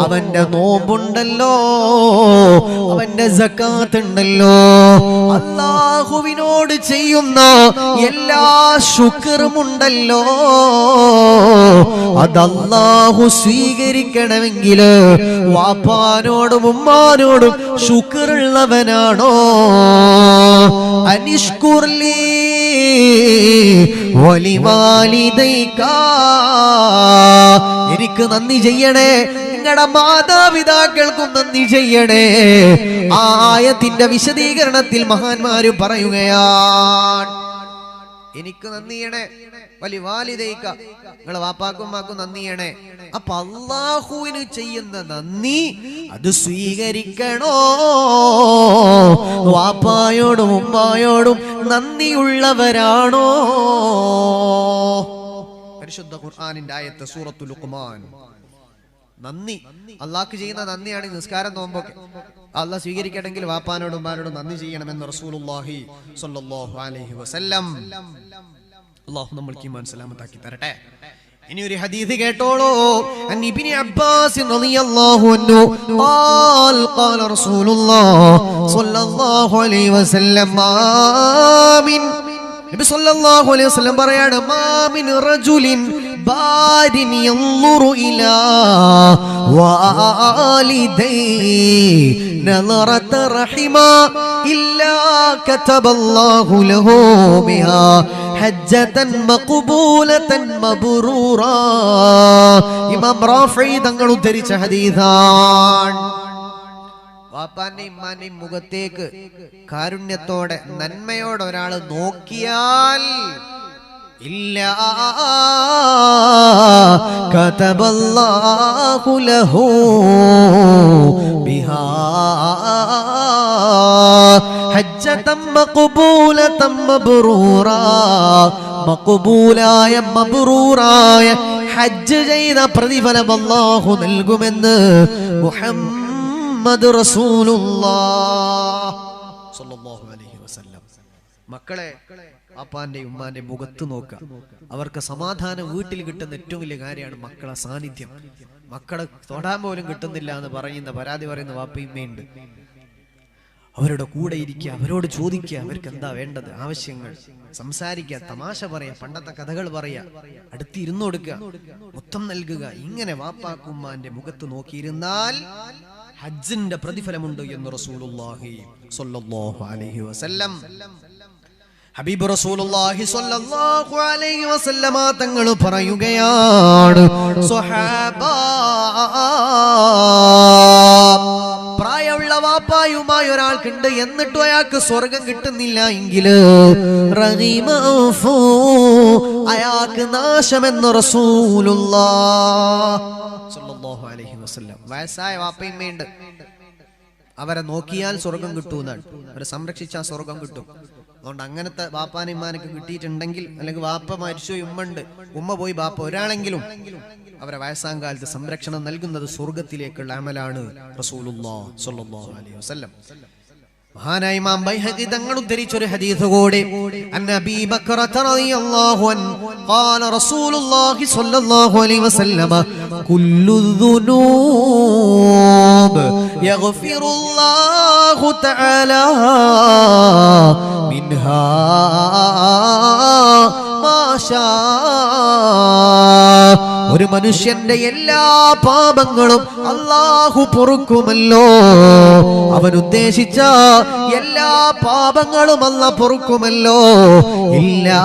അവന്റെ നോമ്പുണ്ടല്ലോ, അവന്റെ സകാത്ത് ഉണ്ടല്ലോ, അല്ലാഹുവിനോട് ചെയ്യുന്ന എല്ലാ ശുക്റുമുണ്ടല്ലോ, അത് അല്ലാഹു സ്വീകരിക്കണമെങ്കിൽ വാപ്പാനോടും ഉമ്മാനോടും ശുക്റുള്ളവനാണോ? അനിഷ്കുർലി വലിവാലിദൈക, എനിക്ക് നന്ദി ചെയ്യണേ, നിങ്ങളുടെ മാതാപിതാക്കൾക്കും നന്ദി ചെയ്യണേ. ആ ആയത്തിന്റെ വിശദീകരണത്തിൽ മഹാന്മാര് പറയുകയാണ്, എനിക്ക് നന്ദി ചെയ്യണേ, വലിവാലിദൈക, നിങ്ങളെ വാപ്പാക്കും ഉമ്മാക്കും നന്ദി ചെയ്യണേ. അപ്പൊ അല്ലാഹുവിന് ചെയ്യുന്ന നന്ദി അത് സ്വീകരിക്കണോ? വാപ്പായോടും ഉമ്മായോടും നന്ദിയുള്ളവരാണോ? പരിശുദ്ധ ഖുർആനിന്റെ ആയത്ത് സൂറത്തുൽ ലുഖ്മാൻ. നന്ദി, അള്ളാഹ്ക്ക് ചെയ്യുന്ന നന്ദിയാണ് ഈ നിസ്കാരം നോമ്പൊക്കെ. അള്ളാഹ് സ്വീകരിക്കണമെങ്കിൽ വാപ്പാനോടും ഉമ്മാനോടും നന്ദി ചെയ്യണമെന്ന് റസൂലുള്ളാഹി സ്വല്ലല്ലാഹു അലൈഹി വസല്ലം. അള്ളാഹു നമ്മൾക്ക് ഈമാൻ സലാമത്താക്കി തരട്ടെ. ഇനി ഒരു ഹദീസ് കേട്ടോളൂ. അൻ ഇബ്നു അബ്ബാസ് റളിയല്ലാഹു അൻഹു ഖാൽ ഖാല റസൂലുള്ളാഹി സ്വല്ലല്ലാഹു അലൈഹി വസല്ലം ആമീൻ. നബി സല്ലല്ലാഹു അലൈഹി വസല്ലം പറയാണ്, മാമിൻ റജുലിൻ ബാരിൻ യൻളുറു ഇലാ വാലിദൈ നളറത റഹിമാ ഇല്ലാ കതബല്ലാഹു ലഹു ബിഹാ ഹജ്ജതൻ മഖ്ബൂലതൻ മബ്റൂറാ. ഇമാം റാഫി തങ്ങൾ ഉദ്ധരിച്ച ഹദീസാണ്. വാപ്പാന്റെയും ഉമ്മാന്റെയും മുഖത്തേക്ക് കാരുണ്യത്തോടെ നന്മയോടെ ഒരാൾ നോക്കിയാൽ ഇല്ലാ കതബല്ലാഹു ലഹു ബിഹാ ഹജ്ജതൻ മഖ്ബൂലതൻ മബ്റൂറാ. മഖ്ബൂലായ മബ്റൂറായ ഹജ്ജ് ചെയ്ത പ്രതിഫലം അല്ലാഹു നൽകുമെന്ന് മുഹമ്മദ് റസൂലുള്ളാഹി സ്വല്ലല്ലാഹു അലൈഹി വസല്ലം. മക്കളെ, അപ്പാന്റെയും ഉമ്മാന്റെ മുഖത്ത് നോക്കുക. അവർക്ക് സമാധാനം വീട്ടിൽ കിട്ടുന്ന ഏറ്റവും വലിയ കാര്യമാണ് മക്കളെ സാന്നിധ്യം. മക്കളെ തൊടാൻ പോലും കിട്ടുന്നില്ല എന്ന് പറയുന്ന പരാതി പറയുന്ന വാപ്പയുമ്മയുണ്ട്. അവരുടെ കൂടെ ഇരിക്കുക, അവരോട് ചോദിക്കുക, അവർക്ക് എന്താ വേണ്ടത്, ആവശ്യങ്ങൾ സംസാരിക്കുക, തമാശ പറയാ, പണ്ടത്തെ കഥകൾ പറയാ, അടുത്തിരുന്നു കൊടുക്കുക, മൊത്തം നൽകുക. ഇങ്ങനെ വാപ്പാക്കുമ്മാന്റെ മുഖത്ത് നോക്കിയിരുന്നാൽ ഹജ്ജിന്റെ പ്രതിഫലമുണ്ട് എന്ന് റസൂലുള്ളാഹി സ്വല്ലല്ലാഹു അലൈഹി വസല്ലം. ഹബീബ് റസൂലുള്ളാഹി സ്വല്ലല്ലാഹു അലൈഹി വസല്ലമ തങ്ങൾ പറയുകയാണ്, സ്വഹാബാ, പ്രായമുള്ള വാപ്പായുമായി ഒരാൾക്കുണ്ട്, എന്നിട്ടും അയാൾക്ക് സ്വർഗം കിട്ടുന്നില്ല എങ്കിൽ അയാൾക്ക് നാശമെന്ന് റസൂലുള്ളാഹി സ്വല്ലല്ലാഹു അലൈഹി വസല്ലം. വയസ്സായ വാപ്പയുമ്മയുണ്ട്, അവരെ നോക്കിയാൽ സ്വർഗം കിട്ടുമെന്നാണ്, അവരെ സംരക്ഷിച്ചാൽ സ്വർഗം കിട്ടും. അതുകൊണ്ട് അങ്ങനത്തെ വാപ്പാനും ഉമ്മാനൊക്കെ കിട്ടിയിട്ടുണ്ടെങ്കിൽ, അല്ലെങ്കിൽ വാപ്പ മരിച്ചു ഉമ്മ ഉണ്ട്, ഉമ്മ പോയി ബാപ്പ ഒരാളെങ്കിലും അവരെ വയസ്സാം കാലത്ത് സംരക്ഷണം നൽകുന്നത് സ്വർഗത്തിലേക്കുള്ള അമലാണ് റസൂലുള്ളാഹി സ്വല്ലല്ലാഹു അലൈഹി വസല്ലം. മഹാനായ ഇമാം ബൈഹഖി തങ്ങൾ ഉദ്ധരിച്ച ഒരു ഹദീസ് കൂടി, അന്നബി ബക്റത റളിയല്ലാഹു അൻഹു ഖാല റസൂലുള്ളാഹി സ്വല്ലല്ലാഹു അലൈഹി വസല്ലം, കുല്ലു ദുനൂബ് യഗ്ഫിറുല്ലാഹു തആല മിൻഹാ മാ ശാ. ഒരു മനുഷ്യന്റെ എല്ലാ പാപങ്ങളും അല്ലാഹു പൊറുക്കുമല്ലോ, അവൻ ഉദ്ദേശിച്ച എല്ലാ പാപങ്ങളും അല്ലാഹു പൊറുക്കുമല്ലോ, ഇല്ലാ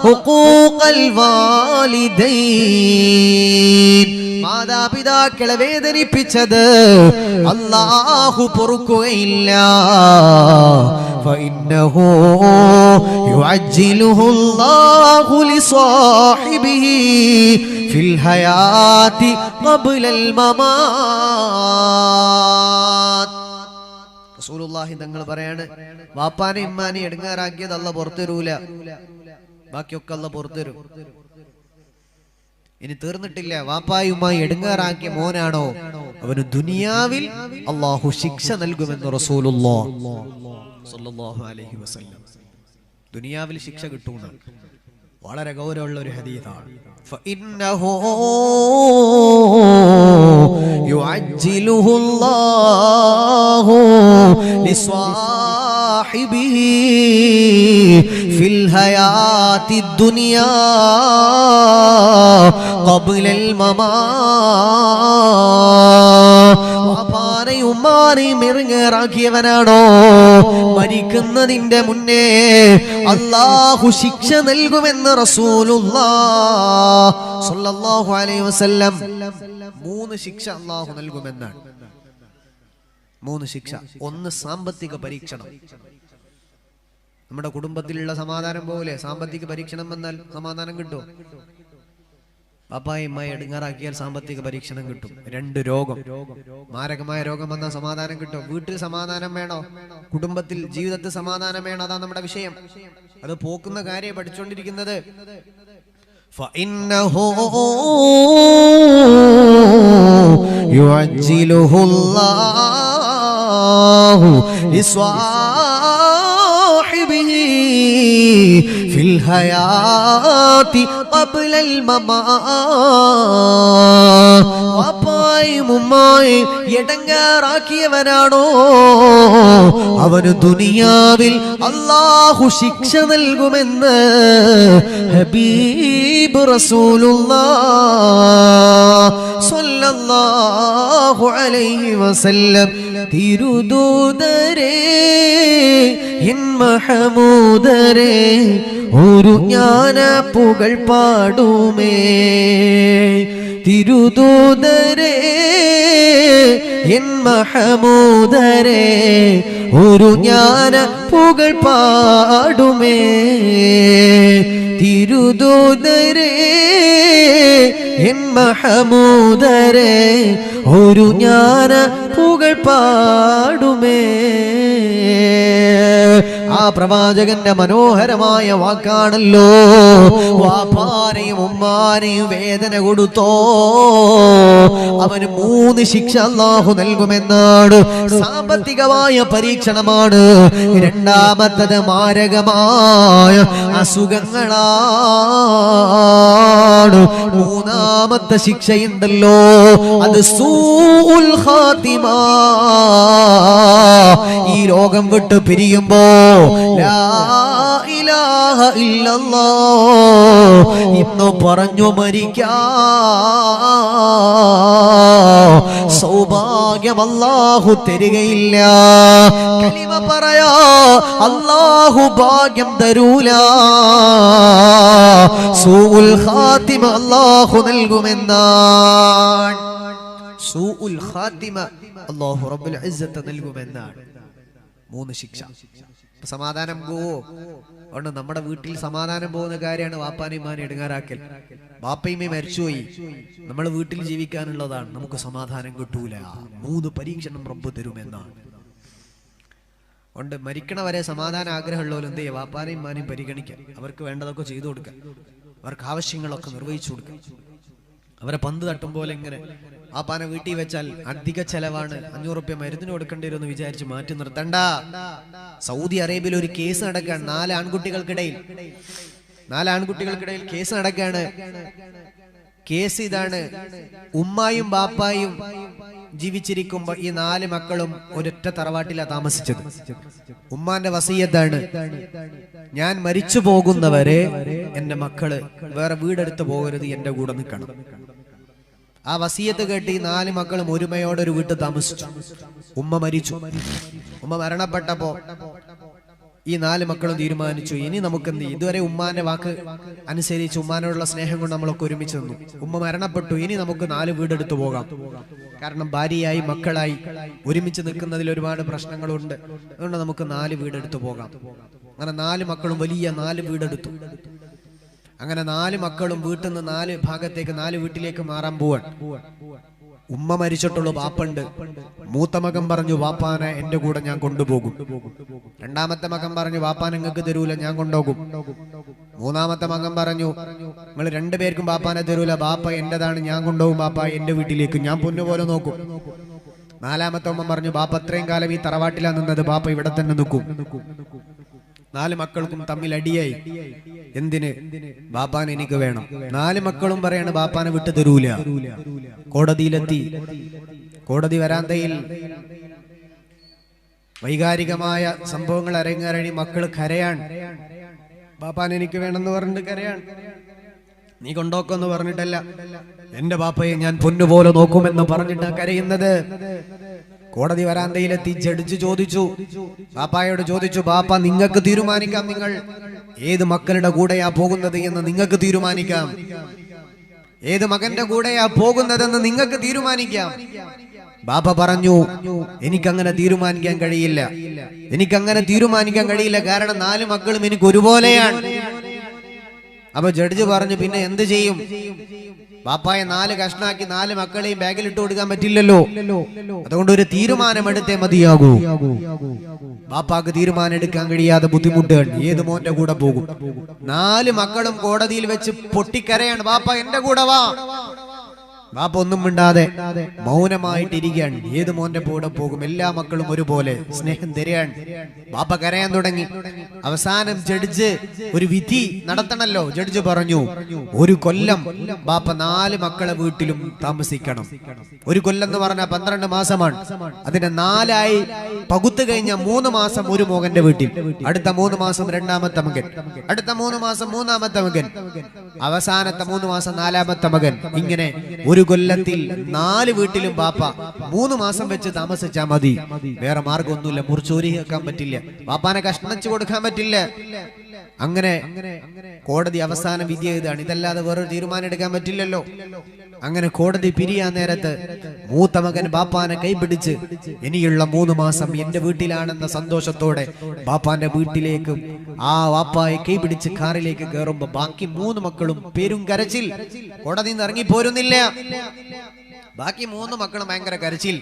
ഹുഖൂഖൽ വാലിദൈൻ, മാതാപിതാക്കളെ വേദനിപ്പിച്ചത് അല്ലാഹു പൊറുക്കുകയില്ല. فإنه يعجله الله لصاحبه في الحياة قبل الممات. റസൂലുള്ളാഹി തങ്ങൾ പറയാണ്, വാപ്പാനെ ഇമ്മാനെ എടുങ്ങാറാക്കിയത് അല്ലാഹു പുറത്തരൂല, ബാക്കിയൊക്കെ അല്ലാഹു പുറത്തരും. ഇനി തീർന്നിട്ടില്ല, വാപ്പായുമായി എടുങ്ങാറാക്കിയ മോനാണോ അവന് ദുനിയാവിൽ അല്ലാഹു ശിക്ഷ നൽകുമെന്ന് റസൂലുള്ളാഹി സ്വല്ലല്ലാഹു അലൈഹി വസല്ലം. ദുനിയാവിൽ ശിക്ഷ കിട്ടുമെന്ന് വളരെ ഗൗരവമുള്ള ഒരു ഹദീസാണ്. ഫഇന്നഹു യുഅജ്ജിലുഹു അല്ലാഹു ലിസ്വാഹിബിഹി ഫിൽ ഹയാത്തി ദുനിയാ ഖബ്ലൽ മമാത്. വാപ്പാനെയും ഉമ്മാനെയും ഇറങ്ങേറാക്കിയവനാണോ മരിക്കുന്നതിന്റെ മുന്നേ അല്ലാഹു ശിക്ഷ നൽകുമെന്ന് റസൂലുള്ളാഹി സ്വല്ലല്ലാഹു അലൈഹി വസല്ലം. 3 ശിക്ഷ അല്ലാഹു നൽകുമെന്നാണ്. 3 ശിക്ഷ. ഒന്ന്, സാമ്പത്തിക പരീക്ഷണം. നമ്മുടെ കുടുംബത്തിലുള്ള സമാധാനം പോലെ സാമ്പത്തിക പരീക്ഷണം വന്നാൽ സമാധാനം കിട്ടും. പാപ്പായമ്മായി എടുങ്ങാറാക്കിയാൽ സാമ്പത്തിക പരീക്ഷണം കിട്ടും. 2, രോഗം. മാരകമായ രോഗം വന്നാൽ സമാധാനം കിട്ടും. വീട്ടിൽ സമാധാനം വേണോ, കുടുംബത്തിൽ ജീവിതത്തിൽ സമാധാനം വേണോ, അതാണ് നമ്മുടെ വിഷയം. അത് പോക്കുന്ന കാര്യം പഠിച്ചുകൊണ്ടിരിക്കുന്നത്. فإنه يعجله الله لصاحبه في الحياة قبل الممات. വാപ്പായും ഉമ്മായും എടങ്ങേറാക്കിയവനാണോ അവന് ദുനിയാവിൽ അല്ലാഹു ശിക്ഷ നൽകുമെന്ന് ഹബീബ് റസൂലുള്ളാഹ് സ്വല്ലല്ലാഹു അലൈഹി വസല്ലം. തിരുദൂതരേ എൻ മഹമൂദരേ ഒരു ജ്ഞാന പുകൾ പാടുമേ. തിരുദൂതരേ എൻ മഹമൂദരേ ഒരു ജ്ഞാന പുകൾ പാടുമേ. തിരുദൂതരേ എൻ മഹമൂദരേ ഒരു ജ്ഞാന പുകൾ പാടുമേ. ആ പ്രവാചകന്റെ മനോഹരമായ വാക്കാണല്ലോ. വാപ്പാനെയും ഉമ്മാനെയും വേദന കൊടുത്തോ അവന് 3 ശിക്ഷ അല്ലാഹു നൽകുമെന്നാണ്. സാമ്പത്തികമായ പരീക്ഷണമാണ്. രണ്ടാമത്തത് മാരകമായ അസുഖങ്ങളാണ്. മൂന്നാമത്തെ ശിക്ഷയുണ്ടല്ലോ, അത് സൂഉൽ ഖാതിമ. ഈ ലോകം വിട്ട് പിരിയുമ്പോ ലാ ഇലാഹ ഇല്ലല്ലാഹ് ഇന്ന് പറഞ്ഞു മരിക്കാം. സൗഭാഗ്യം അല്ലാഹു തരികയില്ല. കലിമ പറയാ അല്ലാഹു ഭാഗ്യം തരൂല. സൂഉൽ ഖാതിമ അല്ലാഹു നൽകുമെന്നാണ്. സൂഉൽ ഖാതിമ അല്ലാഹു റബ്ബുൽ ഇസ്സത്ത് നൽകുമെന്നാണ്. 3 ശിക്ഷ. സമാധാനം പോവോ? അതുകൊണ്ട് നമ്മുടെ വീട്ടിൽ സമാധാനം പോകുന്ന കാര്യമാണ് വാപ്പാനെയും ഉമ്മാനെയും ഇടങ്ങാറാക്കൽ. വാപ്പയുമ്മയും മരിച്ചുപോയി, നമ്മൾ വീട്ടിൽ ജീവിക്കാനുള്ളതാണ്, നമുക്ക് സമാധാനം കിട്ടൂല. 3 പരീക്ഷണം റബ്ബ് തരുമെന്നാണ്. അതുകൊണ്ട് മരിക്കണവരെ സമാധാന ആഗ്രഹമുള്ളവരും എന്ത് ചെയ്യുക? വാപ്പാനെയും ഉമ്മാനെയും പരിഗണിക്കാൻ, അവർക്ക് വേണ്ടതൊക്കെ ചെയ്തു കൊടുക്കാൻ, അവർക്ക് ആവശ്യങ്ങളൊക്കെ നിർവഹിച്ചു കൊടുക്കാൻ. അവരെ പന്ത് തട്ടും പോലെ ഇങ്ങനെ വാപ്പാനെ വീട്ടിൽ വെച്ചാൽ അധിക ചെലവാണ്, 500 റുപ്യ മരുന്നിന് കൊടുക്കേണ്ടി വരും എന്ന് വിചാരിച്ച് മാറ്റി നിർത്തണ്ട. സൗദി അറേബ്യയിൽ ഒരു കേസ് നടക്കുകയാണ്. 4 ആൺകുട്ടികൾക്കിടയിൽ കേസ് നടക്കുകയാണ്. കേസ് ഇതാണ്: ഉമ്മായും ബാപ്പായും ജീവിച്ചിരിക്കുമ്പോ ഈ 4 മക്കളും ഒരൊറ്റ തറവാട്ടിലാണ് താമസിച്ചത്. ഉമ്മാന്റെ വസിയത്താണ്, ഞാൻ മരിച്ചു പോകുന്നവരെ എന്റെ മക്കള് വേറെ വീടെടുത്ത് പോകരുത്, എന്റെ കൂടെ നിൽക്കണം. ആ വസിയത്ത് കേട്ട് ഈ 4 മക്കളും ഒരുമയോടെ ഒരു വീട്ടിൽ താമസിച്ചു. ഉമ്മ മരിച്ചു. ഉമ്മ മരണപ്പെട്ടപ്പോ ഈ 4 മക്കളും തീരുമാനിച്ചു, ഇനി നമുക്കെന്ത് ചെയ്യും? ഇതുവരെ ഉമ്മാന്റെ വാക്ക് അനുസരിച്ച് ഉമ്മാനോടുള്ള സ്നേഹം കൊണ്ട് നമ്മളൊക്കെ ഒരുമിച്ച് നിന്നു. ഉമ്മ മരണപ്പെട്ടു, ഇനി നമുക്ക് 4 വീടെടുത്തു പോകാം. കാരണം ഭാര്യയായി മക്കളായി ഒരുമിച്ച് നിൽക്കുന്നതിൽ ഒരുപാട് പ്രശ്നങ്ങളുണ്ട്. അതുകൊണ്ട് നമുക്ക് 4 വീടെടുത്തു പോകാം. അങ്ങനെ 4 മക്കളും വലിയ 4 വീടെടുത്തു. അങ്ങനെ 4 മക്കളും വീട്ടിൽ നിന്ന് 4 ഭാഗത്തേക്ക് 4 വീട്ടിലേക്ക് മാറാൻ പോവാൻ. ഉമ്മ മരിച്ചിട്ടുള്ളൂ, ബാപ്പുണ്ട്. മൂത്ത മകൻ പറഞ്ഞു, വാപ്പാനെ എന്റെ കൂടെ ഞാൻ കൊണ്ടുപോകും. രണ്ടാമത്തെ മകൻ പറഞ്ഞു, വാപ്പാൻ നിങ്ങൾക്ക് തരൂല, ഞാൻ കൊണ്ടുപോകും. മൂന്നാമത്തെ മകൻ പറഞ്ഞു, നിങ്ങൾ 2 പേർക്കും ബാപ്പാനെ തരൂല, ബാപ്പ എന്റേതാണ്, ഞാൻ കൊണ്ടുപോകും ബാപ്പ എന്റെ വീട്ടിലേക്ക്, ഞാൻ പൊന്നുപോലെ നോക്കും. 4ാമത്തെ ഉമ്മ പറഞ്ഞു, ബാപ്പ അത്രയും കാലം ഈ തറവാട്ടിലാണ് നിന്നത്, ബാപ്പ ഇവിടെ തന്നെ നിൽക്കും. 4 മക്കൾക്കും തമ്മിൽ അടിയായി. എന്തിന്? ബാപ്പാൻ എനിക്ക് വേണം. 4 മക്കളും പറയാണ്, ബാപ്പാനെ വിട്ടു തരൂല. കോടതിയിലെത്തി. കോടതി വരാന്തയിൽ വൈകാരികമായ സംഭവങ്ങൾ അരങ്ങേറി. മക്കൾ കരയാൻ, ബാപ്പാൻ എനിക്ക് വേണമെന്ന് പറഞ്ഞിട്ട് കരയാൻ. നീ കൊണ്ടോക്കെന്ന് പറഞ്ഞിട്ടല്ല, എന്റെ ബാപ്പയെ ഞാൻ പൊന്നുപോലെ നോക്കുമെന്ന് പറഞ്ഞിട്ട് കരയുന്നത്. കോടതി വരാന്തയിലെത്തി ജഡ്ജ് ചോദിച്ചു, ബാപ്പായോട് ചോദിച്ചു, ബാപ്പ നിങ്ങൾക്ക് തീരുമാനിക്കാം, നിങ്ങൾ ഏത് മക്കളുടെ കൂടെയാ പോകുന്നത് എന്ന് നിങ്ങൾക്ക് തീരുമാനിക്കാം, ഏത് മകന്റെ കൂടെയാ പോകുന്നതെന്ന് നിങ്ങൾക്ക് തീരുമാനിക്കാം. ബാപ്പ പറഞ്ഞു, എനിക്കങ്ങനെ തീരുമാനിക്കാൻ കഴിയില്ല, എനിക്കങ്ങനെ തീരുമാനിക്കാൻ കഴിയില്ല. കാരണം 4 മക്കളും എനിക്ക് ഒരുപോലെയാണ്. അപ്പൊ ജഡ്ജ് പറഞ്ഞു പിന്നെ എന്ത് ചെയ്യും? ബാപ്പായെ 4 കഷ്ണാക്കി 4 മക്കളെയും ബാഗിൽ ഇട്ട് കൊടുക്കാൻ പറ്റില്ലല്ലോ. അതുകൊണ്ട് ഒരു തീരുമാനമെടുത്തേ മതിയാകൂ. ബാപ്പാക്ക് തീരുമാനം എടുക്കാൻ കഴിയാതെ ബുദ്ധിമുട്ടുകൾ. ഏത് മോന്റെ കൂടെ പോകും? 4 മക്കളും കോടതിയിൽ വെച്ച് പൊട്ടിക്കരയാണ്, ബാപ്പ എന്റെ കൂടെ വാ. ബാപ്പ ഒന്നും മിണ്ടാതെ മൗനമായിട്ടിരിക്കുകയാണ്. ഏത് മോന്റെ കൂടെ പോകും? എല്ലാ മക്കളും ഒരുപോലെ സ്നേഹം തരികയാണ്. ബാപ്പ കരയാൻ തുടങ്ങി. അവസാനം ജഡ്ജ് ഒരു വിധി നടത്തണല്ലോ. ജഡ്ജ് പറഞ്ഞു 1 കൊല്ലം ബാപ്പ 4 മക്കളെ വീട്ടിലും താമസിക്കണം. 1 കൊല്ലം എന്ന് പറഞ്ഞാൽ 12 മാസമാണ്. അതിനെ 4ആയി പകുത്തു കഴിഞ്ഞ 3 മാസം ഒരു മകന്റെ വീട്ടിൽ, അടുത്ത 3 മാസം രണ്ടാമത്തെ മകൻ, അടുത്ത 3 മാസം മൂന്നാമത്തെ മകൻ, അവസാനത്തെ 3 മാസം 4ാമത്തെ മകൻ. ഇങ്ങനെ 1 കൊല്ലത്തിൽ 4 വീട്ടിലും ബാപ്പ 3 മാസം വെച്ച് താമസിച്ചാൽ മതി. വേറെ മാർഗമൊന്നുമില്ല. മുറിച്ചോരി കേൾക്കാൻ പറ്റില്ല, ബാപ്പാനെ കഷ്ണിച്ചു കൊടുക്കാൻ പറ്റില്ല. അങ്ങനെ കോടതി അവസാന വിധി എഴുതാണ്. ഇതല്ലാതെ വേറൊരു തീരുമാനം എടുക്കാൻ പറ്റില്ലല്ലോ. അങ്ങനെ കോടതി പിരിയാൻ നേരത്ത് മൂത്ത മകൻ ബാപ്പാനെ കൈപിടിച്ച് ഇനിയുള്ള 3 മാസം എന്റെ വീട്ടിലാണെന്ന സന്തോഷത്തോടെ ബാപ്പാന്റെ വീട്ടിലേക്ക് ആ വാപ്പായെ കൈപിടിച്ച് കാറിലേക്ക് കയറുമ്പോ ബാക്കി 3 മക്കളും പേരും കരച്ചിൽ. കോടതി നിന്ന് ഇറങ്ങി പോരുന്നില്ല. ബാക്കി 3 മക്കളും ഭയങ്കര കരച്ചിൽ.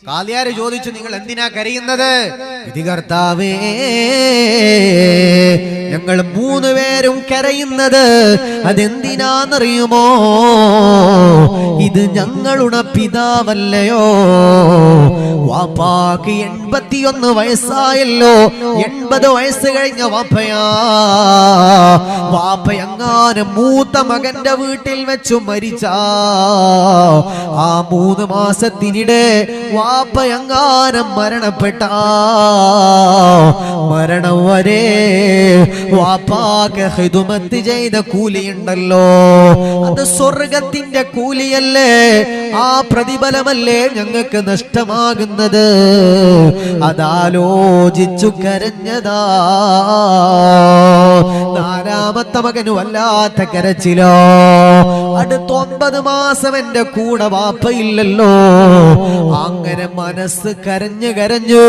കാലിയാര് ചോദിച്ചു, നിങ്ങൾ എന്തിനാ കരയുന്നത്? വിധികർത്താവേ, ഞങ്ങൾ 3 പേരും കരയുന്നത് അതെന്തിനാന്നറിയുമോ? ഇത് ഞങ്ങളുടെ പിതാവല്ലയോ? വാപ്പാക്ക് 81 വയസ്സായല്ലോ. 80 വയസ്സ് കഴിഞ്ഞ വാപ്പയാ. വാപ്പയങ്ങാനും മൂത്ത മകന്റെ വീട്ടിൽ വെച്ചു മരിച്ചാ ആ 3 മാസത്തിനിടെ വാപ്പയങ്ങാനും മരണപ്പെട്ട മരണം വരെ വാപ്പാക്ക് ഹിദ്മത്ത് ചെയ്ത കൂലിയുണ്ടല്ലോ, അത് സ്വർഗത്തിന്റെ കൂലിയല്ലേ? ആ പ്രതിഫലമല്ലേ ഞങ്ങൾക്ക് നഷ്ടമാകുന്നത്? അതാലോചിച്ചു കരഞ്ഞതാ. 4ാമത്തെ മകന് വല്ലാത്ത കരച്ചിലോ. അടുത്ത 9 മാസം എന്റെ കൂടെ വാപ്പയില്ലല്ലോ. അങ്ങനെ മനസ്സ് കരഞ്ഞു കരഞ്ഞു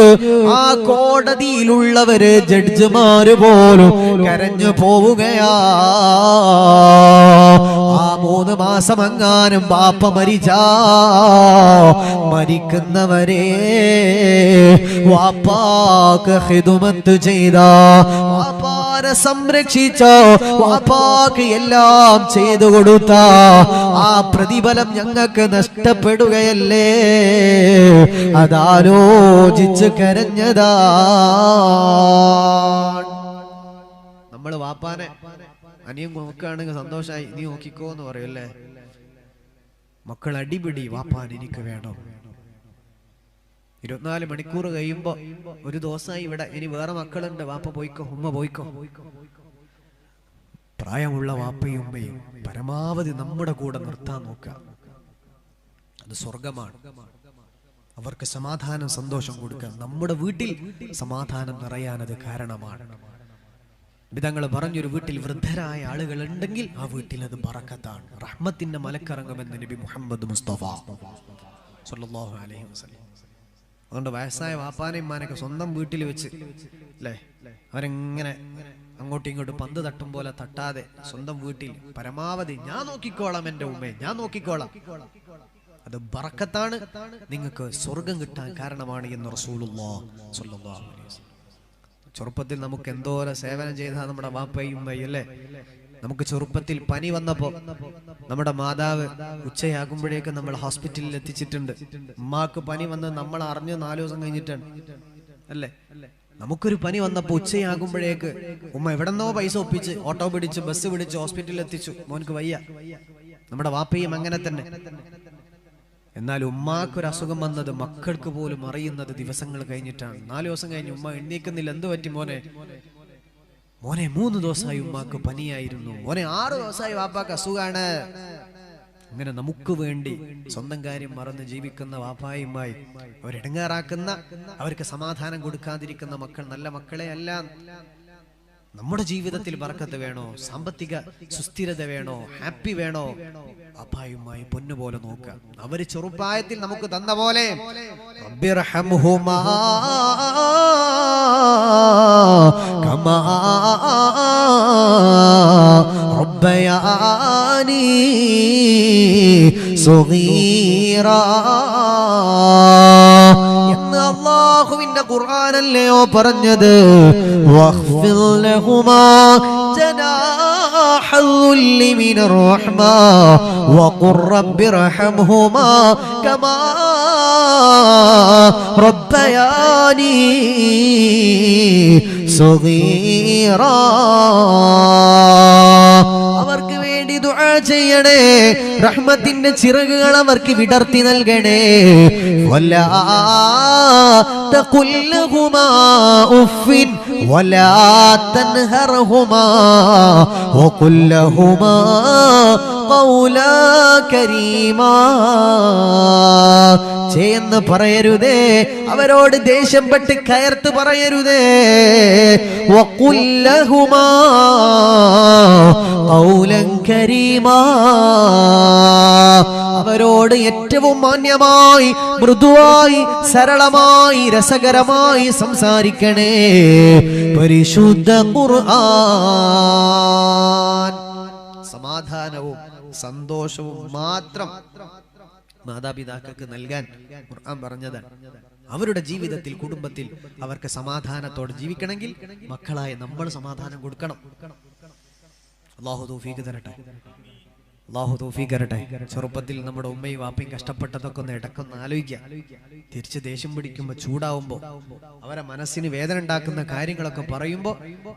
ആ കോടതിയിലുള്ളവര് ജഡ്ജിമാര് പോലും കരഞ്ഞു പോവുകയാ. ആ 3 മാസം എങ്ങാനും ബാപ്പ മരിച്ചാ മരിക്കുന്നവരെ വാപ്പാക്ക് ഹിദ്മത്ത് ചെയ്ത, വാപ്പാനെ സംരക്ഷിച്ച, വാപ്പാക്ക് എല്ലാം ചെയ്തു കൊടുത്ത ആ പ്രതിഫലം ഞങ്ങൾക്ക് നഷ്ടപ്പെടുകയല്ലേ? അതാലോചിച്ച് കരഞ്ഞതാ. നമ്മള് വാപ്പാനെ അനിയും നോക്കുകയാണെങ്കിൽ സന്തോഷമായി, നീ നോക്കിക്കോ എന്ന് പറയല്ലേ. മക്കൾ അടിപിടി, വാപ്പാൻ എനിക്ക് വേണം. 24 മണിക്കൂർ കഴിയുമ്പോ ഒരു ദിവസമായി ഇവിടെ, ഇനി വേറെ മക്കളുണ്ട്, വാപ്പ പോയിക്കോ, ഉമ്മ പോയിക്കോ. പ്രായമുള്ള വാപ്പയും ഉമ്മയും പരമാവധി നമ്മുടെ കൂടെ നിർത്താൻ നോക്കുക. അത് സ്വർഗമാണ്. അവർക്ക് സമാധാനം സന്തോഷം കൊടുക്കുക. നമ്മുടെ വീട്ടിൽ സമാധാനം നിറയാനത് കാരണമാണ്. വിധങ്ങൾ പറഞ്ഞൊരു വീട്ടിൽ വൃദ്ധരായ ആളുകൾ ഉണ്ടെങ്കിൽ ആ വീട്ടിൽ അത് ബറക്കത്താണ്. റഹ്മത്തിന്റെ മലക്കിറങ്ങുമെന്ന് നബി മുഹമ്മദ് മുസ്തഫ സ്വല്ലല്ലാഹു അലൈഹി വസല്ലം. അതുകൊണ്ട് വയസ്സായ വാപ്പാനെയും ഉമ്മാനെയൊക്കെ സ്വന്തം വീട്ടിൽ വെച്ച് അല്ലേ, അവരെങ്ങനെ അങ്ങോട്ടും ഇങ്ങോട്ടും പന്ത് തട്ടും പോലെ തട്ടാതെ സ്വന്തം വീട്ടിൽ പരമാവധി ഞാൻ നോക്കിക്കോളാം, എൻ്റെ ഉമ്മയെ ഞാൻ നോക്കിക്കോളാം, അത് ബറക്കത്താണ്, നിങ്ങൾക്ക് സ്വർഗം കിട്ടാൻ കാരണമാണ് എന്ന് റസൂലുള്ളാഹി സ്വല്ലല്ലാഹു അലൈഹി വസല്ലം. ചെറുപ്പത്തിൽ നമുക്ക് എന്തോരം സേവനം ചെയ്താ നമ്മുടെ വാപ്പയും ഉമ്മയും അല്ലേ. നമുക്ക് ചെറുപ്പത്തിൽ പനി വന്നപ്പോ നമ്മുടെ മാതാവ് ഉച്ചയാകുമ്പോഴേക്ക് നമ്മൾ ഹോസ്പിറ്റലിൽ എത്തിച്ചിട്ടുണ്ട്. ഉമ്മാക്ക് പനി വന്ന് നമ്മൾ അറിഞ്ഞ് 4 ദിവസം കഴിഞ്ഞിട്ടാണ് അല്ലേ. നമുക്കൊരു പനി വന്നപ്പോ ഉച്ചയാകുമ്പോഴേക്ക് ഉമ്മ എവിടെന്നോ പൈസ ഒപ്പിച്ച് ഓട്ടോ പിടിച്ച് ബസ് പിടിച്ച് ഹോസ്പിറ്റലിൽ എത്തിച്ചു. മോൻക്ക് വയ്യ. നമ്മുടെ വാപ്പയും അങ്ങനെ തന്നെ. എന്നാൽ ഉമ്മാക്കൊരു അസുഖം വന്നത് മക്കൾക്ക് പോലും അറിയുന്നത് ദിവസങ്ങൾ കഴിഞ്ഞിട്ടാണ്. 4 ദിവസം കഴിഞ്ഞ് ഉമ്മ എണ്ണീക്കുന്നില്ല. എന്ത് പറ്റി മോനെ? മോനെ 3 ദിവസമായി ഉമ്മാക്ക് പനിയായിരുന്നു. മോനെ 6 ദിവസമായി വാപ്പാക്ക് അസുഖാണ്. അങ്ങനെ നമുക്ക് വേണ്ടി സ്വന്തം കാര്യം മറന്ന് ജീവിക്കുന്ന വാപ്പായുമായി അവരെടങ്ങാറാക്കുന്ന, അവർക്ക് സമാധാനം കൊടുക്കാതിരിക്കുന്ന മക്കൾ നല്ല മക്കളെ അല്ല. നമ്മുടെ ജീവിതത്തിൽ ബർക്കത്ത് വേണോ, സാമ്പത്തിക സുസ്ഥിരത വേണോ, ഹാപ്പി വേണോ, വാപ്പായുമായി പൊന്നുപോലെ നോക്കുക. അവര് ചെറുപ്രായത്തിൽ നമുക്ക് തന്ന പോലെ റബ്ബിർഹംഹുമാ കമാ റബ്ബയാനി സുഗീറാ എന്ന് അല്ലാഹുവിന്റെ ഖുർആനല്ലയോ പറഞ്ഞത്. വഖ്ഫിർ ലഹുമാ ജനാഹൽ ദുല്ലി മിനർ റഹ്മാ വഖുർ റബ്ബിർഹംഹുമാ കമാ റബ്ബയാനി സുഗീറാ. അവർക്ക് വേണ്ടി ദുആ ചെയ്യണേ, റഹ്മത്തിന്റെ ചിറകുകൾ അവർക്ക് വിടർത്തി നൽകണേ. വലാ തഖുൽ ലഹുമാ ഉഫ്ഫിൻ വലാ തൻഹർഹുമാ വഖുൽ ലഹുമാ ഖൗലാ കരീമാ. എന്ന് പറയരുതേ, അവരോട് ദേഷ്യപ്പെട്ട് കയർത്ത് പറയരുതേ. വഖുൽ ലഹുമാ ഖൗലൻ കരീമാ. അവരോട് ഏറ്റവും മാന്യമായി, മൃദുവായി, സരളമായി, രസകരമായി സംസാരിക്കണേ. പരിശുദ്ധ ഖുർആൻ സമാധാനവും സന്തോഷവും മാത്രം മാതാപിതാക്കൾക്ക് നൽകാൻ ഖുർആൻ പറഞ്ഞതാണ്. അവരുടെ ജീവിതത്തിൽ, കുടുംബത്തിൽ അവർക്ക് സമാധാനത്തോടെ ജീവിക്കണമെങ്കിൽ മക്കളായ നമ്മൾ സമാധാനം കൊടുക്കണം. അല്ലാഹു തൗഫീഖ് തരട്ടെ, അല്ലാഹു തൗഫീഖ് തരട്ടെ. ചെറുപ്പത്തിൽ നമ്മുടെ ഉമ്മയും വാപ്പയും കഷ്ടപ്പെട്ടതൊക്കെ ഒന്ന് ഇടക്കൊന്ന് ആലോചിക്കുക. തിരിച്ച് ദേഷ്യം പിടിക്കുമ്പോൾ, ചൂടാവുമ്പോൾ, അവരെ മനസ്സിന് വേദന ഉണ്ടാക്കുന്ന കാര്യങ്ങളൊക്കെ പറയുമ്പോൾ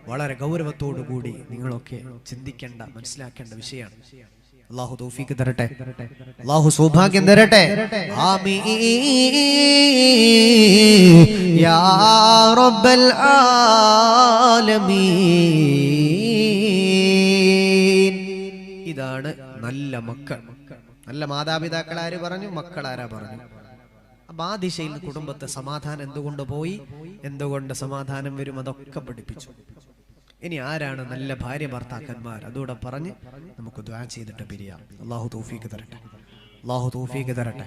വളരെ ഗൗരവത്തോടു കൂടി നിങ്ങളൊക്കെ ചിന്തിക്കേണ്ട, മനസ്സിലാക്കേണ്ട വിഷയമാണ്. അല്ലാഹു തൗഫീഖ് തരട്ടെ, അല്ലാഹു സൗഭാഗ്യം തരട്ടെ. ആമീൻ യാ റബ്ബൽ ആലമീൻ. ഇതാണ് നല്ല മക്കൾ, നല്ല മാതാപിതാക്കൾ. ആര് പറഞ്ഞു? മക്കൾ ആരാ പറഞ്ഞു? അപ്പൊ ആ ദിശയിൽ കുടുംബത്തെ സമാധാനം എന്തുകൊണ്ട് പോയി, എന്തുകൊണ്ട് സമാധാനം വരും, അതൊക്കെ പഠിപ്പിച്ചു. ഇനി ആരാണ് നല്ല ഭാര്യ ഭർത്താക്കന്മാർ, അതുകൂടെ പറഞ്ഞ് നമുക്ക് ദുആ ചെയ്തിട്ട് പിരിയാം. അല്ലാഹു തൗഫീഖ് തരട്ടെ, അല്ലാഹു തൗഫീഖ് തരട്ടെ.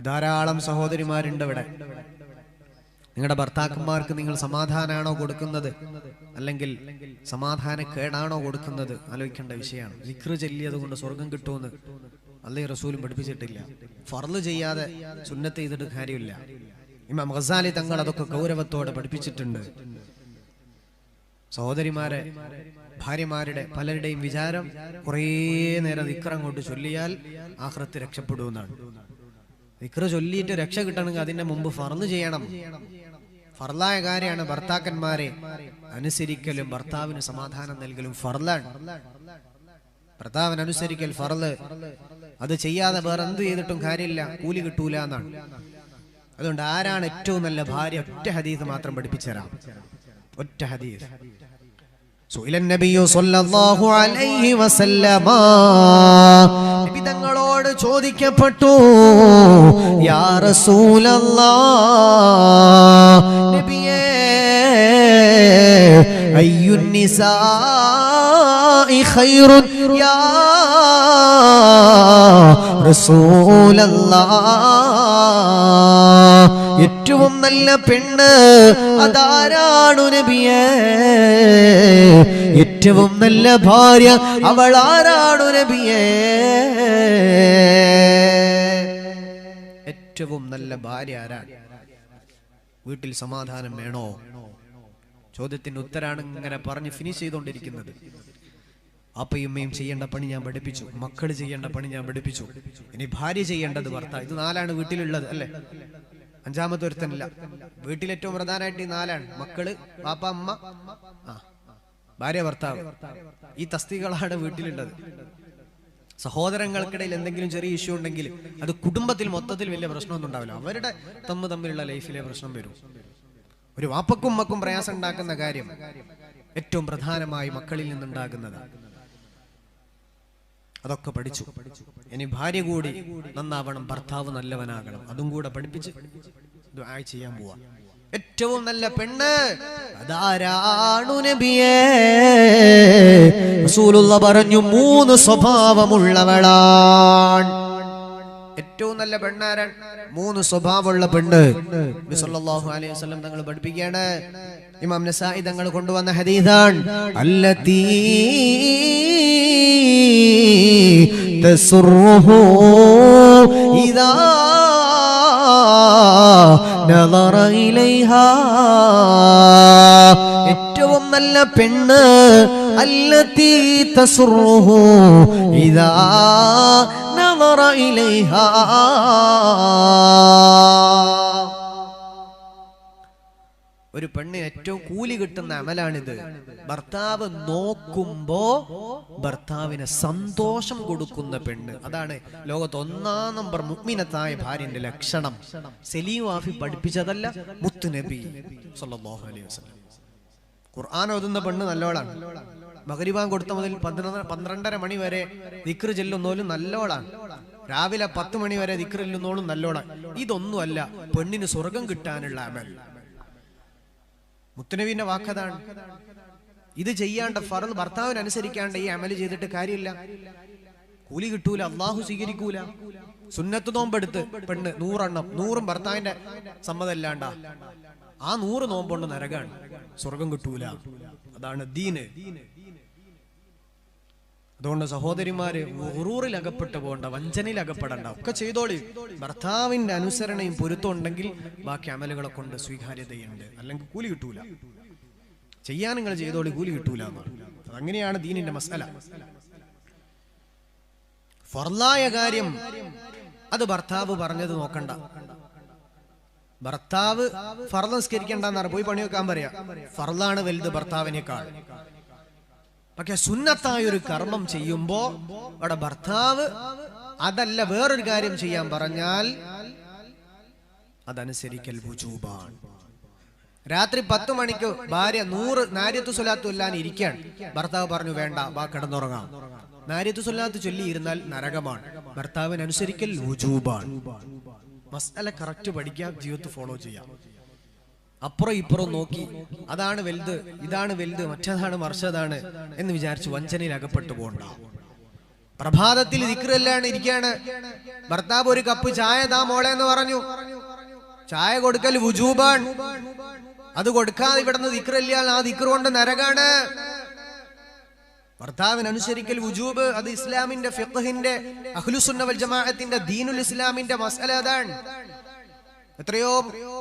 ധാരാളം സഹോദരിമാരുണ്ട് ഇവിടെ. നിങ്ങളുടെ ഭർത്താക്കന്മാർക്ക് നിങ്ങൾ സമാധാനമാണോ കൊടുക്കുന്നത്, അല്ലെങ്കിൽ സമാധാനക്കേടാണോ കൊടുക്കുന്നത്? ആലോചിക്കേണ്ട വിഷയമാണ്. ദിക്ർ ചൊല്ലിയത് കൊണ്ട് സ്വർഗം കിട്ടുമെന്ന് അല്ലാഹു റസൂലും പഠിപ്പിച്ചിട്ടില്ല. ഫർള് ചെയ്യാതെ സുന്നത്ത് ചെയ്തിട്ട് കാര്യമില്ല. ഇമാം ഗസാലി തങ്ങൾ അതൊക്കെ ഗൗരവത്തോടെ പഠിപ്പിച്ചിട്ടുണ്ട്. സഹോദരിമാരെ, ഭാര്യമാരുടെ പലരുടെയും വിചാരം കുറേ നേരം ദിക്ർ അങ്ങോട്ട് ചൊല്ലിയാൽ ആഖിറത്ത് രക്ഷപ്പെടുമെന്നാണ്. ദിക്ർ ചൊല്ലിയിട്ട് രക്ഷ കിട്ടണമെങ്കിൽ അതിന്റെ മുമ്പ് ഫർള് ചെയ്യണം. ഫർളായ കാര്യമാണ് ഭർത്താക്കന്മാരെ അനുസരിക്കലും ഭർത്താവിന് സമാധാനം നൽകലും ഫർളാണ്. ഭർത്താവിന് അനുസരിക്കൽ ഫർള്. അത് ചെയ്യാതെ വേറെ എന്ത് ചെയ്തിട്ടും കാര്യമില്ല, കൂലി കിട്ടൂല എന്നാണ്. അതുകൊണ്ട് ആരാണ് ഏറ്റവും നല്ല ഭാര്യ? ഒറ്റ ഹദീസ് മാത്രം പഠിപ്പിച്ചു തരാം, ഒറ്റ ഹദീസ്. സുഇലൻ നബിയു സ്വല്ലല്ലാഹു അലൈഹി വസല്ലമ, നബി തങ്ങളോട് ചോദിക്കപ്പെട്ടു, യാ റസൂലല്ലാഹ്, നബിയേ, അയ്യുൻ നിസാഇ ഖൈറുൻ യാ റസൂലല്ലാഹ്, ഏറ്റവും നല്ല പെണ്ണ് അതാരാണു നബിയേ? ഏറ്റവും നല്ല ഭാര്യ അവൾ ആരാണു നബിയേ? ഏറ്റവും നല്ല ഭാര്യ ആരാണ്? വീട്ടിൽ സമാധാനം വേണോ? ചോദ്യത്തിന് ഉത്തരാണ് ഇങ്ങനെ പറഞ്ഞ് ഫിനിഷ് ചെയ്തുകൊണ്ടിരിക്കുന്നത്. അപ്പയുമ്മയും ചെയ്യേണ്ട പണി ഞാൻ പഠിപ്പിച്ചു, മക്കൾ ചെയ്യേണ്ട പണി ഞാൻ പഠിപ്പിച്ചു. ഇനി ഭാര്യ ചെയ്യേണ്ടത് ഭർത്താവ്. ഇത് നാലാണ് വീട്ടിലുള്ളത്, അല്ലേ? അഞ്ചാമത്തെ ഒരുത്തനില്ല. വീട്ടിൽ ഏറ്റവും പ്രധാനമായിട്ട് ഈ നാലാണ്: മക്കള്, പാപ്പ, അമ്മ, ഭാര്യ, ഭർത്താവ്. ഈ തസ്തികളാണ് വീട്ടിലുള്ളത്. സഹോദരങ്ങൾക്കിടയിൽ എന്തെങ്കിലും ചെറിയ ഇഷ്യൂ ഉണ്ടെങ്കിൽ അത് കുടുംബത്തിൽ മൊത്തത്തിൽ വലിയ പ്രശ്നമൊന്നും ഉണ്ടാവില്ല. അവരുടെ തമ്മിലുള്ള ലൈഫിലെ പ്രശ്നം വരും. ഒരു വാപ്പക്കും ഉമ്മക്കും പ്രയാസം ഉണ്ടാക്കുന്ന കാര്യം ഏറ്റവും പ്രധാനമായി മക്കളിൽ നിന്നുണ്ടാകുന്നതാണ്. അതൊക്കെ പഠിച്ചു. ഇനി ഭാര്യ കൂടി നന്നാവണം, ഭർത്താവ് നല്ലവനാകണം. അതും കൂടെ പഠിപ്പിച്ച് ദുആ ചെയ്യാൻ പോവാ. ഏറ്റവും നല്ല പെണ്ണ് അതാരാണു നബിയേ? റസൂലുള്ളാഹി പറഞ്ഞു, 3 സ്വഭാവമുള്ളവളാണ്. ഏറ്റവും നല്ല പെണ്ണാരാണ്? 3 സ്വഭാവമുള്ള പെണ്ണ്. നബി സല്ലല്ലാഹു അലൈഹി വസല്ലം തങ്ങൾ പഠിപ്പിക്കുകയാണ്, ഇമാം നസായി തങ്ങൾ കൊണ്ടുവന്ന ഹദീസാണ് അല്ലതീ തസ്റുഹു ഇദാ നളറ ഇലൈഹാ. ഏറ്റവും നല്ല പെണ്ണ് അല്ലതീ തസ്റുഹു ഇദാ നളറ ഇലൈഹാ. ഒരു പെണ്ണ് ഏറ്റവും കൂലി കിട്ടുന്ന അമലാണിത്. ഭർത്താവ് നോക്കുമ്പോ ഭർത്താവിന് സന്തോഷം കൊടുക്കുന്ന പെണ്ണ്, അതാണ് ലോകത്ത് 1-ാം നമ്പർ മുഅ്മിനത്തായ ഭാര്യന്റെ ലക്ഷണം. സലീം വാഫി പഠിപ്പിച്ചതല്ല, മുത്ത് നബി സല്ലല്ലാഹു അലൈഹി വസല്ലം. ഖുർആൻ ഓതുന്ന പെണ്ണ് നല്ലോളാണ്. മഗ്രിബാൻ കൊടുത്ത മുതൽ 12:30 മണി വരെ ദിക്ർ ചെല്ലുന്നോലും നല്ലോളാണ്. രാവിലെ 10 മണി വരെ ദിക്ർ ചെല്ലുന്നോളും നല്ലോളാണ്. ഇതൊന്നുമല്ല പെണ്ണിന് സ്വർഗം കിട്ടാനുള്ള അമൽ. മുത്തുനബിന്റെ വാക്കതാണ്. ഇത് ചെയ്യാണ്ട് ഫർദ് ഭർത്താവിനനുസരിക്കാണ്ട് ഈ അമല് ചെയ്തിട്ട് കാര്യമില്ല, കൂലി കിട്ടൂല, അള്ളാഹു സ്വീകരിക്കൂല. സുന്നത്ത് നോമ്പെടുത്ത് പെണ്ണ് 100 എണ്ണം, 100ഉം ഭർത്താവിന്റെ സമ്മതമല്ലാണ്ട ആ 100 നോമ്പുകൊണ്ട് നരകാണ്, സ്വർഗം കിട്ടൂല. അതാണ് ദീന്. അതുകൊണ്ട് സഹോദരിമാര് ഗുറൂറിൽ അകപ്പെട്ടു പോകണ്ട, വഞ്ചനയിൽ അകപ്പെടണ്ട, ഒക്കെ ചെയ്തോളി. ഭർത്താവിന്റെ അനുസരണയും പൊരുത്തം ഉണ്ടെങ്കിൽ ബാക്കി അമലുകളെ കൊണ്ട് സ്വീകാര്യതയുണ്ട്, അല്ലെങ്കിൽ കൂലി കിട്ടൂല. ചെയ്യാൻ നിങ്ങൾ ചെയ്തോളി, കൂലി കിട്ടൂല എന്നാണ്. അങ്ങനെയാണ് ദീനിന്റെ മസല. ഫർളായ കാര്യം അത് ഭർത്താവ് പറഞ്ഞത് നോക്കണ്ട. ഭർത്താവ് ഫർള് നിസ്കരിക്കണ്ടെന്നാണ്, പോയി പണി വെക്കാൻ പറയാ. ഫർളാണ് വലുത് ഭർത്താവിനേക്കാൾ. പക്ഷെ സുന്നത്തായ ഒരു കർമ്മം ചെയ്യുമ്പോ അവിടെ ഭർത്താവ് അതല്ല വേറൊരു കാര്യം ചെയ്യാൻ പറഞ്ഞാൽ അതനുസരിക്കൽ വുജൂബാണ്. രാത്രി 10 മണിക്ക് ഭാര്യ 100 നാരിയത്തു സ്വലാത്തു ഇല്ലാൻ ഇരിക്കുകയാണ്. ഭർത്താവ് പറഞ്ഞു വേണ്ട, വാ കിടന്നുറങ്ങാം. നാരിയത്തു സ്വലാത്ത് ചൊല്ലി ഇരുന്നാൽ നരകമാണ്. ഭർത്താവിനനുസരിക്കൽ വുജൂബാണ്. മസ്അല കറക്റ്റ് പഠിക്കാം, ജീവിതത്തിൽ ഫോളോ ചെയ്യാം. അപ്പുറം ഇപ്പുറം നോക്കി അതാണ് വലുത്, ഇതാണ് വലുത്, മറ്റേതാണ് മറിച്ചതാണ് എന്ന് വിചാരിച്ച് വഞ്ചനയിൽ അകപ്പെട്ടു പോകണ്ട. പ്രഭാതത്തിൽ ദിക്റെല്ലാണ് ഇരിക്കുകയാണ്, ഭർത്താവ് ഒരു കപ്പ് ചായ താ മോളെ എന്ന് പറഞ്ഞു. ചായ കൊടുക്കൽ വുജൂബാണ്. അത് കൊടുക്കാതെ ഇവിടുന്ന് ദിക്റെല്ലാൽ ആ ദിക്ർ കൊണ്ട് നരകാണ്. ഭർത്താവിനനുസരിക്കൽ വുജൂബ്, അത് ഇസ്ലാമിന്റെ ഫിഖ്ഹിന്റെ അഹ്ലുസുന്ന വൽ ജമാഅത്തിന്റെ ദീനുൽ ഇസ്ലാമിന്റെ മസ്അല അതാണ്. എത്രയോ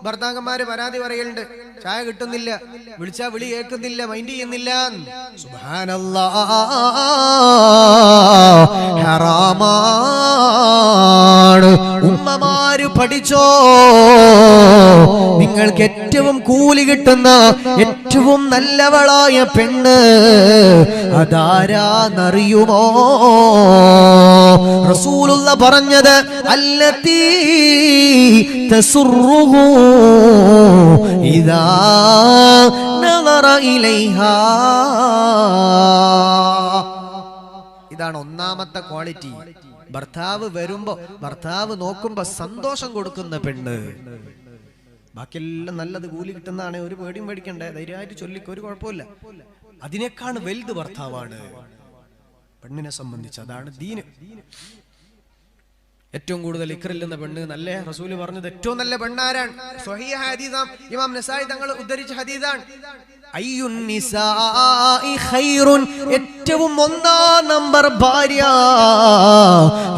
ഭർത്താക്കന്മാര് പരാതി പറയലുണ്ട്, ചായ കിട്ടുന്നില്ല, വിളിച്ചാ വിളി കേൾക്കുന്നില്ല, മൈൻഡ് ചെയ്യുന്നില്ല. സുബ്ഹാനല്ലാഹ്, ഹറാമാണ്. ഉമ്മമാര് പഠിച്ചോ, നിങ്ങൾക്ക് ഏറ്റവും കൂലി കിട്ടുന്ന ഏറ്റവും നല്ലവളായ പെണ്ണ് അതാരാന്നറിയുമോ? റസൂലുള്ള പറഞ്ഞത് അല്ലതീ തസുറുഹു ഇദാ നളറ ഇലൈഹാ. ഇതാണ് ഒന്നാമത്തെ ക്വാളിറ്റി. ഭർത്താവ് വരുമ്പോ, ഭർത്താവ് നോക്കുമ്പോ സന്തോഷം കൊടുക്കുന്ന പെണ്ണ്. ബാക്കിയെല്ലാം നല്ലത് കൂലി കിട്ടുന്നതാണ്, ഒരു പേടിയും പേടിക്കണ്ടേ, ധൈര്യമായിട്ട് ചൊല്ലിക്കോ, ഒരു കുഴപ്പമില്ല. അതിനേക്കാൾ വലുത് ഭർത്താവാണ് പെണ്ണിനെ സംബന്ധിച്ച്. അതാണ് ദീന്. ഏറ്റവും കൂടുതൽ ഇക്റില്ലെന്ന പെണ്ണ് നല്ല റസൂല് പറഞ്ഞത് ഏറ്റവും നല്ല പെണ്ണാരാണ്? സ്വഹീഹ ഹദീസാണ്, ഇമാം നസായി തങ്ങൾ ഉദ്ധരിച്ച ഹദീസാണ്. അയ്യുൻ നിസാഇ ഖൈറുൻ, ഏറ്റവും 1-ാം നമ്പർ ഭാര്യ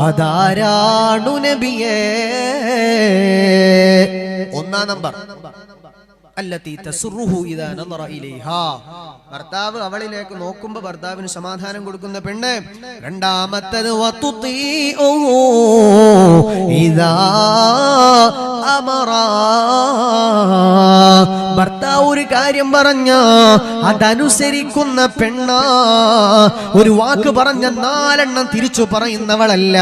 അതാരാണു നബിയേ? 1-ാം നമ്പർ അല്ലതി തസ്റുഹു ഇദാ നളറ ഇലൈഹാ. ഭർത്താവ് അവളിലേക്ക് നോക്കുമ്പോൾ ഭർത്താവിന് സമാധാനം കൊടുക്കുന്ന പെണ്ണ്. രണ്ടാമത്തേത് വതുതീഉഹു ഇദാ അമറ. ഭർത്താവ് ഒരു കാര്യം പറഞ്ഞ അതനുസരിക്കുന്ന പെണ്ണ. ഒരു വാക്ക് പറഞ്ഞ 4 എണ്ണം തിരിച്ചു പറയുന്നവളല്ല.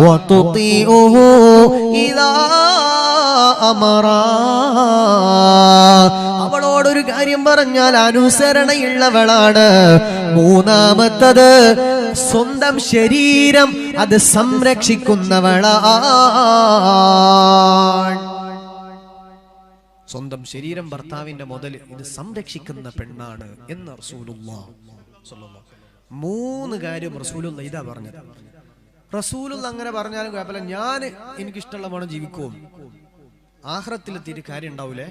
വതുതീഉഹു ഇദാ അമറ. അവളോടൊരു കാര്യം പറഞ്ഞാൽ അനുസരണയുള്ളവളാണ്. മൂന്നാമത്തത് സ്വന്തം ശരീരം അത് സംരക്ഷിക്കുന്നവളാണ്. സ്വന്തം ശരീരം ഭർത്താവിന്റെ മുതൽ ഇത് സംരക്ഷിക്കുന്ന പെണ്ണാണ് എന്ന് റസൂലുള്ളാഹി സ്വല്ലല്ലാഹു അലൈഹി വസല്ലം. 3 കാര്യം റസൂലുള്ളാഹി ഇതാ പറഞ്ഞത്. റസൂലുള്ളാഹി അങ്ങനെ പറഞ്ഞാലും കുഴപ്പമില്ല, ഞാൻ എനിക്കിഷ്ടമുള്ള വേണം ജീവിക്കും, ആഖിറത്തിലെത്തിയിട്ട് കാര്യം ഉണ്ടാവൂലേ.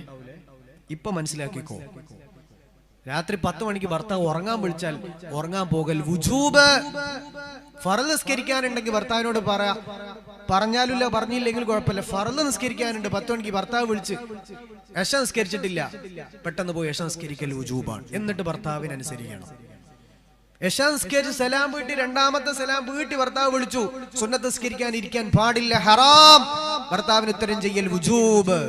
ഇപ്പൊ മനസ്സിലാക്കിക്കോ. രാത്രി 10 മണിക്ക് ഭർത്താവ് ഉറങ്ങാൻ വിളിച്ചാൽ ഉറങ്ങാൻ പോകൽ വുജൂബ്. ഫർള് നിസ്കരിക്കാനുണ്ടെങ്കിൽ ഭർത്താവിനോട് പറഞ്ഞാലില്ല, പറഞ്ഞില്ലെങ്കിൽ കുഴപ്പമില്ല. ഫർള് നിസ്കരിക്കാനുണ്ട് 10 മണിക്ക് ഭർത്താവ് വിളിച്ച് ഇശ നിസ്കരിച്ചിട്ടില്ല, പെട്ടെന്ന് പോയി ഇശ നിസ്കരിക്കൽ വുജൂബാണ്. എന്നിട്ട് ഭർത്താവിനനുസരിക്കണം. ഇശ നിസ്കരിച്ച് സലാം വീട്ടി, രണ്ടാമത്തെ സലാം വീട്ടി ഭർത്താവ് വിളിച്ചു, സുന്നത്ത് നിസ്കരിക്കാൻ ഇരിക്കാൻ പാടില്ല, ഹറാം. ഭർത്താവിന് ഉത്തരം ചെയ്യൽ വുജൂബ്.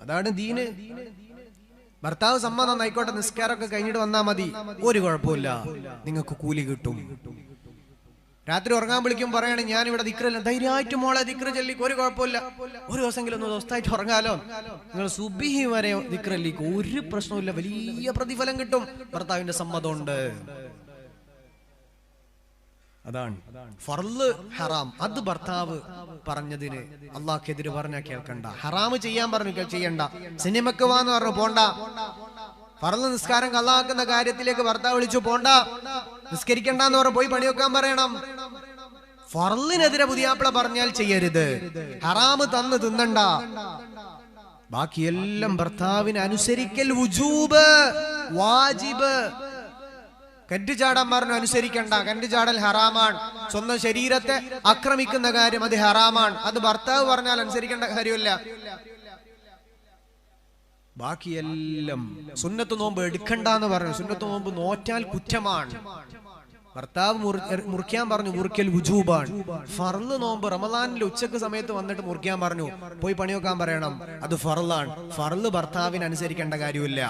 അതാണ് ദീന്. ഭർത്താവ് സമ്മതം ആയിക്കോട്ടെ, നിസ്കാരമൊക്കെ കഴിഞ്ഞിട്ട് വന്നാ മതി, ഒരു കുഴപ്പമില്ല, നിങ്ങൾക്ക് കൂലി കിട്ടും. രാത്രി ഉറങ്ങാൻ വിളിക്കും, പറയാണ് ഞാൻ ഇവിടെ ദിക്റില്ല, ധൈര്യമായിട്ട് മോളെ ദിക്റ് ചൊല്ലി, ഒരു കുഴപ്പമില്ല, ഒരു ദിവസമെങ്കിലും ഒന്ന് ദിവസമായിട്ട് ഉറങ്ങാലോ. നിങ്ങൾ സുബ്ഹി വരെ ദിക്റല്ലിക്ക് ഒരു പ്രശ്നമില്ല, വലിയ പ്രതിഫലം കിട്ടും, ഭർത്താവിന്റെ സമ്മതമുണ്ട്. അതാണ് ഫർള് ഹറാം. അത് ഭർത്താവ് പറഞ്ഞതിന് അള്ളാഹ്ക്കെതിരെ പറഞ്ഞാൽ കേൾക്കണ്ട. ഹറാമ് ചെയ്യാൻ പറഞ്ഞു ചെയ്യണ്ട. സിനിമക്ക് വാന്ന് പറഞ്ഞു പോണ്ട. ഫർള് നിസ്കാരം കളാക്കുന്ന കാര്യത്തിലേക്ക് ഭർത്താവ് വിളിച്ചു പോണ്ട, നിസ്കരിക്കണ്ടെന്ന് പറഞ്ഞു പോയി പണിവെക്കാൻ പറയണം. ഫർളിനെതിരെ പുതിയാപ്പിള പറഞ്ഞാൽ ചെയ്യരുത്. ഹറാമ് തന്ന് തിന്നണ്ട. ബാക്കിയെല്ലാം ഭർത്താവിനെ അനുസരിക്കൽ വുജൂബ്, വാജിബ്. കെട്ടുചാടാൻ പറഞ്ഞു അനുസരിക്കണ്ട, കെട്ടുചാടൽ ഹറാമാണ്. സ്വന്തം ശരീരത്തെ ആക്രമിക്കുന്ന കാര്യം അത് ഹറാമാണ്. അത് ഭർത്താവ് പറഞ്ഞാൽ അനുസരിക്കേണ്ട കാര്യമില്ല. ബാക്കിയെല്ലാം സുന്നത്ത് നോമ്പ് എടുക്കണ്ടെന്ന് പറഞ്ഞു. സുന്നത്ത് നോമ്പ് നോറ്റാൽ കുറ്റമാണ്. ഭർത്താവ് മുറിക്കാൻ പറഞ്ഞു, മുറിക്കൽ വുജൂബാണ്. ഫർള് നോമ്പ് റമദാനിൽ ഉച്ചക്ക് സമയത്ത് വന്നിട്ട് മുറിക്കാൻ പറഞ്ഞു, പോയി പണിവെക്കാൻ പറയണം, അത് ഫർളാണ്. ഫർള് ഭർത്താവിന് അനുസരിക്കേണ്ട കാര്യമില്ല.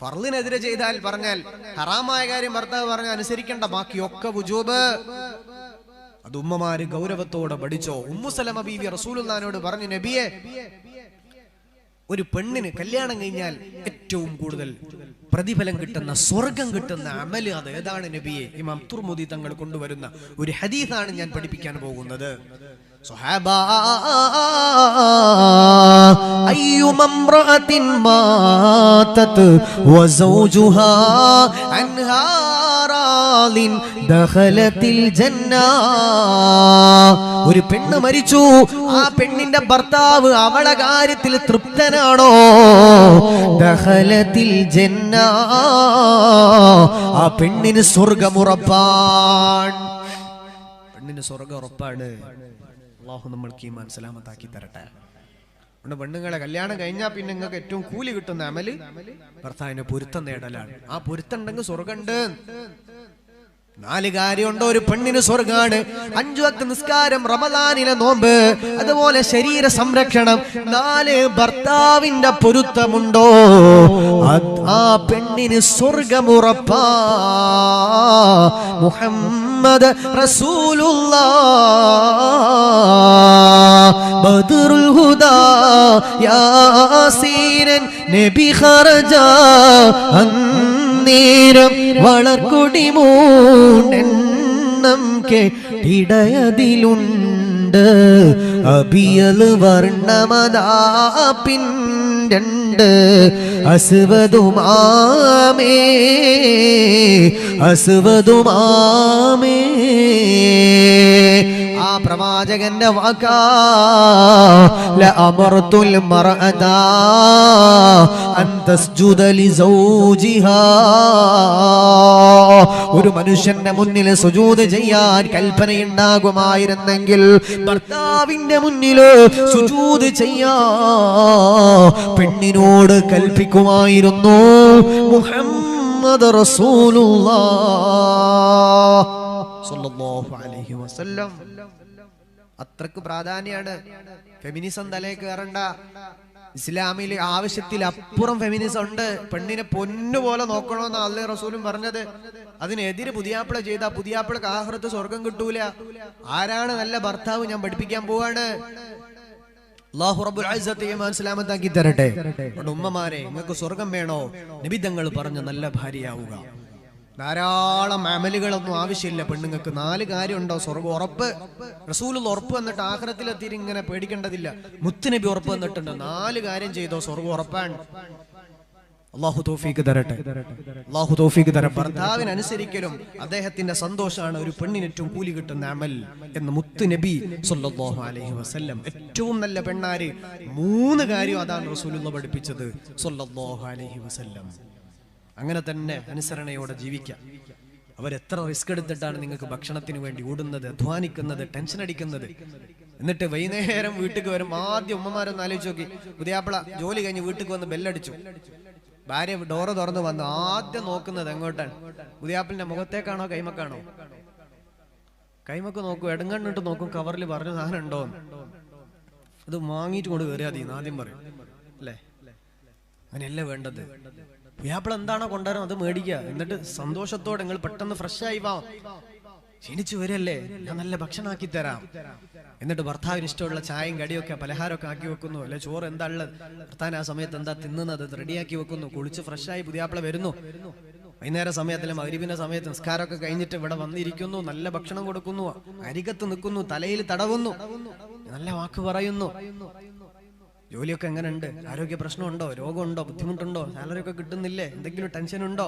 ഫർളിനെതിരെ ചെയ്താൽ പറഞ്ഞാൽ ഹറാമായ കാര്യം ഭർത്താവ് പറഞ്ഞാൽ അനുസരിക്കേണ്ട, ബാക്കിയൊക്കെ വുജൂബ്. അത് ഉമ്മമാര് ഗൗരവത്തോടെ പഠിച്ചോ. ഉമ്മു സലമ ബീവി റസൂലുള്ളാഹിനോട് പറഞ്ഞു, നബിയെ, ഒരു പെണ്ണിന് കല്യാണം കഴിഞ്ഞാൽ ഏറ്റവും കൂടുതൽ പ്രതിഫലം കിട്ടുന്ന, സ്വർഗം കിട്ടുന്ന അമല് അത് ഏതാണ് നബിയെ? ഇമാം തുർമുദി തങ്ങൾ കൊണ്ടുവരുന്ന ഒരു ഹദീസാണ് ഞാൻ പഠിപ്പിക്കാൻ പോകുന്നത്. സ്വഹാബാ, അയ്യുമ ഇംറഅത്തിൻ മാതത് വസൗജുഹാ അൻഹാ റാളിൻ ദഖലത്തിൽ ജന്ന. ഒരു പെണ്ണ് മരിച്ചു, ആ പെണ്ണിന്റെ ഭർത്താവ് അവളെ കാര്യത്തിൽ തൃപ്തനാണോ? ദഖലത്തിൽ ജന്ന, ആ പെണ്ണിന് സ്വർഗ്ഗം ഉറപ്പാണ്. പെണ്ണിന് സ്വർഗ്ഗം ഉറപ്പാണ്. അല്ലാഹു നമ്മൾക്ക് ഈമാൻ സലാമത്താക്കി തരട്ടെ. അതുകൊണ്ട് പെണ്ണുങ്ങളെ കല്യാണം കഴിഞ്ഞാൽ പിന്നെ നിങ്ങൾക്ക് ഏറ്റവും കൂലി കിട്ടുന്ന അമല് ഭർത്താവിന് പൊരുത്തം നേടലാണ്. ആ പൊരുത്തം ഉണ്ടെങ്കിൽ സ്വർഗ്ഗമുണ്ട്. 4 കാര്യമുണ്ടോ ഒരു പെണ്ണിന് സ്വർഗ്ഗാണ്. 5 വക്ത് നിസ്കാരം, റമദാനിലെ നോമ്പ്, അതുപോലെ ശരീര സംരക്ഷണം. 4 ഭർത്താവിന്റെ പൊരുത്തമുണ്ടോ, ആ പെണ്ണിന് സ്വർഗ്ഗമുറപ്പാ. മുഹമ്മദ് റസൂലുള്ളാഹ് ബദറുൽ ഹുദാ യാസീനൻ നബി ഖറജ അന്നേരം വളർക്കൊടി മൂന്നെണ്ണം കേട്ടിടയതിലുണ്ട്. അബിയൽ വർണ്ണമതാ പിൻണ്ട് അസ്വദുമാമേ അസ്വദുമാമേ. ആ പ്രവാചകന്റെ വാക്കാ, ലഅമർതുൽ മർഅത അൻ തസ്ജുദ ലിസൗജിഹാ. ഒരു മനുഷ്യന്റെ മുന്നിൽ സുജൂദ് ചെയ്യാൻ കൽപ്പനയുണ്ടാകുമായിരുന്നെങ്കിൽ ഭർത്താവിന്റെ മുന്നിൽ സുജൂദ് ചെയ്യാ പെണ്ണിനോട് കൽപ്പിക്കുമായിരുന്നു. മുഹമ്മദ് റസൂലുള്ളാഹ് സ്വല്ലല്ലാഹു അലൈഹി വസല്ലം. അത്രക്ക് പ്രാധാന്യമാണ്. ഫെമിനിസം തലേ കയറണ്ട. ഇസ്ലാമിൽ ആവശ്യത്തിൽ അപ്പുറം ഫെമിനിസം ഉണ്ട്. പെണ്ണിനെ പൊന്നുപോലെ നോക്കണമെന്ന് അല്ലാഹു റസൂലും പറഞ്ഞത്. അതിനെതിരെ പുതിയാപ്പിള ചെയ്ത പുതിയാപ്പിളക്ക് ആഖിറത്ത് സ്വർഗം കിട്ടൂല. ആരാണ് നല്ല ഭർത്താവ് ഞാൻ പഠിപ്പിക്കാൻ പോവാണ്. അല്ലാഹു റബ്ബുൽ ഇസ്സത്ത് ഈമാൻ സലാമത്താക്കി തരട്ടെ. ഉമ്മമാരെ, നിങ്ങൾക്ക് സ്വർഗം വേണോ? നബി തങ്ങൾ പറഞ്ഞ നല്ല ഭാര്യയാവുക. ധാരാളം അമലുകളൊന്നും ആവശ്യമില്ല പെണ്ണുങ്ങൾക്ക്. 4 കാര്യമുണ്ടോ സ്വർഗം ഉറപ്പ്. റസൂലുള്ള ഉറപ്പ് വന്നിട്ട് ആഖിറത്തിലെത്തിയിട്ട് ഇങ്ങനെ പേടിക്കേണ്ടതില്ല. മുത്തുനബി ഉറപ്പ് വന്നിട്ടുണ്ട്, 4 കാര്യം ചെയ്തോ സ്വർഗം ഉറപ്പാണ്. അള്ളാഹു തൗഫീഖ് തരട്ടെ, അള്ളാഹു തൗഫീഖ് തരട്ടെ. ഭർത്താവിനനുസരിക്കലും അദ്ദേഹത്തിന്റെ സന്തോഷമാണ് ഒരു പെണ്ണിന് ഏറ്റവും കൂലി കിട്ടുന്ന അമൽ എന്ന് മുത്തു നബി സല്ലല്ലാഹു അലൈഹി വസല്ലം. ഏറ്റവും നല്ല പെണ്ണാര്? 3 കാര്യം അതാണ് റസൂലുള്ളാഹി പഠിപ്പിച്ചത് സല്ലല്ലാഹു അലൈഹി വസല്ലം. അങ്ങനെ തന്നെ അനുസരണയോടെ ജീവിക്കാം. അവരെത്ര റിസ്ക് എടുത്തിട്ടാണ് നിങ്ങൾക്ക് ഭക്ഷണത്തിന് വേണ്ടി ഓടുന്നത്, അധ്വാനിക്കുന്നത്, ടെൻഷൻ അടിക്കുന്നത്. എന്നിട്ട് വൈകുന്നേരം വീട്ടിൽ വരും, ആദ്യം ഉമ്മമാരൊന്ന് ആലോചിച്ച് നോക്കി, പുതിയാപ്പിള ജോലി കഴിഞ്ഞ് വീട്ടിൽ വന്ന് ബെല്ലടിച്ചു, ഭാര്യ ഡോറ് തുറന്ന് വന്നു, ആദ്യം നോക്കുന്നത് എങ്ങോട്ടാണ്? പുതിയാപ്പിളിന്റെ മുഖത്തേക്കാണോ കൈമക്കാണോ? കൈമക്ക് നോക്കും, എടങ്ങണ്ണിട്ട് നോക്കും, കവറിൽ പറഞ്ഞ സാധനം ഉണ്ടോന്ന്. അത് വാങ്ങിയിട്ട് കൊണ്ട് കയറിയാ മതി ആദ്യം പറയും, അല്ലേ? അങ്ങനെയല്ല വേണ്ടത്. പുതിയാപ്പിള എന്താണോ കൊണ്ടുവരാൻ അത് മേടിക്കുക. എന്നിട്ട് സന്തോഷത്തോടെ നിങ്ങൾ പെട്ടെന്ന് ഫ്രഷ് ആയി വാ, ക്ഷീണിച്ചു വരല്ലേ, ഞാൻ നല്ല ഭക്ഷണം ആക്കി തരാം. എന്നിട്ട് ഭർത്താവിന് ഇഷ്ടമുള്ള ചായയും കടിയൊക്കെ പലഹാരമൊക്കെ ആക്കി വെക്കുന്നു, അല്ലെ ചോറ് എന്താ ഉള്ളത്, ഭർത്താവിന് ആ സമയത്ത് എന്താ തിന്നുന്നത് റെഡിയാക്കി വെക്കുന്നു. കുളിച്ച് ഫ്രഷായി പുതിയാപ്പിള വരുന്നു. വൈകുന്നേര സമയത്തിലെ മഗ്‌രിബിന്റെ സമയത്ത് നിസ്കാരമൊക്കെ കഴിഞ്ഞിട്ട് ഇവിടെ വന്നിരിക്കുന്നു, നല്ല ഭക്ഷണം കൊടുക്കുന്നു, അരികത്ത് നിൽക്കുന്നു, തലയിൽ തടവുന്നു, നല്ല വാക്ക് പറയുന്നു. ജോലിയൊക്കെ എങ്ങനെ ഉണ്ട്? ആരോഗ്യ പ്രശ്നമുണ്ടോ? രോഗമുണ്ടോ? ബുദ്ധിമുട്ടുണ്ടോ? സാലറി ഒക്കെ കിട്ടുന്നില്ലേ? എന്തെങ്കിലും ടെൻഷൻ ഉണ്ടോ?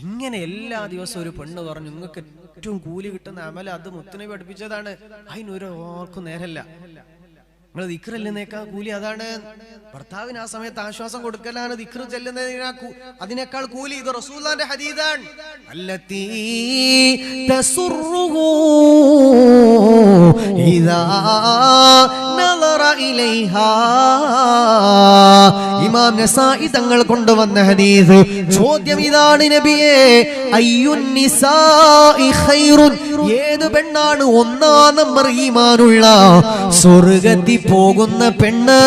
ഇങ്ങനെ എല്ലാ ദിവസവും ഒരു പെണ്ണ് പറഞ്ഞു നിങ്ങൾക്ക് ഏറ്റവും കൂലി കിട്ടുന്ന അമല അത് മുത്തുനബി പഠിപ്പിച്ചതാണ്. അതിനൊരു ഓർക്കും നേരല്ല. നിങ്ങൾ ദിക്റല്ലുന്നേക്കാൾ കൂലി അതാണ്. ഭർത്താവിന് ആ സമയത്ത് ആശ്വാസം കൊടുക്കലാണ് ദിക്ർ ചെല്ലുന്നതിനേക്കാൾ അതിനേക്കാൾ കൂലി. ഇത് റസൂലുള്ളാഹിന്റെ ഹദീസാണ്. അല്ലതീ തസുറുഹു ഇദാ നളറ ഇലൈഹാ. ഇമാം നസായി തങ്ങൾ കൊണ്ടുവന്ന ഹദീസ്. ചോദ്യം ഇതാണ് നബിയേ, അയ്യുൻ നിസാഇ ഖൈറുൻ, ഏത് പെണ്ണാണ് 1-ാം നമ്പർ ഈമാനുള്ള സ്വർഗ്ഗത്തിൽ പോകുന്ന പെണ്ണ്?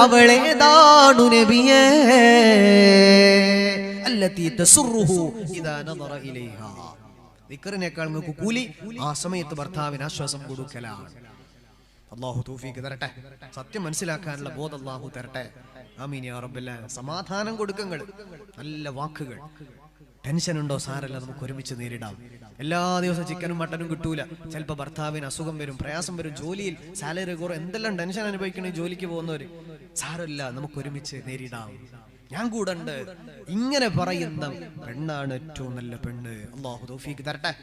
അവളേതാണു നബിയേ? അല്ലതി തസുറുഹു ഇദാ നദറ ഇലൈഹാ. ദിക്റിനേക്കാൾ നിങ്ങൾക്ക് കൂലി ആ സമയത്ത് ഭർത്താവിന് ആശ്വാസം കൊടുക്കലാണ്. അല്ലാഹു തൗഫീഖ് തരട്ടെ, സത്യം മനസ്സിലാക്കാനുള്ള ബോധം അല്ലാഹു തരട്ടെ. ആമീൻ യാ റബ്ബൽ ആലമീൻ. സമാധാനം കൊടുക്കുങ്ങൾ, നല്ല വാക്കുകൾ. ടെൻഷൻ ഉണ്ടോ? സാരല്ല, നമുക്ക് ഒരുമിച്ച് നേരിടാം. എല്ലാ ദിവസവും ചിക്കനും മട്ടനും കിട്ടൂല. ചിലപ്പോൾ ഭർത്താവിന് അസുഖം വരും, പ്രയാസം വരും, ജോലിയിൽ സാലറി കുറവ്, എന്തെല്ലാം ടെൻഷൻ അനുഭവിക്കണേ ജോലിക്ക് പോകുന്നവര്. സാരമില്ല, നമുക്ക് ഒരുമിച്ച് നേരിടാം, ഞാൻ കൂടെ ഉണ്ട്. ഇങ്ങനെ പറയുന്ന പെണ്ണാണ് ഏറ്റവും നല്ല പെണ്ണ്. അല്ലാഹു തൗഫീഖ് തരട്ടെ.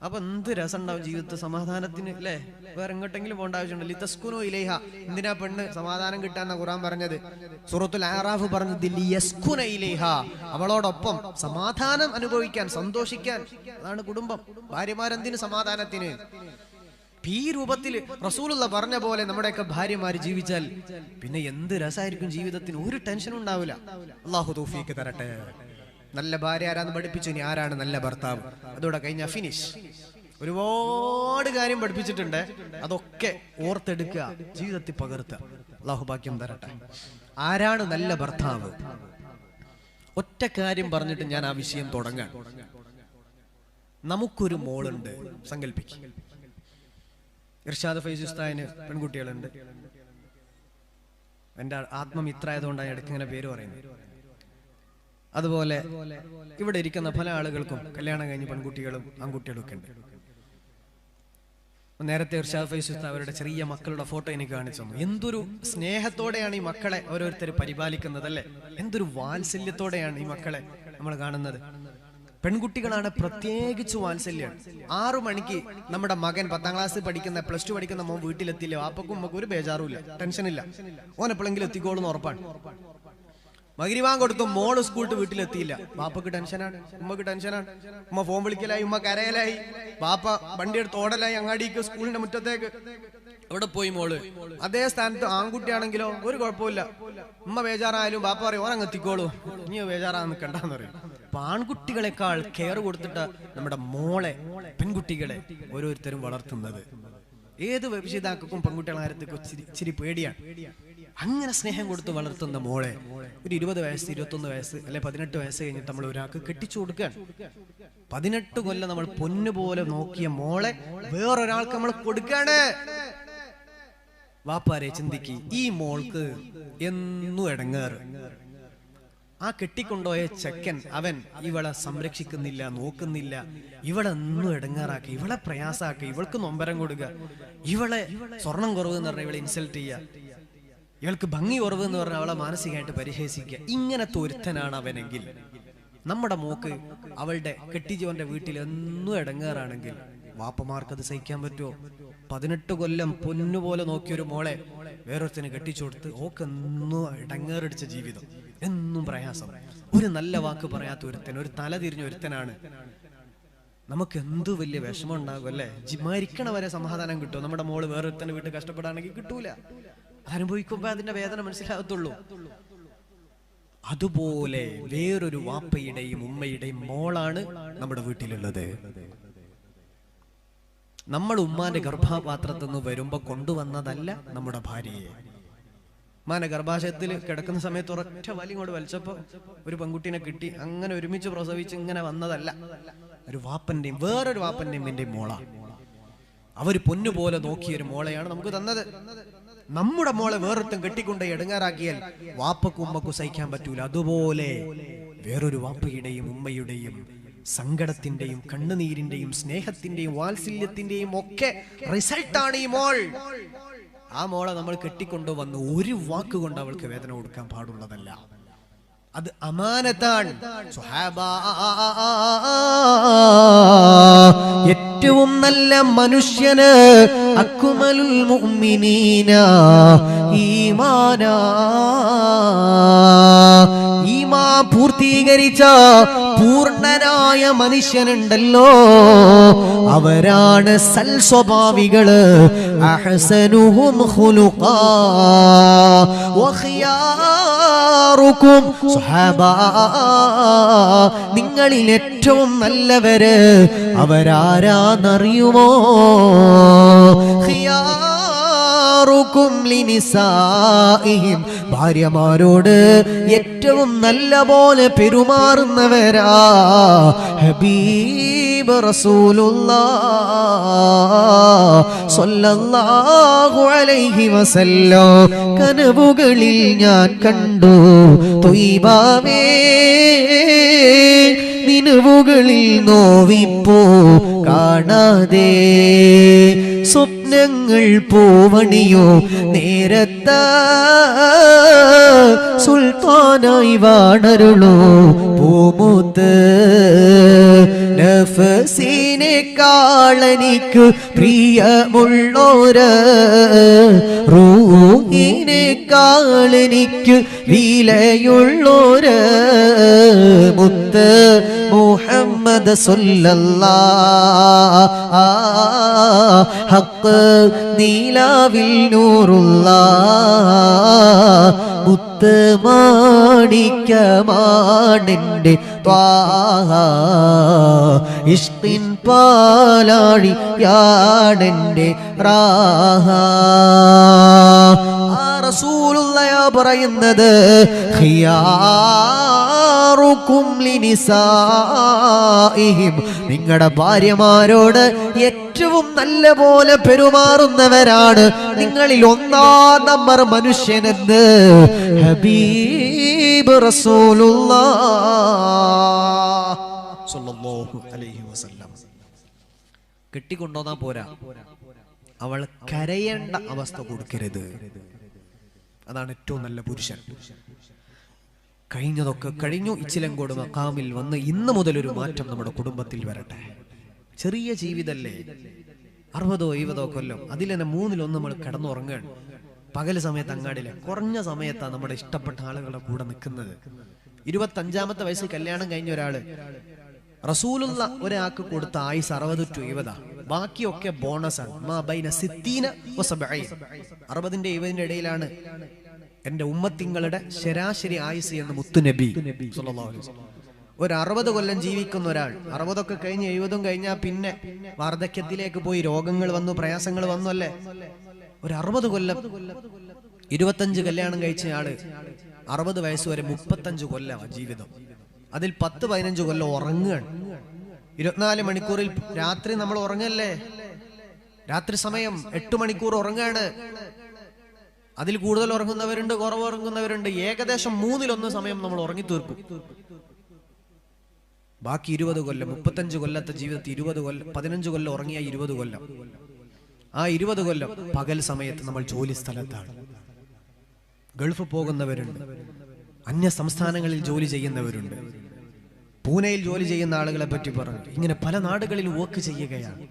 അപ്പൊ എന്ത് രസം ഉണ്ടാവും ജീവിതത്തിൽ, സമാധാനത്തിന്, അല്ലേ? വേറെ എങ്ങോട്ടെങ്കിലും പോകേണ്ട ആവശ്യമുണ്ടല്ലോ. ലിതസ്കുനു ഇലൈഹ. എന്തിനാ പെണ്ണ് സമാധാനം കിട്ടാന്ന ഖുർആൻ പറഞ്ഞത്? സൂറത്തുൽ അറാഫ് പറഞ്ഞത് ലിയസ്കുന ഇലൈഹ, അവളോടൊപ്പം സമാധാനം അനുഭവിക്കാൻ, സന്തോഷിക്കാൻ. അതാണ് കുടുംബം. ഭാര്യമാരെന്തിന്? സമാധാനത്തിന്. ഈ രൂപത്തിൽ റസൂലുള്ള പറഞ്ഞ പോലെ നമ്മുടെയൊക്കെ ഭാര്യമാര് ജീവിച്ചാൽ പിന്നെ എന്ത് രസമായിരിക്കും ജീവിതത്തിന്. ഒരു ടെൻഷനും ഉണ്ടാവില്ല. അല്ലാഹു തൗഫീഖ് തരട്ടെ. നല്ല ഭാര്യ ആരാന്ന് പഠിപ്പിച്ചു. ഇനി ആരാണ് നല്ല ഭർത്താവ്? അതോടെ കഴിഞ്ഞ ഫിനിഷ്. ഒരുപാട് കാര്യം പഠിപ്പിച്ചിട്ടുണ്ട്. അതൊക്കെ ഓർത്തെടുക്കുക, ജീവിതത്തിൽ പകർത്തുക. അല്ലാഹു ഭാഗ്യം തരട്ടെ. ആരാണ് നല്ല ഭർത്താവ്? ഒറ്റ കാര്യം പറഞ്ഞിട്ട് ഞാൻ ആ വിഷയം തുടങ്ങാം. നമുക്കൊരു മോളുണ്ട്, സങ്കല്പിക്കും. ഇർഷാദ് ഫൈസി ഉസ്താദിന് പെൺകുട്ടികളുണ്ട്. എൻ്റെ ആത്മമിത്ര ആയതുകൊണ്ടാണ് ഇടയ്ക്ക് ഇങ്ങനെ പേര് പറയുന്നത്. അതുപോലെ ഇവിടെ ഇരിക്കുന്ന പല ആളുകൾക്കും കല്യാണം കഴിഞ്ഞ് പെൺകുട്ടികളും ആൺകുട്ടികളും ഒക്കെ ഉണ്ട്. നേരത്തെ ഇർഷാദ് ഫൈസി ഉസ്താദ് അവരുടെ ചെറിയ മക്കളുടെ ഫോട്ടോ എനിക്ക് കാണിച്ചു തന്നു. എന്തൊരു സ്നേഹത്തോടെയാണ് ഈ മക്കളെ ഓരോരുത്തർ പരിപാലിക്കുന്നത്, അല്ലേ? എന്തൊരു വാത്സല്യത്തോടെയാണ് ഈ മക്കളെ നമ്മൾ കാണുന്നത്. പെൺകുട്ടികളാണ് പ്രത്യേകിച്ച് വാത്സല്യം. 6 മണിക്ക് നമ്മുടെ മകൻ 10ാം ക്ലാസ് പഠിക്കുന്ന, പ്ലസ് 2 പഠിക്കുന്ന മോൻ വീട്ടിലെത്തില്ല, വാപ്പക്കും ഉമ്മക്കും ഒരു ബേജാറുമില്ല, ടെൻഷനില്ല. ഓനെപ്പോഴെങ്കിലും എത്തിക്കോളൂന്ന് ഉറപ്പാണ്. മഗ്‌രിബാങ്ക് കൊടുത്തു, മോള് സ്കൂളിട്ട് വീട്ടിലെത്തിയില്ല, വാപ്പക്ക് ടെൻഷനാണ്, ഉമ്മക്ക് ടെൻഷനാണ്. ഉമ്മ ഫോൺ വിളിക്കലായി, ഉമ്മ കരയലായി, വാപ്പ വണ്ടി എടുത്ത് ഓടലായി അങ്ങാടിക്ക്, സ്കൂളിന്റെ മുറ്റത്തേക്ക്. എവിടെ പോയി മോള്? അതേ സ്ഥാനത്ത് ആൺകുട്ടിയാണെങ്കിലോ ഒരു കുഴപ്പമില്ല. ഉമ്മ ബേജാറായാലും വാപ്പ പറയും ഓരങ്ങ് എത്തിക്കോളൂ, നീ ബേജാറാന്ന് നിൽക്കണ്ടെന്ന് പറയും. അപ്പൊ ആൺകുട്ടികളെക്കാൾ കെയർ കൊടുത്തിട്ട് നമ്മുടെ മോളെ, പെൺകുട്ടികളെ ഓരോരുത്തരും വളർത്തുന്നത്. ഏത് രക്ഷിതാക്കൾക്കും പെൺകുട്ടികളെ കാര്യത്തിൽ ഇച്ചിരി പേടിയാണ്. അങ്ങനെ സ്നേഹം കൊടുത്ത് വളർത്തുന്ന മോളെ ഒരു 20 വയസ്സ്, 21 വയസ്സ്, അല്ലെ 18 വയസ്സ് കഴിഞ്ഞിട്ട് നമ്മൾ ഒരാൾക്ക് കെട്ടിച്ചു കൊടുക്കുകയാണ്. 18 കൊല്ലം നമ്മൾ പൊന്നുപോലെ നോക്കിയ മോളെ വേറൊരാൾക്ക് നമ്മൾ കൊടുക്കാണ്. വാപ്പാരെ ചിന്തിക്ക്, ഈ മോൾക്ക് എന്നും ഇടങ്ങേറ്. ആ കെട്ടിക്കൊണ്ടുപോയ ചെക്കൻ അവൻ ഇവളെ സംരക്ഷിക്കുന്നില്ല, നോക്കുന്നില്ല, ഇവളെ എന്നും ഇടങ്ങാറാക്കി, ഇവളെ പ്രയാസാക്കി, ഇവൾക്ക് നൊമ്പരം കൊടുക്കുക, ഇവളെ സ്വർണം കുറവ് എന്ന് പറഞ്ഞാൽ ഇവളെ ഇൻസൾട്ട് ചെയ്യുക. ഇയാൾക്ക് ഭംഗി കുറവ് എന്ന് പറഞ്ഞാൽ അവളെ മാനസികമായിട്ട് പരിഹസിക്കുക. ഇങ്ങനത്തെ ഒരുത്തനാണ് അവനെങ്കിൽ നമ്മുടെ മോക്ക് അവളുടെ കെട്ടിജോന്റെ വീട്ടിൽ എന്നും ഇടങ്ങേറാണെങ്കിൽ വാപ്പമാർക്കത് സഹിക്കാൻ പറ്റുമോ? 18 കൊല്ലം പൊന്നുപോലെ നോക്കിയൊരു മോളെ വേറൊരുത്തന് കെട്ടിച്ചു കൊടുത്ത് ഓക്ക് എന്നും ഇടങ്ങേറടിച്ച ജീവിതം, എന്നും പ്രയാസം, ഒരു നല്ല വാക്ക് പറയാത്ത ഒരുത്തൻ, ഒരു തല തിരിഞ്ഞ ഒരുത്തനാണ്. നമുക്ക് എന്തു വലിയ വിഷമം ഉണ്ടാകും അല്ലേ? മരിക്കണ വരെ സമാധാനം കിട്ടും. നമ്മുടെ മോള് വേറൊരുത്തന്റെ വീട്ടിൽ കഷ്ടപ്പെടാണെങ്കിൽ കിട്ടൂല. അനുഭവിക്കുമ്പോ അതിന്റെ വേദന മനസ്സിലാകത്തുള്ളൂ. അതുപോലെ വേറൊരു വാപ്പയുടെയും ഉമ്മയുടെയും മോളാണ് നമ്മുടെ വീട്ടിലുള്ളത്. നമ്മൾ ഉമ്മാന്റെ ഗർഭപാത്രത്തിൽ നിന്ന് വരുമ്പോ കൊണ്ടുവന്നതല്ല നമ്മുടെ ഭാര്യയെ. ഉമ്മാന്റെ ഗർഭാശയത്തിൽ കിടക്കുന്ന സമയത്ത് ഒരൊറ്റ വലി കൊണ്ട് വലിച്ചപ്പോ ഒരു പെൺകുട്ടീനെ കിട്ടി, അങ്ങനെ ഒരുമിച്ച് പ്രസവിച്ച് ഇങ്ങനെ വന്നതല്ല. ഒരു വാപ്പന്റെയും വേറൊരു വാപ്പന്റെയും എന്റെയും മോളാ. അവര് പൊന്നുപോലെ നോക്കിയൊരു മോളെയാണ് നമുക്ക് തന്നത്. നമ്മുടെ മോളെ വേറൊരുത്തം കെട്ടിക്കൊണ്ട് എടുങ്ങാറാക്കിയാൽ വാപ്പക്കും ഉമ്മക്കും സഹിക്കാൻ പറ്റൂല. അതുപോലെ വേറൊരു വാപ്പയുടെയും ഉമ്മയുടെയും സങ്കടത്തിന്റെയും കണ്ണുനീരിന്റെയും സ്നേഹത്തിന്റെയും വാത്സല്യത്തിന്റെയും ഒക്കെ റിസൾട്ടാണ് ഈ മോൾ. ആ മോളെ നമ്മൾ കെട്ടിക്കൊണ്ടുവന്ന് ഒരു വാക്കുകൊണ്ട് അവൾക്ക് വേദന കൊടുക്കാൻ പാടുള്ളതല്ല. അത് അമാനത്താണ്. ഏറ്റവും നല്ല മനുഷ്യന് അക്മലുൽ മുഅ്മിനീന ഈമാനാ, ഈമാൻ പൂർത്തീകരിച്ച പൂർണ്ണനായ മനുഷ്യനുണ്ടല്ലോ, അവരാണ് സൽ സ്വഭാവികള്. അഹ്സനുഹും ഖുലുഖാ വഖിയാറുകും സ്വഹാബാ, നിങ്ങളിൽ ഏറ്റവും നല്ലവര് അവരാരാന്നറിയുമോ? ഖിയാറുകും ലിനിസാഇഹിം, ഭാര്യമാരോട് ഏറ്റവും നല്ല പോലെ പെരുമാറുന്നവരാ ഹബീബ് റസൂലുള്ളാഹ് സ്വല്ലല്ലാഹു അലൈഹി വസല്ലം. കനവുകളിൽ ഞാൻ കണ്ടു ത്വയ്ബാവേ, നിനവുകളിൽ നോവിപ്പോ കാണാതെ, സ്വപ്നങ്ങൾ പൂവണിയോ നേരത്ത സുൽത്താനായി വാണരുളോ പൂമുത്ത്. നഫ്സിനെക്കാളെനിക്ക് പ്രിയമുള്ളോര്, റൂഹിനെക്കാളെനിക്ക് വിലയുള്ളോര് മുത്ത് മുഹമ്മദ് സല്ലല്ലാഹ് ഹഖ് നീലാവിൽ നൂറുല്ലാഹ്. മുത്ത് മാണിക്യമാണെന്റെ ത്വാഹ, ഇഷ്കിൻ പാലാഴിയാണെന്റെ റാഹ. ആ റസൂലുള്ളാഹ് പറയുന്നത് ഖിയാറുകും ലിനിസാഇഹിം, നിങ്ങളുടെ ഭാര്യമാരോട് ഏറ്റവും നല്ല പോലെ പെരുമാറുന്നവരാണ് നിങ്ങളിൽ ഒന്നാം നമ്പർ മനുഷ്യനെന്ന് ഹബീബ് റസൂലുള്ളാഹ് സ്വല്ലല്ലാഹു അലൈഹി വസല്ലം. കെട്ടിക്കൊണ്ടുവന്നാ പോരാ, അവൾ കരയേണ്ട അവസ്ഥ കൊടുക്കരുത്. അതാണ് ഏറ്റവും നല്ല പുരുഷൻ. കഴിഞ്ഞതൊക്കെ കഴിഞ്ഞു. ഇച്ചിലങ്കോട് മഖാമിൽ വന്ന് ഇന്ന് മുതൽ ഒരു മാറ്റം നമ്മുടെ കുടുംബത്തിൽ വരട്ടെ. ചെറിയ ജീവിതല്ലേ, 60 70 കൊല്ലം, അതിൽ തന്നെ 1/3 നമ്മൾ കിടന്നുറങ്ങുകയാണ്. പകൽ സമയത്ത് അങ്ങാടില്ല, കുറഞ്ഞ സമയത്താണ് നമ്മുടെ ഇഷ്ടപ്പെട്ട ആളുകളുടെ കൂടെ നിൽക്കുന്നത്. 25ാമത്തെ വയസ്സിൽ കല്യാണം കഴിഞ്ഞ ഒരാള്, റസൂലുള്ള ഒരാൾക്ക് കൊടുത്ത ആയുസ് 60 to 70, ബാക്കിയൊക്കെ ബോണസാണ്. 60ന്റെ 70ന്റെ ഇടയിലാണ് എന്റെ ഉമ്മത്തിങ്ങളുടെ ശരാശരി ആയുസ് എന്ന് മുത്തുനബി സ്വല്ലല്ലാഹു അലൈഹി വസല്ലം. ഒരു 60 കൊല്ലം ജീവിക്കുന്ന ഒരാൾ, 60 കഴിഞ്ഞ് 70 കഴിഞ്ഞാൽ പിന്നെ വാർദ്ധക്യത്തിലേക്ക് പോയി രോഗങ്ങൾ വന്നു, പ്രയാസങ്ങൾ വന്നു അല്ലേ. ഒരു 60 കൊല്ലം 25 കല്യാണം കഴിച്ച ആള് 60 വയസ്സ് വരെ 35 കൊല്ലം ജീവിതം. അതിൽ 10-15 കൊല്ലം ഉറങ്ങുകയാണ്. 24 മണിക്കൂറിൽ രാത്രി നമ്മൾ ഉറങ്ങല്ലേ, രാത്രി സമയം 8 മണിക്കൂർ ഉറങ്ങാണ്. അതിൽ കൂടുതൽ ഉറങ്ങുന്നവരുണ്ട്, കുറവ് ഉറങ്ങുന്നവരുണ്ട്. ഏകദേശം 1/3 സമയം നമ്മൾ ഉറങ്ങി തീർക്കും. ബാക്കി 20 കൊല്ലം, 35 കൊല്ലത്തെ ജീവിതത്തിൽ 20 കൊല്ലം, 15 കൊല്ലം ഉറങ്ങിയ 20 കൊല്ലം. ആ 20 കൊല്ലം പകൽ സമയത്ത് നമ്മൾ ജോലി സ്ഥലത്താണ്. ഗൾഫ് പോകുന്നവരുണ്ട്, അന്യ സംസ്ഥാനങ്ങളിൽ ജോലി ചെയ്യുന്നവരുണ്ട്, പൂനെയിൽ ജോലി ചെയ്യുന്ന ആളുകളെ പറ്റി പറഞ്ഞു. ഇങ്ങനെ പല നാടുകളിൽ വർക്ക് ചെയ്യുകയാണ്.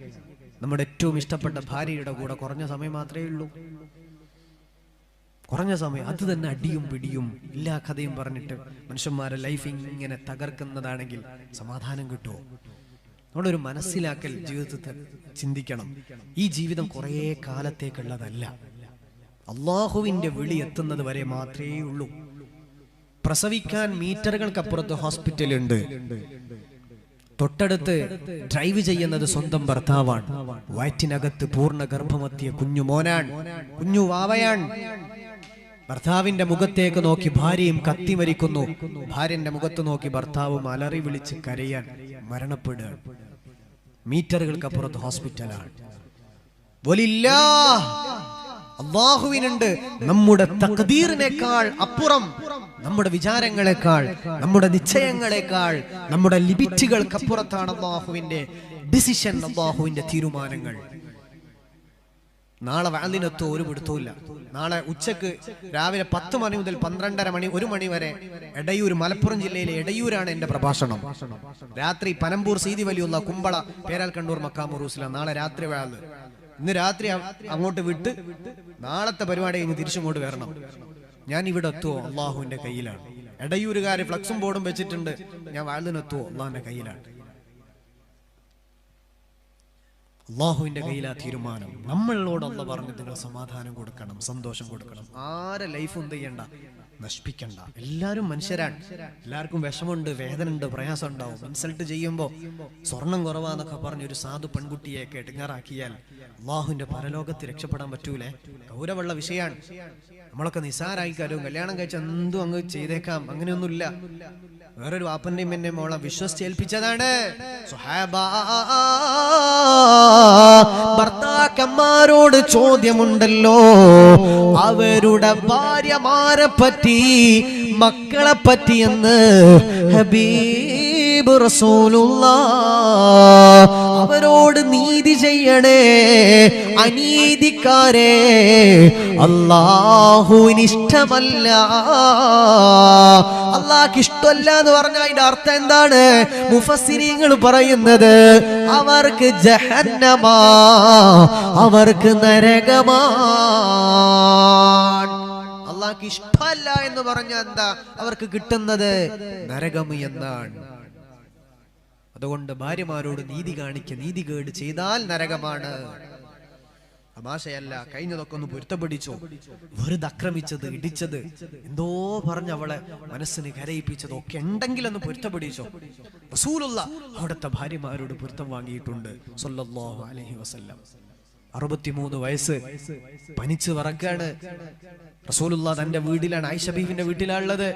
നമ്മുടെ ഏറ്റവും ഇഷ്ടപ്പെട്ട ഭാര്യയുടെ കൂടെ കുറഞ്ഞ സമയം മാത്രമേ ഉള്ളൂ, കുറഞ്ഞ സമയം. അത് തന്നെ അടിയും പിടിയും എല്ലാ കഥയും പറഞ്ഞിട്ട് മനുഷ്യന്മാരെ ലൈഫ് ഇങ്ങനെ തകർക്കുന്നതാണെങ്കിൽ സമാധാനം കിട്ടുമോ? നമ്മുടെ ഒരു മനസ്സിലാക്കൽ ജീവിതത്തിൽ ചിന്തിക്കണം. ഈ ജീവിതം കുറേ കാലത്തേക്കുള്ളതല്ല. അള്ളാഹുവിന്റെ വിളി എത്തുന്നത് വരെ മാത്രമേ ഉള്ളൂ. പ്രസവിക്കാൻ മീറ്ററുകൾക്കപ്പുറത്ത് ഹോസ്പിറ്റലുണ്ട്. തൊട്ടടുത്ത് ഡ്രൈവ് ചെയ്യുന്നത് സ്വന്തം ഭർത്താവാണ്. വയറ്റിനകത്ത് പൂർണ്ണ ഗർഭമെത്തിയ കുഞ്ഞു മോനാണ്, കുഞ്ഞു വാവയാണ്. ഭർത്താവിന്റെ മുഖത്തേക്ക് നോക്കി ഭാര്യയും കത്തിമരിക്കുന്നു. ഭാര്യന്റെ മുഖത്ത് നോക്കി ഭർത്താവും അലറി വിളിച്ച് കരയാൻ മരണപ്പെടുകയാണ്. മീറ്ററുകൾക്കപ്പുറത്ത് ഹോസ്പിറ്റലാണ്. അല്ലാഹുവിനുണ്ട് നമ്മുടെ തഖ്ദീറിനേക്കാൾ അപ്പുറം, നമ്മുടെ വിചാരങ്ങളെക്കാൾ, നമ്മുടെ നിശ്ചയങ്ങളെക്കാൾ, നമ്മുടെ ലിമിറ്റുകൾക്കപ്പുറത്താണ് അല്ലാഹുവിന്റെ ഡിസിഷൻ, അല്ലാഹുവിന്റെ തീരുമാനങ്ങൾ. നാളെ വാലിനെത്തോ ഒരു പിടുത്തമില്ല. നാളെ ഉച്ചക്ക് രാവിലെ 10 മണി മുതൽ 12:30 മണി 1 മണി വരെ എടയൂർ, മലപ്പുറം ജില്ലയിലെ എടയൂരാണ് എന്റെ പ്രഭാഷണം. രാത്രി പനമ്പൂർ സീതി വലിയുള്ള കുമ്പള പേരാൽ കണ്ണൂർ മക്കാമുറൂസില. നാളെ രാത്രി വാല്. ഇന്ന് രാത്രി അങ്ങോട്ട് വിട്ട് നാളത്തെ പരിപാടി കഴിഞ്ഞ് തിരിച്ചിങ്ങോട്ട് വരണം. ഞാൻ ഇവിടെ എത്തുവോ അള്ളാഹുവിന്റെ കയ്യിലാണ്. എടയൂരുകാര് ഫ്ലക്സും ബോർഡും വെച്ചിട്ടുണ്ട്. ഞാൻ വാലിനെത്തുവോ അള്ളാഹിന്റെ കയ്യിലാണ്. അള്ളാഹുവിന്റെ കയ്യിലാ തീരുമാനം. നമ്മളോട് അള്ളാഹ് പറഞ്ഞു നിങ്ങൾ സമാധാനം കൊടുക്കണം, സന്തോഷം കൊടുക്കണം. ആരെ ലൈഫ് എന്ത് ചെയ്യണ്ട, നശിപ്പിക്കണ്ട. എല്ലാവരും മനുഷ്യരാണ്, എല്ലാവർക്കും വിഷമുണ്ട്, വേദന ഉണ്ട്, പ്രയാസം ഉണ്ടാവും. ഇൻസൾട്ട് ചെയ്യുമ്പോൾ സ്വർണം കുറവാന്നൊക്കെ പറഞ്ഞ് ഒരു സാധു പെൺകുട്ടിയെ കേട്ടിങ്ങാറാക്കിയാൽ അള്ളാഹുവിന്റെ പരലോകത്ത് രക്ഷപ്പെടാൻ പറ്റൂലേ? ഗൗരവമുള്ള വിഷയമാണ്. നമ്മളൊക്കെ നിസാരായി കാര്യം കല്യാണം കഴിച്ച എന്തും അങ്ങ് ചെയ്തേക്കാം, അങ്ങനെയൊന്നുമില്ല. വേറൊരു വാപ്പന്റെയും എന്നെ മോളെ വിശ്വസിച്ചേൽപ്പിച്ചതാണ്. ഭർത്താക്കന്മാരോട് ചോദ്യമുണ്ടല്ലോ, അവരുടെ ഭാര്യമാരെ പറ്റി, മക്കളെ പറ്റി എന്ന് ഹബീബ് റസൂലുള്ളാഹ്. അവരോട് നീതി ചെയ്യണേ, അനീതിക്കാരെ അല്ലാഹുവിന് ഇഷ്ടമല്ല. അല്ലാഹുവിന് ഇഷ്ടമല്ല എന്ന് പറഞ്ഞാൽ അതിന്റെ അർത്ഥം എന്താണ്? മുഫസ്സിരീങ്ങൾ പറയുന്നത് അവർക്ക് ജഹന്നമാ, അവർക്ക് നരകമാണ്. അല്ലാഹുവിന് ഇഷ്ടമല്ല എന്ന് പറഞ്ഞാൽ എന്താ? അവർക്ക് കിട്ടുന്നത് നരകം എന്നാണ്. അതുകൊണ്ട് ഭാര്യമാരോട് നീതി കാണിക്കുക. നീതികേട് ചെയ്താൽ നരകമാണ്. തമാശയല്ല. കഴിഞ്ഞതൊക്കെ ഒന്ന് പൊരുത്തപ്പെടിച്ചോ? വെറുതെ ആക്രമിച്ചത്, ഇടിച്ചത്, എന്തോ പറഞ്ഞ് അവളെ മനസ്സിന് കരയിപ്പിച്ചത് ഒക്കെ ഉണ്ടെങ്കിലൊന്ന് പൊരുത്തപ്പെടിച്ചോ? റസൂലുള്ളാഹ് അവിടുത്തെ ഭാര്യമാരോട് പൊരുത്തം വാങ്ങിയിട്ടുണ്ട് സ്വല്ലല്ലാഹു അലൈഹി വസല്ലം. 63 വയസ്സ്, പനിച്ച് വറക്കാണ്. റസൂലുള്ളാഹ് തന്റെ വീട്ടിലാണ്, ആയിഷ ബീവിന്റെ വീട്ടിലാണുള്ളത്.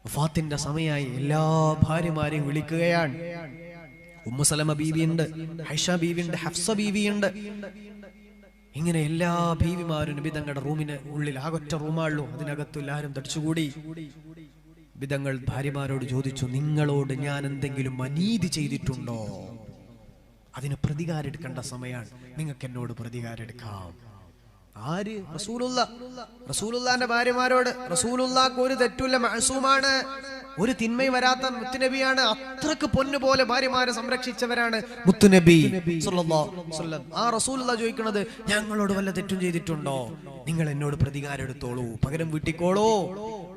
വഫാത്തിന്റെ സമയമായി. എല്ലാ ഭാര്യമാരെയും വിളിക്കുകയാണ്. ഉമ്മു സലമ ബീവിയുണ്ട്, ആയിഷ ബീവിയുണ്ട്, ഹഫ്സ ബീവിയുണ്ട്. ഇങ്ങനെ എല്ലാ ബീവിമാരും നബി തങ്ങളുടെ റൂമിന് ഉള്ളിൽ, ആകൊറ്റ റൂമാണല്ലോ, അതിനകത്ത് എല്ലാവരും തടിച്ചുകൂടി. ബിദങ്ങൾ ഭാര്യമാരോട് ചോദിച്ചു, നിങ്ങളോട് ഞാൻ എന്തെങ്കിലും അനീതി ചെയ്തിട്ടുണ്ടോ? അതിന് പ്രതികാരം എടുക്കേണ്ട സമയമാണ്. നിങ്ങൾക്ക് എന്നോട് പ്രതികാരം എടുക്കാം. ആര്? റസൂലുള്ളാഹിന്റെ ഭാര്യമാരോട്. റസൂലുള്ളാഹിക്ക് ഒരു തെറ്റുമില്ല, മഅസൂമാണ്, ഒരു തിന്മയും വരാത്ത മുത്തുനബിയാണ്. അത്രക്ക് പൊന്നുപോലെ ഭാര്യമാരെ സംരക്ഷിച്ചവരാണ് മുത്തുനബി സല്ലല്ലാഹു അലൈഹി വസല്ലം. ആ റസൂലുള്ളാഹ് ചോദിക്കുന്നത്, ഞങ്ങളോട് വല്ല തെറ്റും ചെയ്തിട്ടുണ്ടോ? നിങ്ങൾ എന്നോട് പ്രതികാരം എടുത്തോളൂ, പകരം വീട്ടിക്കോളൂ.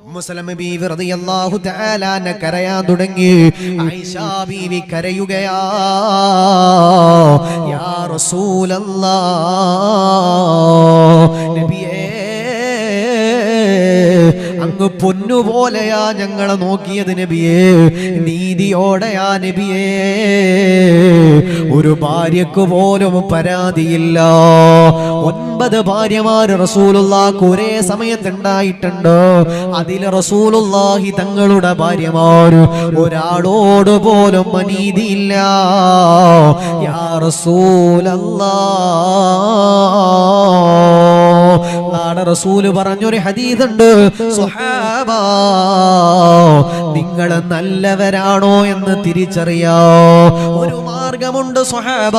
ഉമ്മു സലമ ബീവി റളിയല്ലാഹു തആല അൻഹ കരയാൻ തുടങ്ങി. ആയിഷ ബീവി കരയുകയാ, യാ റസൂലല്ലാഹ്, നബിയേ അങ്ങ് പൊന്നുപോലെയാ ഞങ്ങളെ നോക്കിയത് നബിയേ, നീതിയോടെയാ നബിയേ, ഒരു ഭാര്യക്ക് പോലും പരാതിയില്ല. 9 ഭാര്യമാര് റസൂലുള്ളാഹിക്ക് ഒരേ സമയത്തുണ്ടായിട്ടുണ്ട്. അതിൽ റസൂലുള്ളാഹി തങ്ങളുടെ ഭാര്യമാര് ഒരാളോട് പോലും അനീതിയില്ല. യാ റസൂലല്ലാഹ്, നാളെ റസൂല് പറഞ്ഞൊരു ഹദീസുണ്ട്, സ്വഹാബ നിങ്ങൾ നല്ലവരാണോ എന്ന് തിരിച്ചറിയാ. ഒരു മാർഗം മാർഗമുണ്ട് സ്വഹാബ.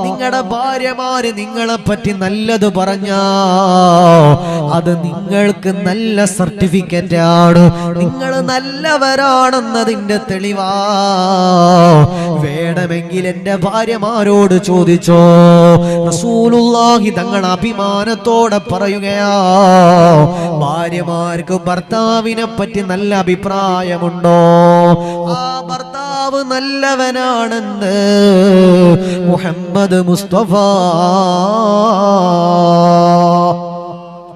നിങ്ങളുടെ ഭാര്യമാര് നിങ്ങളെ പറ്റി നല്ലത് പറഞ്ഞാ അത് നിങ്ങൾക്ക് നല്ല സർട്ടിഫിക്കറ്റ് ആണ്, നിങ്ങൾ നല്ലവരാണെന്നതിന്റെ തെളിവാ. വേണമെങ്കിൽ എന്റെ ഭാര്യമാരോട് ചോദിച്ചോ. റസൂലുള്ളാഹി തങ്ങൾ അഭിമാനത്തോടെ പറയുകയാ, ഭാര്യമാർക്ക് ഭർത്താവിനെ പറ്റി നല്ല അഭിപ്രായമുണ്ടോ? ആ ഭർത്താവ് നല്ലവനാണെന്ന് മുഹമ്മദ് മുസ്തഫ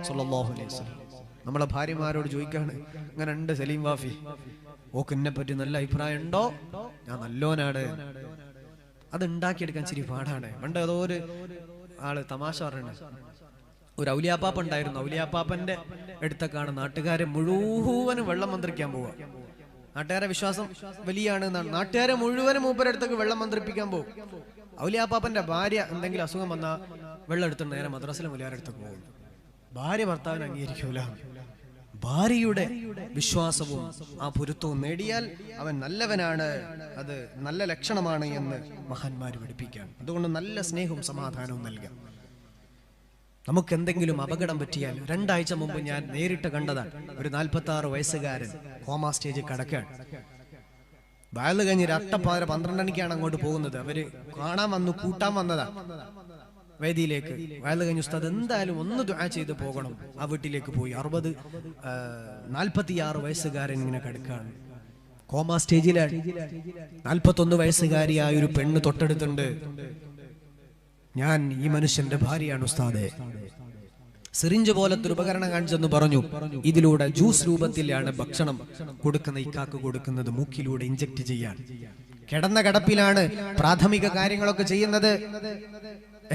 സല്ലല്ലാഹു അലൈഹി വസല്ലം നമ്മളെ ഭാര്യമാരോട് ചോദിക്കാണ്, അങ്ങനെ ഉണ്ട് സലീം വാഫി, ഓക്ക് എന്നെ പറ്റി നല്ല അഭിപ്രായം ഉണ്ടോ? ഞാൻ നല്ലോനാണ്. അത് ഉണ്ടാക്കിയെടുക്കാൻ ഇച്ചിരി പാടാണ്. പണ്ട് ഏതോ ഒരു ആള് തമാശ പറയുന്നത്, ഒരു ഔലിയാപ്പാപ്പ ഉണ്ടായിരുന്നു. ഔലിയാപ്പാപ്പന്റെ അടുത്തൊക്കെയാണ് നാട്ടുകാരെ മുഴുവനും വെള്ളം മന്ത്രിക്കാൻ പോവുക. നാട്ടുകാരെ വിശ്വാസം വലിയാണ് എന്നാണ്. നാട്ടുകാരെ മുഴുവനും മൂപ്പരടുത്തേക്ക് വെള്ളം മന്ത്രിപ്പിക്കാൻ പോകും. ഔലിയാപ്പാപ്പന്റെ ഭാര്യ എന്തെങ്കിലും അസുഖം വന്നാൽ വെള്ളം എടുത്തിട്ട് നേരെ മദ്രസയിലെ മുലിയാരടുത്തേക്ക് പോകും. ഭാര്യ ഭർത്താവിനെ അംഗീകരിക്കൂല. ഭാര്യയുടെ വിശ്വാസവും ആ പൊരുത്തവും നേടിയാൽ അവൻ നല്ലവനാണ്, അത് നല്ല ലക്ഷണമാണ് എന്ന് മഹാന്മാര് പഠിപ്പിക്കാൻ. അതുകൊണ്ട് നല്ല സ്നേഹവും സമാധാനവും നൽകാം. നമുക്ക് എന്തെങ്കിലും അപകടം പറ്റിയാൽ, 2 ആഴ്ച മുമ്പ് ഞാൻ നേരിട്ട് കണ്ടതാണ്. ഒരു 46 വയസ്സുകാരൻ കോമാ സ്റ്റേജിൽ കിടക്കുകയാണ്. വയല് കഴിഞ്ഞ് 12 മണിക്കാണ് അങ്ങോട്ട് പോകുന്നത്. അവര് കാണാൻ വന്നു, കൂട്ടാൻ വന്നതാ വേദിയിലേക്ക്. വയല് കഴിഞ്ഞ ഉസ്താദ് എന്തായാലും ഒന്ന് ദുആ ചെയ്ത് പോകണം. ആ വീട്ടിലേക്ക് പോയി. 46 വയസ്സുകാരൻ ഇങ്ങനെ കിടക്കുകയാണ്, കോമാ സ്റ്റേജിലാണ്. 41 വയസ്സുകാരിയായ ഒരു പെണ്ണ് തൊട്ടടുത്തുണ്ട്. ഞാൻ ഈ മനുഷ്യന്റെ ഭാര്യയാണ് ഉസ്താദെ. സിറിഞ്ച് പോലത്തെ ഒരു ഉപകരണം കാണിച്ചെന്ന് പറഞ്ഞു. ഇതിലൂടെ ജ്യൂസ് രൂപത്തിലാണ് ഭക്ഷണം കൊടുക്കുന്ന ഇക്കാക്ക് കൊടുക്കുന്നത്, മൂക്കിലൂടെ ഇഞ്ചക്ട് ചെയ്യാൻ. കിടന്ന കിടപ്പിലാണ് പ്രാഥമിക കാര്യങ്ങളൊക്കെ ചെയ്യുന്നത്,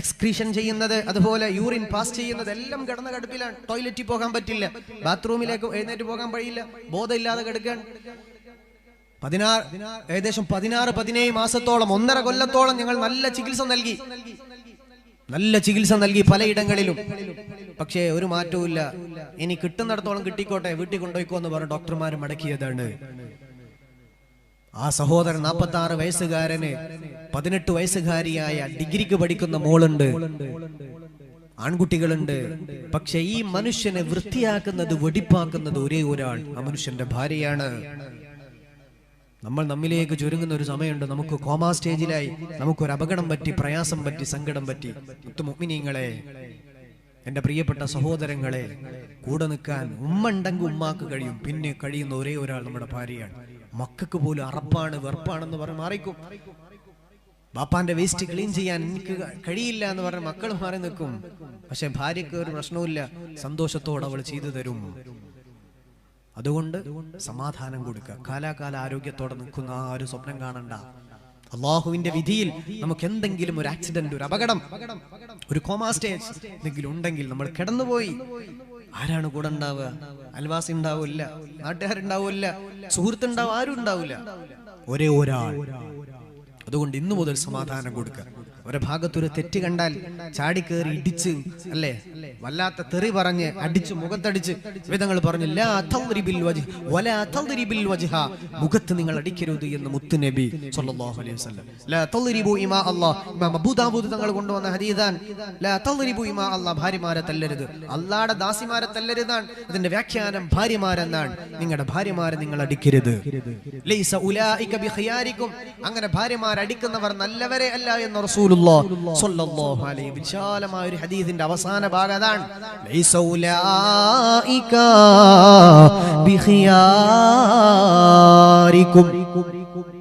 എക്സ്ക്രീഷൻ ചെയ്യുന്നത്, അതുപോലെ യൂറിൻ പാസ് ചെയ്യുന്നത് എല്ലാം കിടന്ന കിടപ്പിലാണ്. ടോയ്ലറ്റിൽ പോകാൻ പറ്റില്ല, ബാത്റൂമിലേക്ക് എഴുന്നേറ്റ് പോകാൻ കഴിയില്ല, ബോധമില്ലാതെ കിടക്കാൻ. ഏകദേശം 16-17 മാസത്തോളം, 1.5 കൊല്ലത്തോളം ഞങ്ങൾ നല്ല ചികിത്സ നൽകി പലയിടങ്ങളിലും. പക്ഷേ ഒരു മാറ്റവും ഇല്ല. ഇനി കിട്ടുന്നിടത്തോളം കിട്ടിക്കോട്ടെ, വീട്ടിൽ കൊണ്ടുപോയിക്കോ എന്ന് പറഞ്ഞ് ഡോക്ടർമാർ മടക്കിയതാണ്. ആ സഹോദരൻ 46 വയസ്സുകാരന് 18 വയസ്സുകാരിയായ ഡിഗ്രിക്ക് പഠിക്കുന്ന മോളുണ്ട്, ആൺകുട്ടികളുണ്ട്. പക്ഷെ ഈ മനുഷ്യനെ വൃത്തിയാക്കുന്നത്, വെടിപ്പാക്കുന്നത് ഒരേ ഒരാൾ, ആ മനുഷ്യന്റെ ഭാര്യയാണ്. നമ്മൾ നമ്മിലേക്ക് ചുരുങ്ങുന്ന ഒരു സമയമുണ്ട്. നമുക്ക് കോമാ സ്റ്റേജിലായി, നമുക്കൊരു അപകടം പറ്റി, പ്രയാസം പറ്റി, സങ്കടം പറ്റി. മുഅ്മിനീങ്ങളെ, എന്റെ പ്രിയപ്പെട്ട സഹോദരങ്ങളെ, കൂടെ നിൽക്കാൻ ഉമ്മ ഉണ്ടെങ്കിൽ ഉമ്മാക്ക് കഴിയും. പിന്നെ കഴിയുന്ന ഒരേ ഒരാൾ നമ്മുടെ ഭാര്യയാണ്. മക്കൾക്ക് പോലും അറപ്പാണ്, വെറുപ്പാണെന്ന് പറഞ്ഞ് മാറിക്കും. ബാപ്പാന്റെ വേസ്റ്റ് ക്ലീൻ ചെയ്യാൻ എനിക്ക് കഴിയില്ല എന്ന് പറഞ്ഞ് മക്കൾ മാറി നിൽക്കും. പക്ഷെ ഭാര്യക്ക് ഒരു പ്രശ്നവുമില്ല, സന്തോഷത്തോടെ അവൾ ചെയ്തു തരും. അതുകൊണ്ട് സമാധാനം കൊടുക്കുക. കാലാകാല ആരോഗ്യത്തോടെ നിൽക്കുന്ന ആ ഒരു സ്വപ്നം കാണണ്ട. അള്ളാഹുവിന്റെ വിധിയിൽ നമുക്ക് എന്തെങ്കിലും ഒരു ആക്സിഡന്റ്, ഒരു അപകടം, ഒരു കോമാ സ്റ്റേജ് എന്തെങ്കിലും ഉണ്ടെങ്കിൽ നമ്മൾ കിടന്നുപോയി, ആരാണ് കൂടെ ഉണ്ടാവുക? അയൽവാസി ഉണ്ടാവില്ല, നാട്ടുകാരുണ്ടാവില്ല, സുഹൃത്തുണ്ടാവും, ആരും ഉണ്ടാവില്ല, ഒരേ ഒരാൾ. അതുകൊണ്ട് ഇന്നു മുതൽ സമാധാനം കൊടുക്കുക. ഒരു ഭാഗത്തൊരു തെറ്റ് കണ്ടാൽ ചാടിക്കേറി ഇടിച്ച്, അല്ലേ, വല്ലാത്ത തെറി പറഞ്ഞ് അടിച്ച് മുഖത്തടിച്ച് വേദങ്ങൾ പറഞ്ഞു, ലാ തദ്രിബിൽ വജ്ഹ വലാ തദ്രിബിൽ വജ്ഹ, മുഖത്ത് നിങ്ങൾ അടിക്കരുത് എന്ന് മുത്ത് നബി സല്ലല്ലാഹു അലൈഹി വസല്ലം. ലാ തദ്രിബു ഇമാ അല്ലാഹ്, ഇമാം അബൂ ദാവൂദ് തങ്ങൾ കൊണ്ടുവന്ന ഹദീസാൻ. ലാ തദ്രിബു ഇമാ അല്ലാഹ്, ഭാര്യമാരെ തല്ലരുത്, അല്ലാഹുവിന്റെ ദാസിമാരെ തല്ലരുതാണ്. അതിന്റെ വ്യാഖ്യാനം ഭാര്യമാരെന്നാണ്. നിങ്ങളുടെ ഭാര്യമാരെ നിങ്ങൾ അടിക്കരുത്. ലൈസ ഉലൈക ബിഖിയാരിക്കും, അങ്ങനെ ഭാര്യമാരെ അടിക്കുന്നവർ നല്ലവരെ അല്ല എന്ന് റസൂലുള്ളാഹി സ്വല്ലല്ലാഹു അലൈഹി. വിശാലമായ ഒരു ഹദീസിന്റെ അവസാന ഭാഗം അതാണ്. ലൈസ ഉലൈക ബിഖിയാരിക്കും,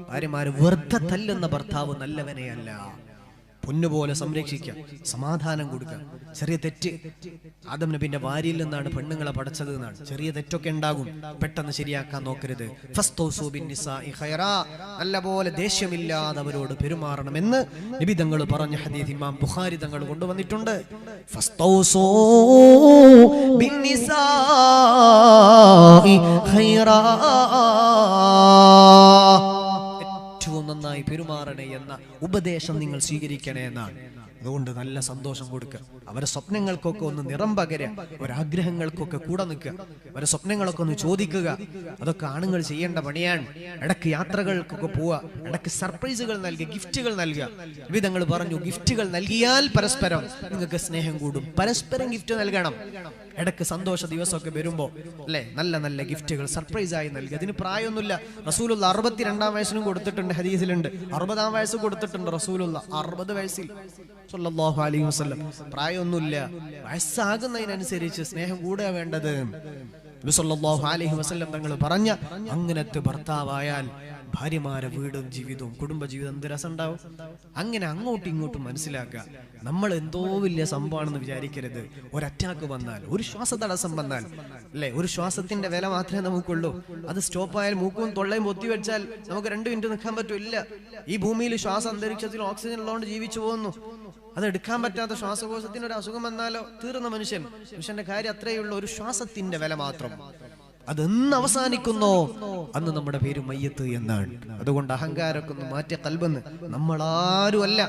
ഭാര്യമാരെ വെറുതെ തല്ലുന്ന ഭർത്താവ് നല്ലവനെ അല്ല. പൊന്നുപോലെ സംരക്ഷിക്കുക, സമാധാനം കൊടുക്കുക. ചെറിയ തെറ്റ്, ആദം നബിന്റെ ഭാര്യയിൽ നിന്നാണ് പെണ്ണുങ്ങളെ പഠിച്ചത് എന്നാണ്. ചെറിയ തെറ്റൊക്കെ ഉണ്ടാകും, പെട്ടെന്ന് ശരിയാക്കാൻ നോക്കരുത്. ഫസ്തൗസു ബിന്നിസാഇ ഖൈറാ, നല്ലപോലെ ദേഷ്യമില്ലാതെ അവരോട് പെരുമാറണമെന്ന് നബി തങ്ങൾ പറഞ്ഞ ഹദീസ് ഇമാം ബുഖാരി തങ്ങൾ കൊണ്ടുവന്നിട്ടുണ്ട്. ഫസ്തൗസു ബിന്നിസാഇ ഖൈറാ, ഏറ്റവും ഏറ്റവും നന്നായി പെരുമാറണേ എന്ന ഉപദേശം നിങ്ങൾ സ്വീകരിക്കണേ എന്നാണ്. അതുകൊണ്ട് നല്ല സന്തോഷം കൊടുക്കുക, അവരെ സ്വപ്നങ്ങൾക്കൊക്കെ ഒന്ന് നിറം പകരുക, ഒരാഗ്രഹങ്ങൾക്കൊക്കെ കൂടെ നിൽക്കുക, അവരെ സ്വപ്നങ്ങളൊക്കെ ഒന്ന് ചോദിക്കുക. അതൊക്കെ ആണുങ്ങൾ ചെയ്യേണ്ട പണിയാണ്. ഇടയ്ക്ക് യാത്രകൾക്കൊക്കെ പോവുക, ഇടയ്ക്ക് സർപ്രൈസുകൾ നൽകുക, ഗിഫ്റ്റുകൾ നൽകുക. വിധങ്ങൾ പറഞ്ഞു, ഗിഫ്റ്റുകൾ നൽകിയാൽ പരസ്പരം നിങ്ങൾക്ക് സ്നേഹം കൂടും. പരസ്പരം ഗിഫ്റ്റ് നൽകണം. ഇടയ്ക്ക് സന്തോഷ ദിവസമൊക്കെ വരുമ്പോ അല്ലെ, നല്ല നല്ല ഗിഫ്റ്റുകൾ സർപ്രൈസായി നൽകുക. അതിന് പ്രായമൊന്നുമില്ല. റസൂലുള്ള 62-ാം വയസ്സിനും കൊടുത്തിട്ടുണ്ട്, ഹദീസിലുണ്ട്. 60-ാം വയസ്സ് കൊടുത്തിട്ടുണ്ട് റസൂലുള്ള, 60 വയസ്സിൽ സല്ലല്ലാഹു അലൈഹി വസല്ലം. പ്രായമൊന്നുമില്ല, വയസ്സാകുന്നതിനനുസരിച്ച് സ്നേഹം കൂടുക വേണ്ടത്. നബി സല്ലല്ലാഹു അലൈഹി വസല്ലം തങ്ങൾ പറഞ്ഞ അങ്ങനത്തെ ഭർത്താവായാൽ ഭാര്യമാരെ വീടും ജീവിതവും കുടുംബജീവിതം എന്ത് രസം ഉണ്ടാവും. അങ്ങനെ അങ്ങോട്ടും ഇങ്ങോട്ടും മനസ്സിലാക്കുക. നമ്മൾ എന്തോ വലിയ സംഭവമാണെന്ന് വിചാരിക്കരുത്. ഒരു അറ്റാക്ക് വന്നാൽ, ഒരു ശ്വാസതടസ്സം വന്നാൽ അല്ലെ, ഒരു ശ്വാസത്തിന്റെ വില മാത്രമേ നമുക്കുള്ളൂ. അത് സ്റ്റോപ്പായാൽ മൂക്കും തൊള്ളയും പൊത്തി വെച്ചാൽ നമുക്ക് 2 മിനിറ്റ് നിൽക്കാൻ പറ്റില്ല. ഈ ഭൂമിയിൽ ശ്വാസ അന്തരീക്ഷത്തിൽ ഓക്സിജൻ ഉള്ളതുകൊണ്ട് ജീവിച്ചു പോകുന്നു. അത് എടുക്കാൻ പറ്റാത്ത ശ്വാസകോശത്തിന് ഒരു അസുഖം വന്നാലോ തീർന്ന മനുഷ്യന്റെ കാര്യം അത്രയേ ഉള്ളൂ. ഒരു ശ്വാസത്തിന്റെ വില മാത്രം. അതെന്ന് അവസാനിക്കുന്നോ അന്ന് നമ്മുടെ പേര് മയ്യത്ത് എന്നാണ്. അതുകൊണ്ട് അഹങ്കാരമൊക്കെ ഒന്ന് മാറ്റിയ കൽബെന്ന്. നമ്മളാരും അല്ല,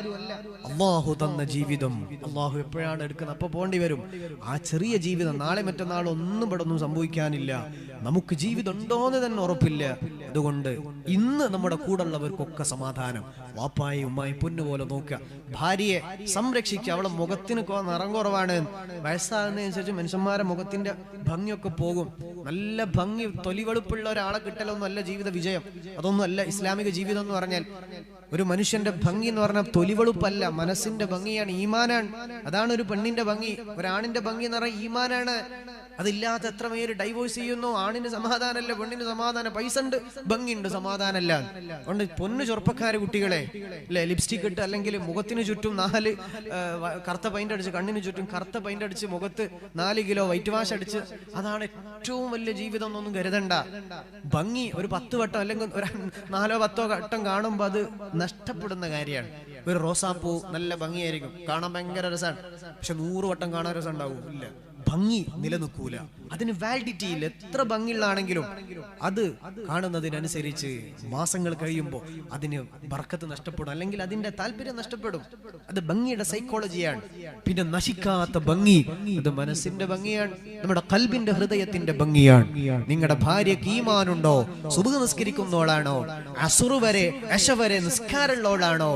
അള്ളാഹു തന്ന ജീവിതം അള്ളാഹു എപ്പോഴാണ് എടുക്കുന്നത് അപ്പൊ പോണ്ടി വരും. ആ ചെറിയ ജീവിതം നാളെ മറ്റന്നാൾ ഒന്നും ഇവിടെ ഒന്നും സംഭവിക്കാനില്ല. നമുക്ക് ജീവിതം ഉണ്ടോന്ന് തന്നെ ഉറപ്പില്ല. അതുകൊണ്ട് ഇന്ന് നമ്മുടെ കൂടെയുള്ളവർക്കൊക്കെ സമാധാനം. വാപ്പായി ഉമ്മായി പൊന്നുപോലെ നോക്കുക, ഭാര്യയെ സംരക്ഷിക്കുക. അവളെ മുഖത്തിന് നിറം കുറവാണ്, വയസ്സാകുന്നതനുസരിച്ച് മനുഷ്യന്മാരെ മുഖത്തിന്റെ ഭംഗിയൊക്കെ പോകും. നല്ല ഭംഗി തൊലിവെളുപ്പുള്ള ഒരാളെ കിട്ടലൊന്നും അല്ല ജീവിത വിജയം. അതൊന്നും അല്ല ഇസ്ലാമിക ജീവിതം എന്ന് പറഞ്ഞാൽ. ഒരു മനുഷ്യന്റെ ഭംഗി എന്ന് പറഞ്ഞാൽ തൊലിവെളുപ്പല്ല, മനസ്സിന്റെ ഭംഗിയാണ്, ഈമാനാണ്. അതാണ് ഒരു പെണ്ണിന്റെ ഭംഗി. ഒരാണിന്റെ ഭംഗി എന്ന് പറഞ്ഞാൽ ഈമാനാണ്. അതില്ലാത്ത എത്ര പേര് ഡൈവോഴ്സ് ചെയ്യുന്നു. ആണിന് സമാധാനമല്ല, പെണ്ണിന് സമാധാനം. പൈസ ഉണ്ട്, ഭംഗിയുണ്ട്, സമാധാനമല്ല. അതുകൊണ്ട് പൊന്നു ചെറുപ്പക്കാര് കുട്ടികളെ അല്ലെ, ലിപ്സ്റ്റിക് ഇട്ട് അല്ലെങ്കിൽ മുഖത്തിന് ചുറ്റും 4 കറുത്ത പെയിന്റ് അടിച്ച്, കണ്ണിന് ചുറ്റും കറുത്ത പെയിന്റ് അടിച്ച്, മുഖത്ത് 4 കിലോ വൈറ്റ് വാഷ് അടിച്ച്, അതാണ് ഏറ്റവും വലിയ ജീവിതം എന്നൊന്നും കരുതണ്ട. ഭംഗി ഒരു 10 വട്ടം അല്ലെങ്കിൽ ഒരു 4 10 വട്ടം കാണുമ്പോൾ അത് നഷ്ടപ്പെടുന്ന കാര്യമാണ്. ഒരു റോസാപ്പൂ നല്ല ഭംഗിയായിരിക്കും, കാണാൻ ഭയങ്കര രസമാണ്. പക്ഷെ 100 വട്ടം കാണാൻ രസം ഉണ്ടാവും ഇല്ല. ഭംഗി നിലനിൽക്കൂല, അതിന് വാലിഡിറ്റി ഇല്ല. എത്ര ഭംഗിയുള്ളതാണെങ്കിലും അത് കാണുന്നതിനനുസരിച്ച് മാസങ്ങൾ കഴിയുമ്പോൾ അതിന് ബർക്കത്ത് നഷ്ടപ്പെടും, അല്ലെങ്കിൽ അതിന്റെ താല്പര്യം നഷ്ടപ്പെടും. അത് ഭംഗിയുടെ സൈക്കോളജിയാണ്. പിന്നെ നശിക്കാത്ത ഭംഗി അത് മനസ്സിന്റെ ഭംഗിയാണ്, നമ്മുടെ കൽബിന്റെ ഹൃദയത്തിന്റെ ഭംഗിയാണ്. നിങ്ങളുടെ ഭാര്യക്ക് ഈമാനുണ്ടോ, സുബ്ഹ് നിസ്കരിക്കുന്നോളാണോ, അസുർ വരെ അശ വരെ നിസ്കാരമുള്ളവളാണോ,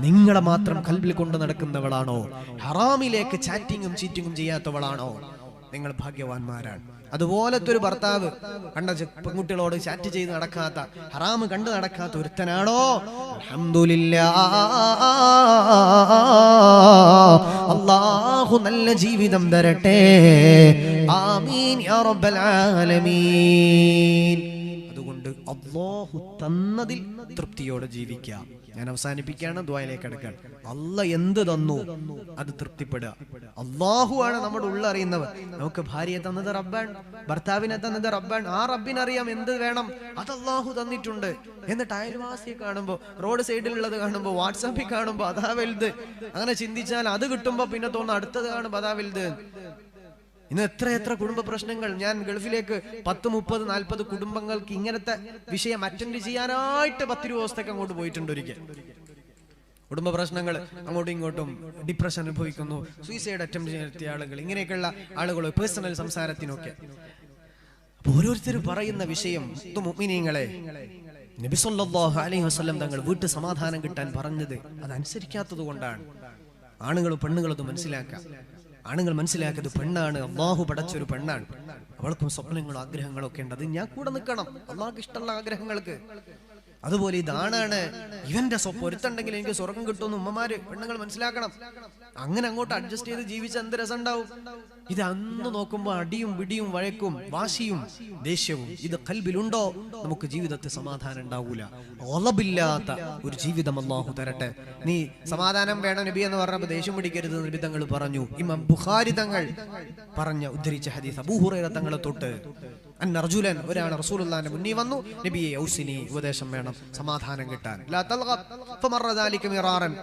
നിങ്ങളെ മാത്രം കൽബിൽ കൊണ്ടു നടക്കുന്നവളാണോ, ഹറാമിലേക്ക് ചാറ്റിങ്ങും ചീറ്റിങ്ങും ചെയ്യാത്തവളാണോ, നിങ്ങൾ ഭാഗ്യവാന്മാരാണ്. അതുപോലത്തെ ഒരു ഭർത്താവ് കണ്ട പെൺകുട്ടികളോട് ചാറ്റ് ചെയ്ത് നടക്കാത്ത, ഹറാമ് കണ്ടു നടക്കാത്ത ഒരുത്തനാണോ, അൽഹംദുലില്ലാഹ്, അല്ലാഹു നല്ല ജീവിതം തരട്ടെ. ആമീൻ യാ റബ്ബൽ ആലമീൻ. അതുകൊണ്ട് അല്ലാഹു തന്നതിൽ തൃപ്തിയോടെ ജീവിക്കാം. ഞാൻ അവസാനിപ്പിക്കുകയാണ്, ദുആയിലേക്ക് കടക്കാൻ. അല്ലാഹ് എന്ത് തന്നു അത് തൃപ്തിപ്പെടുക. അല്ലാഹു ആണ് നമ്മുടെ ഉള്ളറിയുന്നവർ. നമുക്ക് ഭാര്യയെ തന്നത് റബ്ബാണ്, ഭർത്താവിനെ തന്നത് റബ്ബാണ്. ആ റബ്ബിനറിയാം എന്ത് വേണം, അത് അല്ലാഹു തന്നിട്ടുണ്ട്. എന്നിട്ട് അയൽവാസിയെ കാണുമ്പോൾ, റോഡ് സൈഡിലുള്ളത് കാണുമ്പോൾ, വാട്സാപ്പിൽ കാണുമ്പോൾ അതാ വലുത്, അങ്ങനെ ചിന്തിച്ചാൽ അത് കിട്ടുമ്പോ പിന്നെ തോന്നുന്നു അടുത്തത് കാണുമ്പോൾ അതാ വലുത്. ഇന്ന് എത്ര കുടുംബ പ്രശ്നങ്ങൾ. ഞാൻ ഗൾഫിലേക്ക് 10, 30, 40 കുടുംബങ്ങൾക്ക് ഇങ്ങനത്തെ വിഷയം അറ്റൻഡ് ചെയ്യാനായിട്ട് 10 ദിവസത്തേക്ക് അങ്ങോട്ട് പോയിട്ടുണ്ട്. ഒരിക്കൽ കുടുംബ പ്രശ്നങ്ങൾ, അങ്ങോട്ടും ഇങ്ങോട്ടും ഡിപ്രഷൻ അനുഭവിക്കുന്നു, സൂയിസൈഡ് അറ്റംപ്റ്റ് നടത്തിയ ആളുകൾ, ഇങ്ങനെയൊക്കെയുള്ള ആളുകൾ പേഴ്സണൽ സംസാരത്തിനൊക്കെ. അപ്പൊ ഓരോരുത്തരും പറയുന്ന വിഷയം, മുഅ്മിനീങ്ങളെ, നബി സല്ലല്ലാഹു അലൈഹി വസല്ലം തങ്ങൾ വീട്ടു സമാധാനം കിട്ടാൻ പറഞ്ഞത് അതനുസരിക്കാത്തത് കൊണ്ടാണ്. ആണുങ്ങളും പെണ്ണുങ്ങളും അത് മനസ്സിലാക്കുക. ആണുങ്ങൾ മനസ്സിലാക്കിയത് പെണ്ണാണ്, അള്ളാഹു പടച്ചൊരു പെണ്ണാണ്, അവൾക്കും സ്വപ്നങ്ങളും ആഗ്രഹങ്ങളും ഒക്കെ ഉണ്ട്. അത് ഞാൻ കൂടെ നിൽക്കണം, അള്ളാഹുക്ക് ഇഷ്ടമുള്ള ആഗ്രഹങ്ങൾക്ക്. അതുപോലെ ഇതാണാണ്, ഇവന്റെ പൊരുത്തുണ്ടെങ്കിൽ എനിക്ക് സ്വർഗം കിട്ടുമെന്ന് ഉമ്മമാര് പെണ്ണുങ്ങൾ മനസ്സിലാക്കണം. അങ്ങനെ അങ്ങോട്ട് അഡ്ജസ്റ്റ് ചെയ്ത് ജീവിച്ച എന്ത് രസം ഉണ്ടാവും. ഇത് അന്ന് നോക്കുമ്പോ അടിയും പിടിയും വഴക്കും വാശിയും ദേഷ്യവും ഇത് കൽബിലുണ്ടോ, നമുക്ക് ജീവിതത്തിൽ സമാധാനം ഉണ്ടാവൂല. ഒളബില്ലാത്ത ഒരു ജീവിതം അല്ലാഹു തരട്ടെ. നീ സമാധാനം വേണം നബി എന്ന് പറഞ്ഞപ്പോൾ ദേഷ്യം പിടിക്കരുത് നബി തങ്ങൾ പറഞ്ഞു. ഇമാം ബുഖാരി തങ്ങൾ ഉദ്ധരിച്ച ഹദീസ്, അബൂ ഹുറൈറ തങ്ങളെ തൊട്ട്, അന്നർജുലൻ, ഒരാൾ റസൂലുള്ളാഹിന്റെ മുന്നിൽ വന്നു, നബിയെ ഔസിനി, ഉപദേശം വേണം സമാധാനം കിട്ടാൻ. ലാ തൽഗബ് ഫമറ ദാലിക മിറാറൻ,